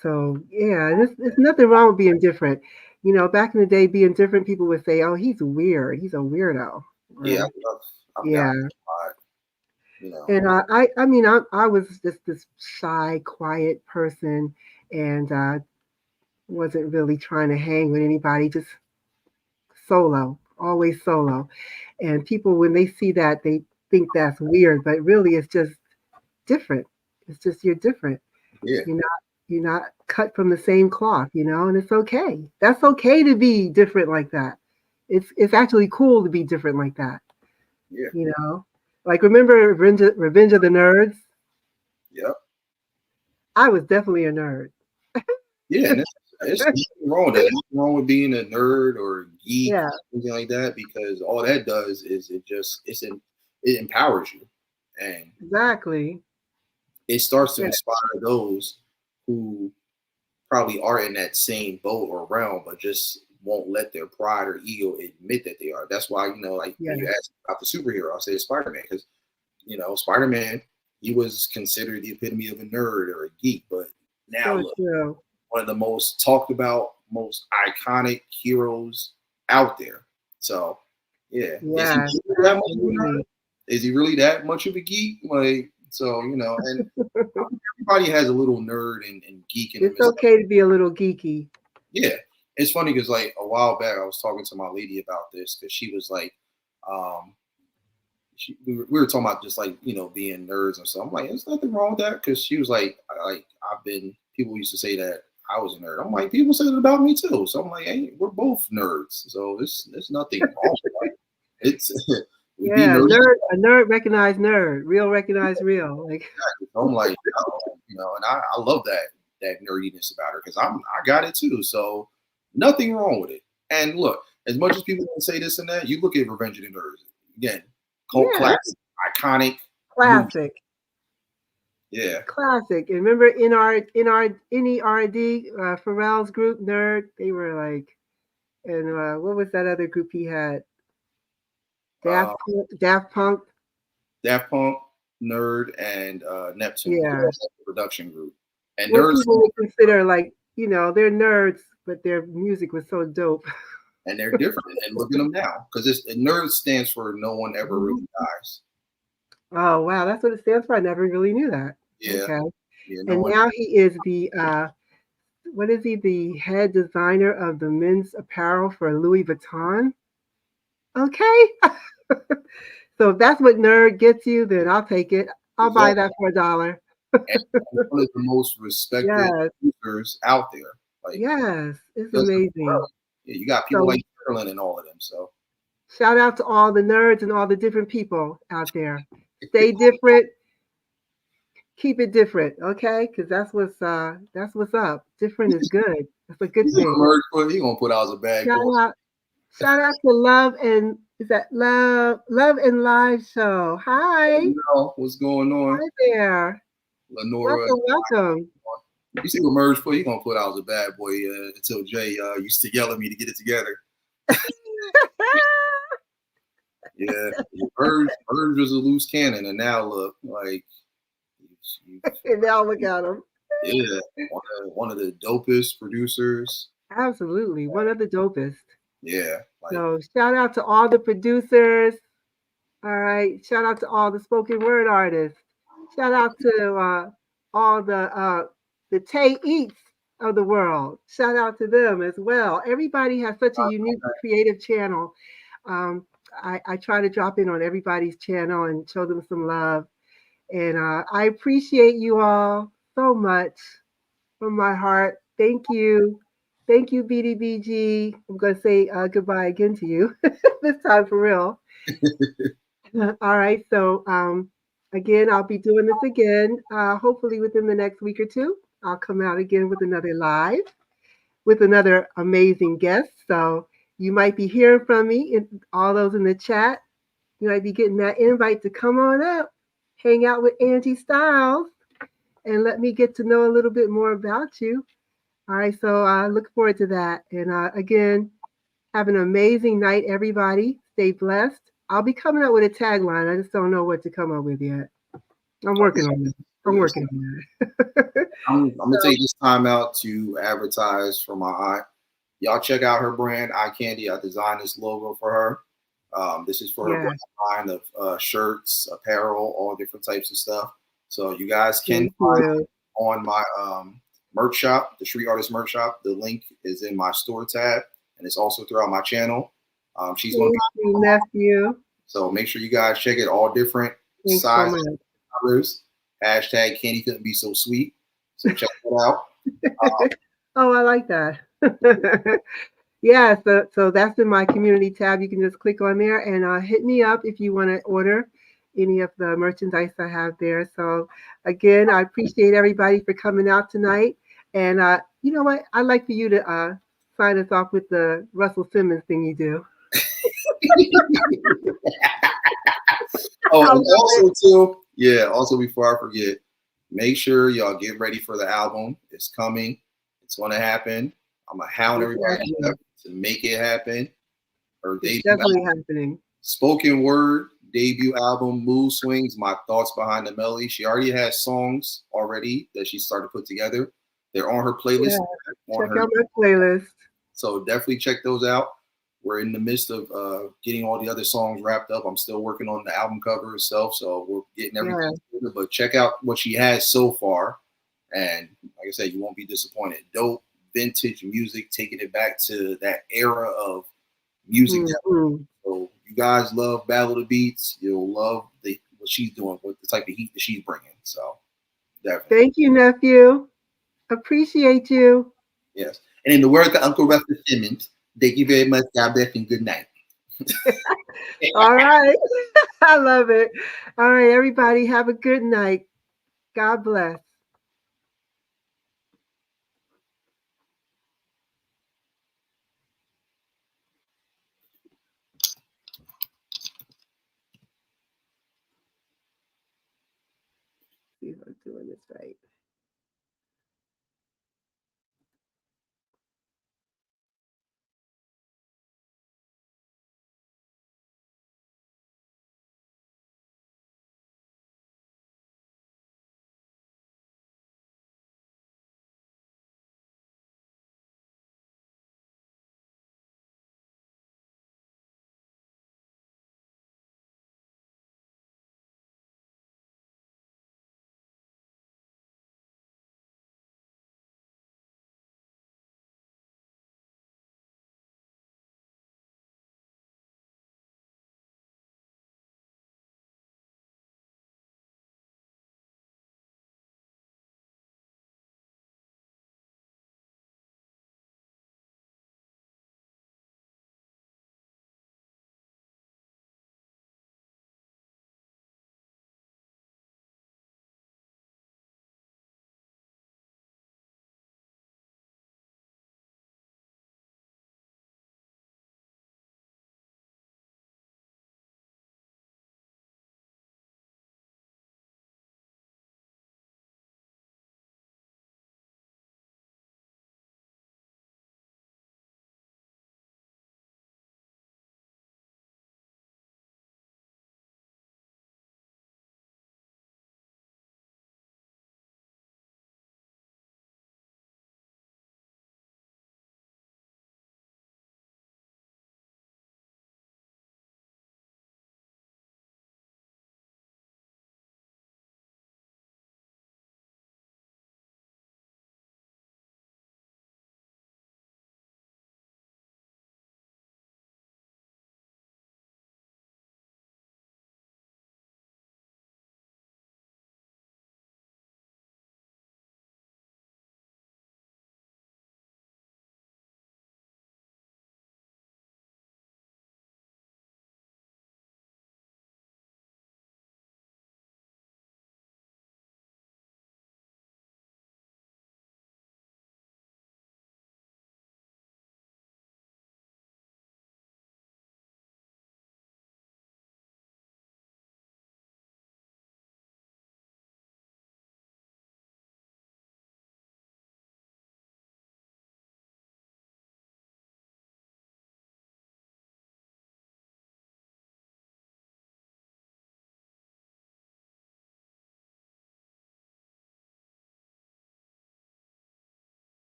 So yeah, there's nothing wrong with being different. Back in the day, being different, people would say, "Oh, he's weird. He's a weirdo." yeah. Or I've gotten yeah, a lot. You know. And I mean, I was just this shy, quiet person, and wasn't really trying to hang with anybody, just solo, always solo. And people, when they see that, they think that's weird, but really, it's just different. It's just you're different. Yeah. You're not you're not cut from the same cloth, and it's okay. That's okay to be different like that. It's actually cool to be different like that, Yeah. you know. Like remember Revenge of the Nerds? Yep. I was definitely a nerd. Yeah, and it's nothing wrong with that. Nothing wrong with being a nerd or a geek, Yeah, something like that, because all that does is it empowers you, and exactly. it starts to Yeah, inspire those who probably are in that same boat or realm, but just won't let their pride or ego admit that they are. That's why, like when you yeah. ask about the superhero, I say Spider Man, because Spider Man, he was considered the epitome of a nerd or a geek, but now So look, true. one of the most talked about, most iconic heroes out there. So, yeah, is he Yeah, really that much of a nerd? absolutely. Is he really that much of a geek? Like, so and everybody has a little nerd and geek in them. It's It's okay to be a little geeky. yeah, it's funny because like a while back I was talking to my lady about this because she was like, um, we were talking about just like being nerds and stuff. I'm like, there's nothing wrong with that because she was like, I've been people used to say that I was a nerd. I'm like, people say that about me too. So I'm like, hey, we're both nerds. So there's nothing wrong with that. It's we be Yeah, nerds. a nerd recognized nerd, real recognized real. Like, I'm like, and I love that nerdiness about her because I got it too. So nothing wrong with it. And look, as much as people can say this and that, you look at Revenge of the Nerds again, cult yeah, that's classic, iconic movie. classic, Yeah. classic. And remember in our NERD, Pharrell's group Nerd, they were like, and what was that other group he had? Uh, Daft Punk. Daft Punk, Nerd, and Neptune. They Yeah, all had a production group. And what Nerds, people would consider like, they're nerds, but their music was so dope. and they're different. And look at them now, because Nerds stands for no one ever Mhm. really dies. Oh wow, that's what it stands for. I never really knew that. Yeah, Okay, yeah, no and one. now he is the what is he? The head designer of the men's apparel for Louis Vuitton. Okay, so if that's what nerd gets you, then I'll take it. I'll buy Exactly. that for $1. And one of the most respected Yes, producers out there. Like, yes, it's does it amazing. well. Yeah, you got people So like Sterling and all of them. So shout out to all the nerds and all the different people out there. Stay different, keep it different, okay? Because that's what's up. Different is good. That's a good he's gonna thing. merge, but he gonna put out as a bad Shout boy. out, shout out to Love and is that Love and Live Show. Hi, What's going on, hi there. Lenora? Welcome, welcome. You see what Merge put? He gonna put out as a bad boy until Jay used to yell at me to get it together. Yeah, Merge was a loose cannon, and now look like he's And now look at him. yeah, one of the dopest producers. Absolutely, one of the dopest. Yeah, like So shout out to all the producers. All right. Shout out to all the spoken word artists. Shout out to all the Tay Eats of the world. Shout out to them as well. Everybody has such a unique creative channel. Um, I try to drop in on everybody's channel and show them some love. And I appreciate you all so much from my heart. Thank you. Thank you, BDBG. I'm going to say goodbye again to you this time for real. All right. So, again, I'll be doing this again, hopefully within the next week or two. I'll come out again with another live with another amazing guest. So, you might be hearing from me, and all those in the chat. You might be getting that invite to come on up, hang out with Anjie Stylez, and let me get to know a little bit more about you. All right. So, I look forward to that. And again, have an amazing night, everybody. Stay blessed. I'll be coming up with a tagline. I just don't know what to come up with yet. I'm working on it. I'm yes. working on it. I'm gonna take this time out to advertise for my aunt. Y'all check out her brand, Eye Candy. I designed this logo for her. This is for a Yes. line of shirts, apparel, all different types of stuff. So you guys can Thank find you. on my merch shop, the Street Artist merch shop. The link is in my store tab, and it's also throughout my channel. She's going to Thank be you, nephew. so make sure you guys check it. All different Thanks so sizes, much. colors. Hashtag Candy couldn't be so sweet. So check that out. Oh, I like that. Yeah, so that's in my community tab. You can just click on there and hit me up if you want to order any of the merchandise I have there. So again, I appreciate everybody for coming out tonight. And you know what? I'd like for you to sign us off with the Russell Simmons thing you do. Oh, I and love it. also too, yeah. Also, before I forget, make sure y'all get ready for the album. It's coming. It's gonna happen. I'm gonna hound It's everybody up happening. to make it happen. Her It's debut definitely happening. spoken word debut album, Mood Swings, my thoughts behind the melody. She already has songs already that she started to put together. They're on her playlist, Yeah. on Check her. out my playlist. So definitely check those out. We're in the midst of getting all the other songs wrapped up. I'm still working on the album cover itself, so we're getting Yeah. everything together. But check out what she has so far, and like I said, you won't be disappointed. Dope vintage music, taking it back to that era of music. Hmm. So you guys love Battle of the Beats. You'll love what she's doing, with the type of heat that she's bringing. So definitely, Thank you, nephew. Appreciate you. yes. And in the words of Uncle Russell Simmons, thank you very much. God bless and good night. All right. I love it. All right, everybody, have a good night. God bless. See if I'm doing this right.